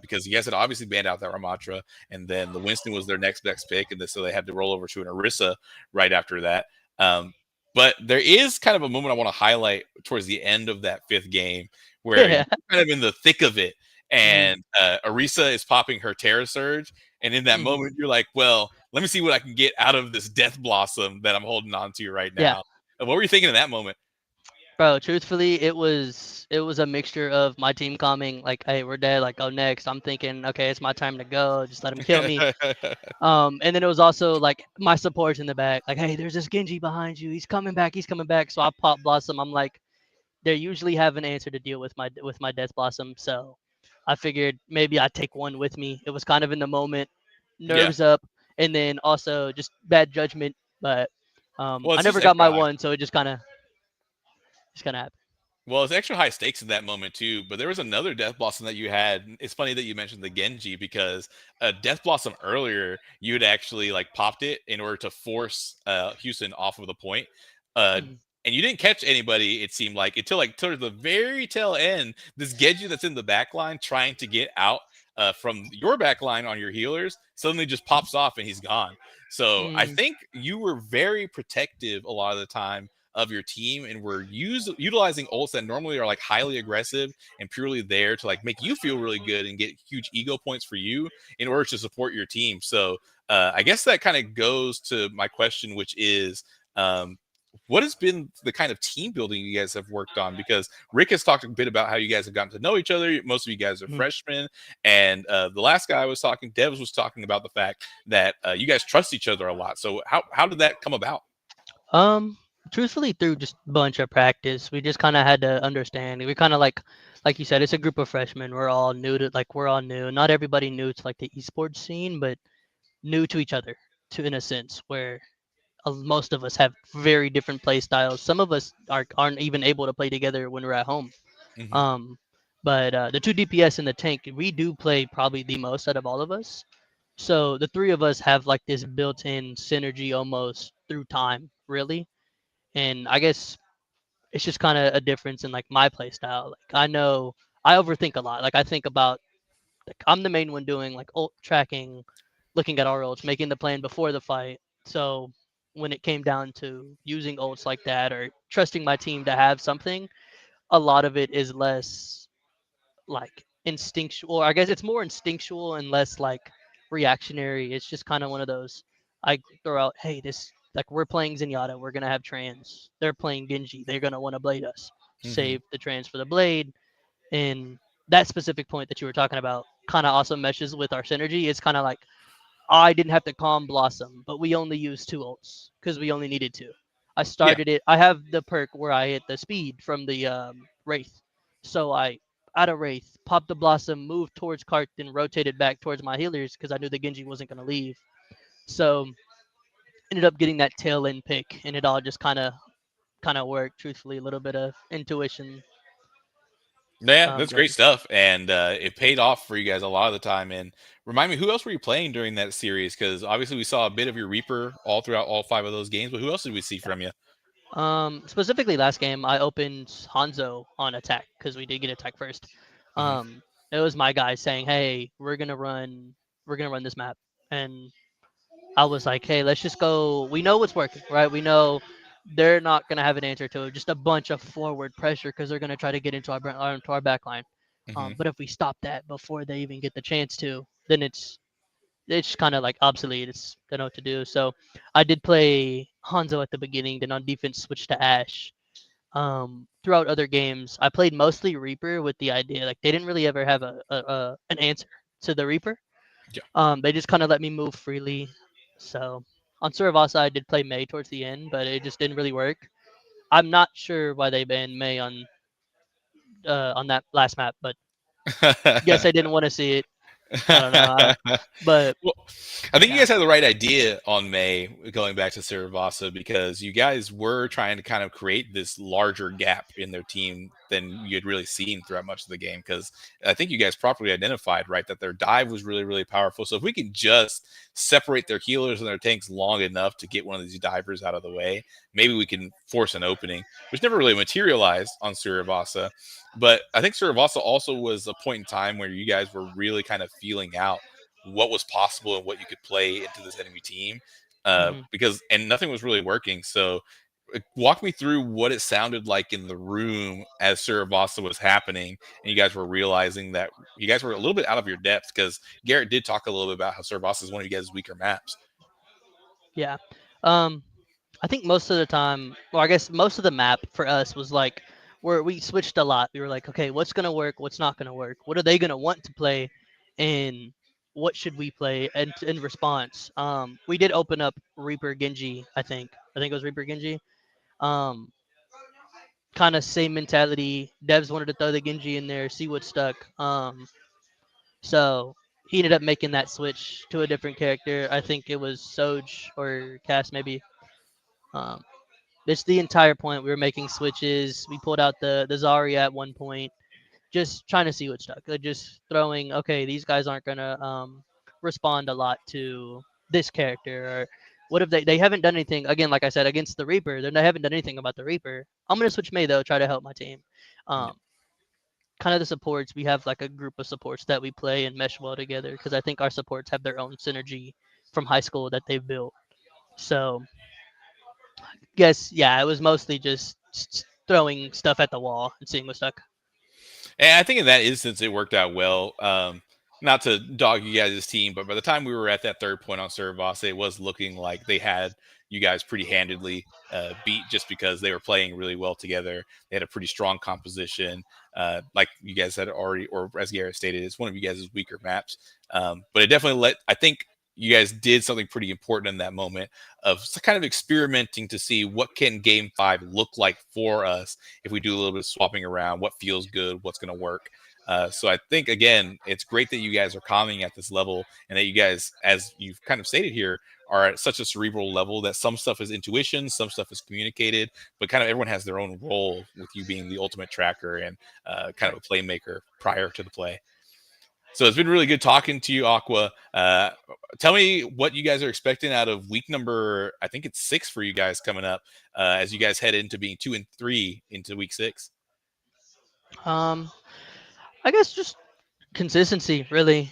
because you guys had obviously banned out that Ramatra, and then the Winston was their next best pick, and so they had to roll over to an Orisa right after that. Um, but there is kind of a moment I want to highlight towards the end of that fifth game where you're Yeah. kind of in the thick of it, Mhm. and Orisa is popping her Terra Surge. And in that Mhm. moment, you're like, well, let me see what I can get out of this death blossom that I'm holding on to right Yeah. now. What were you thinking in that moment? Bro, truthfully, it was a mixture of my team coming like, "Hey, we're dead." Like, "Oh, next." I'm thinking, "Okay, it's my time to go. Just let him kill me." And then it was also like my supports in the back, like, "Hey, there's this Genji behind you. He's coming back. He's coming back." So I pop Blossom. I'm like, they usually have an answer to deal with my Death Blossom. So I figured maybe I'd take one with me. It was kind of in the moment, Yeah. nerves up, and then also just bad judgment. But Well, I it's never just got extra my high. one, so it just kind of happened. Well, it's extra high stakes in that moment too. But there was another Death Blossom that you had. It's funny that you mentioned the Genji because Death Blossom earlier, you had actually like popped it in order to force Houston off of the point. Uh, Mhm. and you didn't catch anybody, it seemed like, until like towards the very tail end. This Genji that's in the back line trying to get out from your back line on your healers suddenly just pops off and he's gone. So I Mhm. think you were very protective a lot of the time of your team and we're utilizing ults that normally are like highly aggressive and purely there to like make you feel really good and get huge ego points for you in order to support your team. So I guess that kind of goes to my question, which is what has been the kind of team building you guys have worked on? Because Rick has talked a bit about how you guys have gotten to know each other. Most of you guys are Mhm. freshmen, and the last guy I was talking, Devs, was talking about the fact that you guys trust each other a lot. So how did that come about? Um, Truthfully, through just a bunch of practice, we just kind of had to understand. We kind of like you said, it's a group of freshmen. We're all new. Not everybody new to like the esports scene, but new to each other, to in a sense where most of us have very different play styles. Some of us aren't even able to play together when we're at home. Hmm. Um, but the two DPS and the tank, we do play probably the most out of all of us. So the three of us have like this built-in synergy almost through time, really. And I guess it's just kind of a difference in like my play style. Like I know I overthink a lot. Like I think about like I'm the main one doing like ult tracking, looking at our ults, making the plan before the fight. So when it came down to using ults like that or trusting my team to have something, a lot of it is less like instinctual. Or I guess it's more instinctual and less like reactionary. It's just kind of one of those. I throw out, hey, this Like we're playing Zenyatta, we're gonna have trans. They're playing Genji, they're gonna want to blade us. Save the trans for the blade, and that specific point that you were talking about kind of also meshes with our synergy. It's kind of like I didn't have to calm Blossom, but we only used 2 ults because we only needed 2. I started it. I have the perk where I hit the speed from the Wraith. So I, out of Wraith, popped the Blossom, moved towards Cart, then rotated back towards my healers because I knew the Genji wasn't going to leave. So ended up getting that tail end pick, and it all just kind of worked. Truthfully, a little bit of intuition. Yeah, that's But great stuff, and it paid off for you guys a lot of the time. And remind me, who else were you playing during that series? Because obviously we saw a bit of your Reaper all throughout all 5 of those games, but who else did we see from you? Specifically last game, I opened Hanzo on attack because we did get attack first. It was my guy saying, "Hey, we're gonna run this map," and I was like, "Hey, let's just go. We know what's working, right? We know they're not gonna have an answer to it. Just a bunch of forward pressure because they're gonna try to get into our back line. But if we stop that before they even get the chance to, then it's kind of like obsolete. It's they know what to do. So I did play Hanzo at the beginning, then on defense switched to Ash. Throughout other games, I played mostly Reaper with the idea like they didn't really ever have an answer to the Reaper. They just kind of let me move freely. So on Suravasa, I did play Mei towards the end, but it just didn't really work. I'm not sure why they banned Mei on that last map, but guess I didn't want to see it. I don't know, but Well, I think you guys had the right idea on May going back to Saravasa because you guys were trying to kind of create this larger gap in their team than you had really seen throughout much of the game. Because I think you guys properly identified, right, that their dive was really, really powerful. So if we can just separate their healers and their tanks long enough to get one of these divers out of the way, maybe we can force an opening, which never really materialized on Suravasa. But I think Suravasa also was a point in time where you guys were really kind of feeling out what was possible and what you could play into this enemy team because nothing was really working. So walk me through what it sounded like in the room as Suravasa was happening and you guys were realizing that you guys were a little bit out of your depth because Garrett did talk a little bit about how Suravasa is one of you guys' weaker maps. yeah. I think most of the time, or I guess most of the map for us was like where we switched a lot. We were like, okay, what's gonna work? What's not gonna work? What are they gonna want to play? And what should we play? And in response, we did open up Reaper Genji. I think it was Reaper Genji. Um, kind of same mentality. Devs wanted to throw the Genji in there, see what stuck. So he ended up making that switch to a different character. I think it was Soj or Cass maybe. Um, It's the entire point. We were making switches. We pulled out the Zarya at one point, just trying to see what stuck. Just throwing, okay, these guys aren't gonna respond a lot to this character. Or what if they haven't done anything again? Like I said, against the Reaper, they haven't done anything about the Reaper. I'm gonna switch Mei though, try to help my team. Kind of the supports. We have like a group of supports that we play and mesh well together because I think our supports have their own synergy from high school that they've built. So guess yeah, it was mostly just throwing stuff at the wall and seeing what stuck. And I think in that instance, it worked out well. Not to dog you guys' team, but by the time we were at that third point on Suravasa, it was looking like they had you guys pretty handedly beat just because they were playing really well together. They had a pretty strong composition. Like you guys had already, or as Garrett stated, it's one of you guys' weaker maps. But it definitely I think you guys did something pretty important in that moment of kind of experimenting to see what can game 5 look like for us if we do a little bit of swapping around, what feels good, what's going to work. So I think, again, it's great that you guys are calming at this level and that you guys, as you've kind of stated here, are at such a cerebral level that some stuff is intuition, some stuff is communicated, but kind of everyone has their own role with you being the ultimate tracker and kind of a playmaker prior to the play. So it's been really good talking to you, Aqua. Tell me what you guys are expecting out of week number, I think it's 6 for you guys coming up as you guys head into being 2 and 3 into week 6. I guess just consistency, really.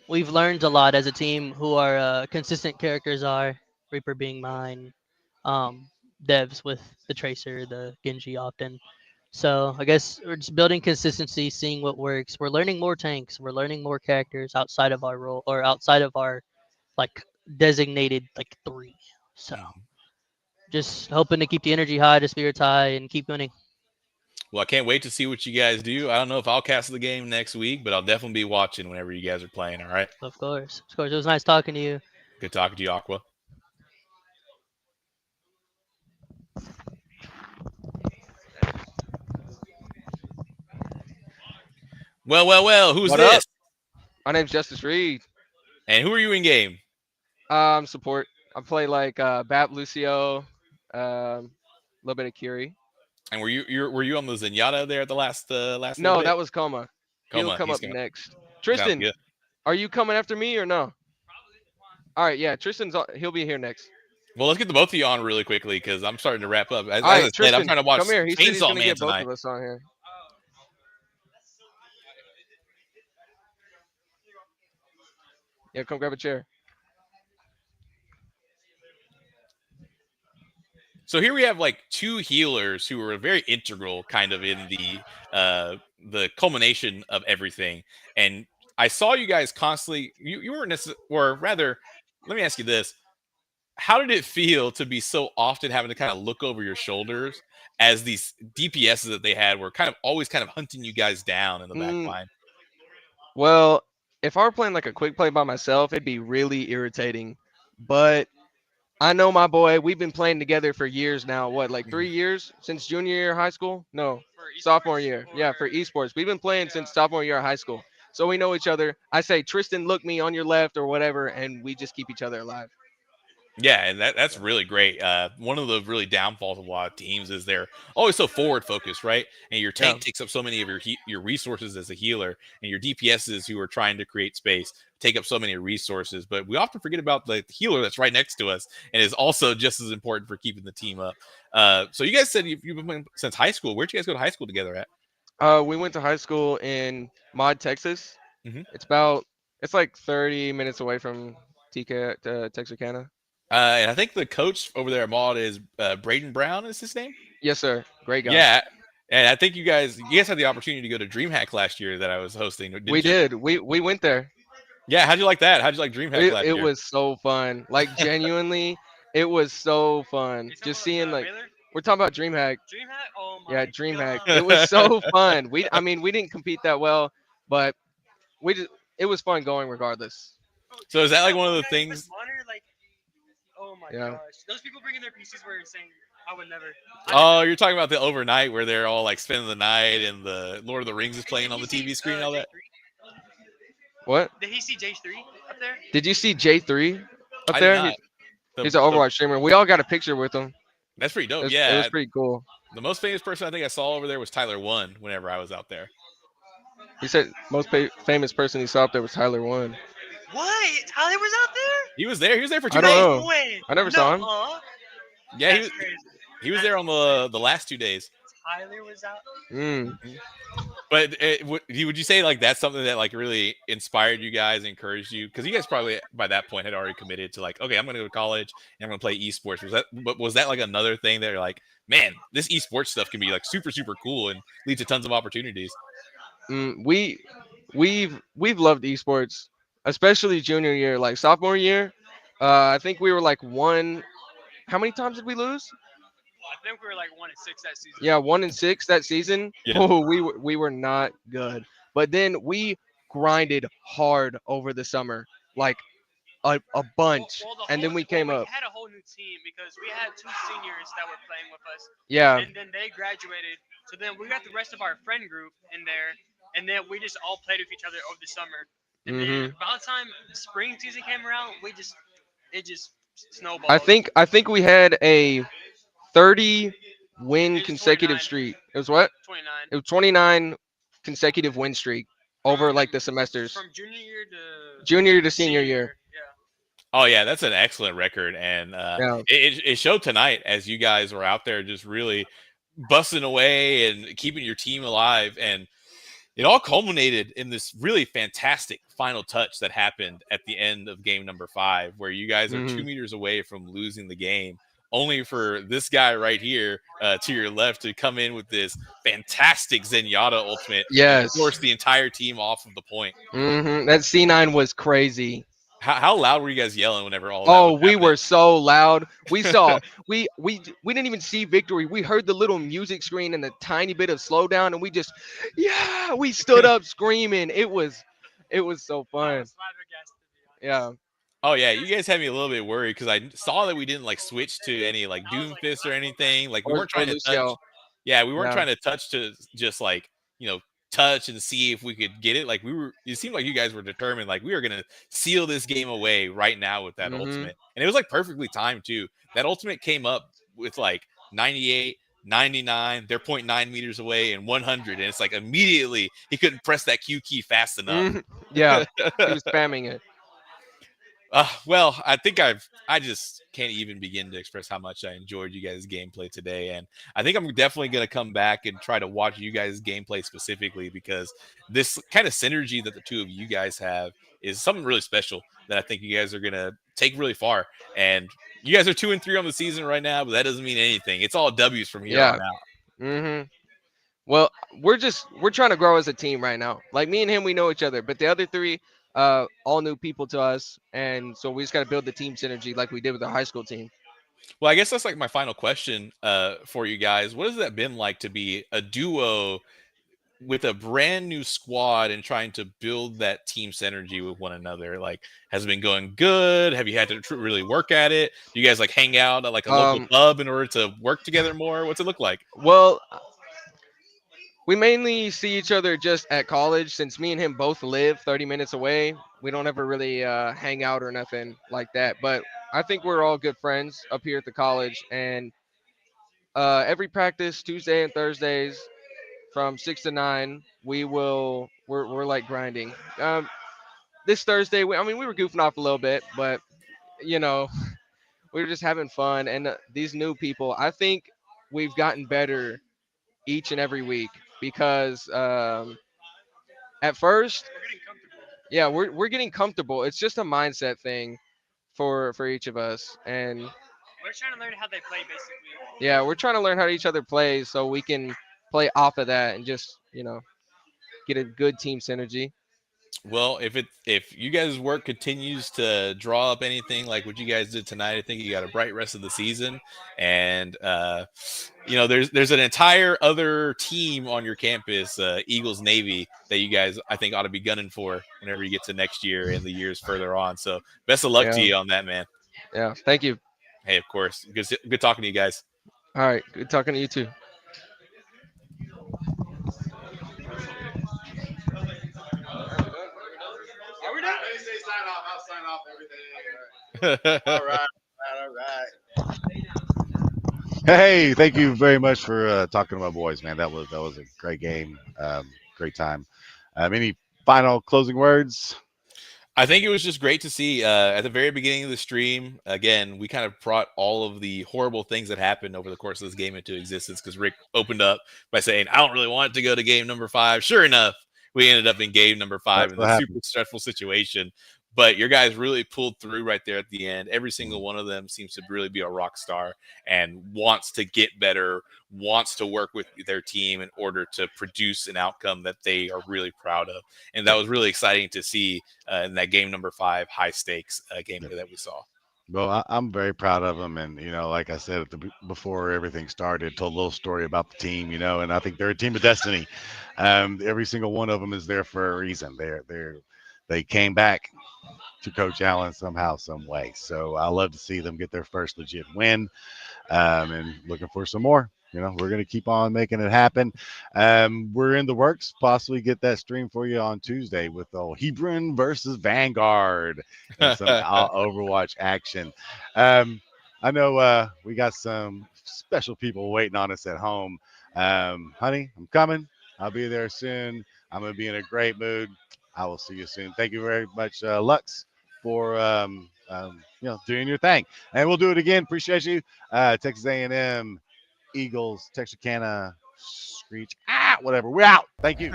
We've learned a lot as a team who our consistent characters are. Reaper being mine, Devs with the Tracer, the Genji often. So I guess we're just building consistency, seeing what works. We're learning more tanks. We're learning more characters outside of our role or outside of our like designated like 3. So just hoping to keep the energy high, the spirits high, and keep winning. Well, I can't wait to see what you guys do. I don't know if I'll cast the game next week, but I'll definitely be watching whenever you guys are playing. All right. Of course. Of course. It was nice talking to you. Good talking to you, Aqua. Well. Who's What this? up? My name's Justice Reed. And who are you in game? Support. I play like Bap Lucio, a little bit of Curie. And were you on the Zenyatta there at the last last? No, little bit? that was Coma. He'll Coma, come he's up coming. next. Sounds Tristan, good. are you coming after me or no? All right, yeah. He'll be here next. Well, let's get the both of you on really quickly because I'm starting to wrap up. As All right, I said, Tristan, I'm trying to watch come here. He said he's Chainsaw gonna Man get both tonight. of us on here. Yeah, come grab a chair. So here we have like two healers who are very integral kind of in the culmination of everything. And I saw you guys constantly you weren't necessarily, or rather, let me ask you this. How did it feel to be so often having to kind of look over your shoulders as these DPSs that they had were kind of always kind of hunting you guys down in the back line? Well, if I were playing like a quick play by myself, it'd be really irritating. But I know my boy. We've been playing together for years now. What, like 3 years since junior year of high school? No, sophomore year. Yeah, for esports. We've been playing since sophomore year of high school. So we know each other. I say, Tristan, look me on your left or whatever, and we just keep each other alive. Yeah, and that's really great. One of the really downfalls of a lot of teams is they're always so forward focused, right? And your tank takes up so many of your resources as a healer, and your DPSs who are trying to create space take up so many resources. But we often forget about the healer that's right next to us and is also just as important for keeping the team up. So you guys said you've been playing since high school. Where'd you guys go to high school together at? We went to high school in Mod, Texas. Mhm. It's like 30 minutes away from Texarkana. And I think the coach over there at Maud is Braden Brown is his name? Yes, sir. Great guy. Yeah. And I think you guys had the opportunity to go to DreamHack last year that I was hosting. We did. We went there. Yeah, how'd you like that? How'd you like DreamHack last year? It was so fun. Like genuinely, it was so fun. Just seeing like we're talking about DreamHack. DreamHack? Oh my Yeah, DreamHack. It was so fun. We didn't compete that well, but it was fun going regardless. So is that like one of the things? Oh my Yeah. gosh. Those people bringing their PCs were insane. I would never. Oh, you're talking about the overnight where they're all like spending the night and the Lord of the Rings is playing on the TV screen and all that? What? Did he see J3 up there? Did you see J3 up I did there? not. He's an Overwatch streamer. We all got a picture with him. That's pretty dope. It Yeah. was pretty cool. The most famous person I think I saw over there was Tyler One whenever I was out there. He said most famous person he saw up there was Tyler One. What? Tyler was out there? He was there. He was there for 2 I days. don't know. Way. I never saw him. Yeah, That's crazy. he was there on the last 2 days. Tyler was out. But would you say like that's something that like really inspired you guys, encouraged you? Because you guys probably by that point had already committed to like, okay, I'm going to go to college and I'm going to play esports. Was that like another thing that you're like, man, this esports stuff can be like super super cool and lead to tons of opportunities? We've loved esports, especially junior year, like sophomore year. I think we were like one. How many times did we lose? I think we were like 1-6 that season. Yeah, 1-6 that season. Yeah. Oh, we were not good. But then we grinded hard over the summer, like a bunch, and then we came up. We had a whole new team because we had 2 seniors that were playing with us. Yeah. And then they graduated. So then we got the rest of our friend group in there, and then we just all played with each other over the summer. And then by the time spring season came around, it just snowballed. I think we had a 30 win consecutive streak. It was what? 29. It was 29 consecutive win streak over like the semesters. From junior year to senior year. Oh yeah, that's an excellent record, and it showed tonight as you guys were out there just really busting away and keeping your team alive, and it all culminated in this really fantastic final touch that happened at the end of game number 5, where you guys are 2 meters away from losing the game, only for this guy right here to your left to come in with this fantastic Zenyatta ultimate. Yes. And force the entire team off of the point. That C9 was crazy. How loud were you guys yelling whenever all that Oh, was we happening? were so loud. We saw we didn't even see victory. We heard the little music screen and the tiny bit of slowdown, and we just we stood up screaming. It was so fun. Yeah. Oh yeah, you guys had me a little bit worried because I saw that we didn't like switch to any like Doomfist or anything. Like we weren't Or trying to touch. Lucio. Yeah, we weren't Yeah. trying to touch to just like touch and see if we could get it. Like we were. It seemed like you guys were determined. Like we were gonna seal this game away right now with that Mhm. ultimate, and it was like perfectly timed too. That ultimate came up with like 98. 99, they're 0.9 meters away, and 100. And it's like immediately he couldn't press that Q key fast enough. Yeah. He was spamming it. Well, I think I just can't even begin to express how much I enjoyed you guys' gameplay today, and I think I'm definitely going to come back and try to watch you guys' gameplay specifically because this kind of synergy that the two of you guys have is something really special that I think you guys are going to take really far. And you guys are 2-3 on the season right now, but that doesn't mean anything. It's all W's from here Yeah. on out. Mhm. Well, we're trying to grow as a team right now. Like me and him, we know each other, but the other three, all new people to us, and so we just got to build the team synergy like we did with our high school team. Well, I guess that's like my final question for you guys. What has that been like to be a duo with a brand new squad and trying to build that team synergy with one another? Like, has it been going good? Have you had to really work at it? Do you guys like hang out at like a local pub in order to work together more? What's it look like? Well, we mainly see each other just at college since me and him both live 30 minutes away. We don't ever really hang out or nothing like that. But I think we're all good friends up here at the college. And every practice, Tuesday and Thursdays from 6 to 9, we're like grinding. This Thursday, I mean, we were goofing off a little bit, but, you know, we were just having fun. And these new people, I think we've gotten better each and every week because at first, yeah, we're getting comfortable. It's just a mindset thing for each of us, and We're trying to learn how they play, basically. yeah, we're trying to learn how each other plays so we can play off of that and just get a good team synergy. Well, if you guys' work continues to draw up anything like what you guys did tonight, I think you got a bright rest of the season. And there's an entire other team on your campus, Eagles Navy, that you guys I think ought to be gunning for whenever you get to next year and the years further on. So best of luck to Yeah. you on that, man. Yeah, thank you. Hey, of course. Good talking to you guys. All right, good talking to you too. Are we done? Let me say sign off. I'll sign off everything. All right. All right. Hey, thank you very much for talking to my boys, man. That was a great game. Great time. Any final closing words? I think it was just great to see at the very beginning of the stream. Again, we kind of brought all of the horrible things that happened over the course of this game into existence because Rick opened up by saying, I don't really want it to go to game number 5. Sure enough, we ended up in game number 5 in a super stressful situation. But your guys really pulled through right there at the end. Every single one of them seems to really be a rock star and wants to get better, wants to work with their team in order to produce an outcome that they are really proud of. And that was really exciting to see in that game number 5 high stakes gameplay that we saw. Well, I'm very proud of them, and like I said before everything started, told a little story about the team, and I think they're a team of destiny. Every single one of them is there for a reason. They came back to Coach Allen somehow, some way. So I love to see them get their first legit win, and looking for some more. We're going to keep on making it happen. We're in the works, possibly get that stream for you on Tuesday with the Hebron versus Vanguard and some Overwatch action. I know we got some special people waiting on us at home. Honey, I'm coming. I'll be there soon. I'm going to be in a great mood. I will see you soon. Thank you very much, Lux, for doing your thing. And we'll do it again. Appreciate you. Texas A&M, Eagles, Texarkana, Screech, whatever. We're out. Thank you.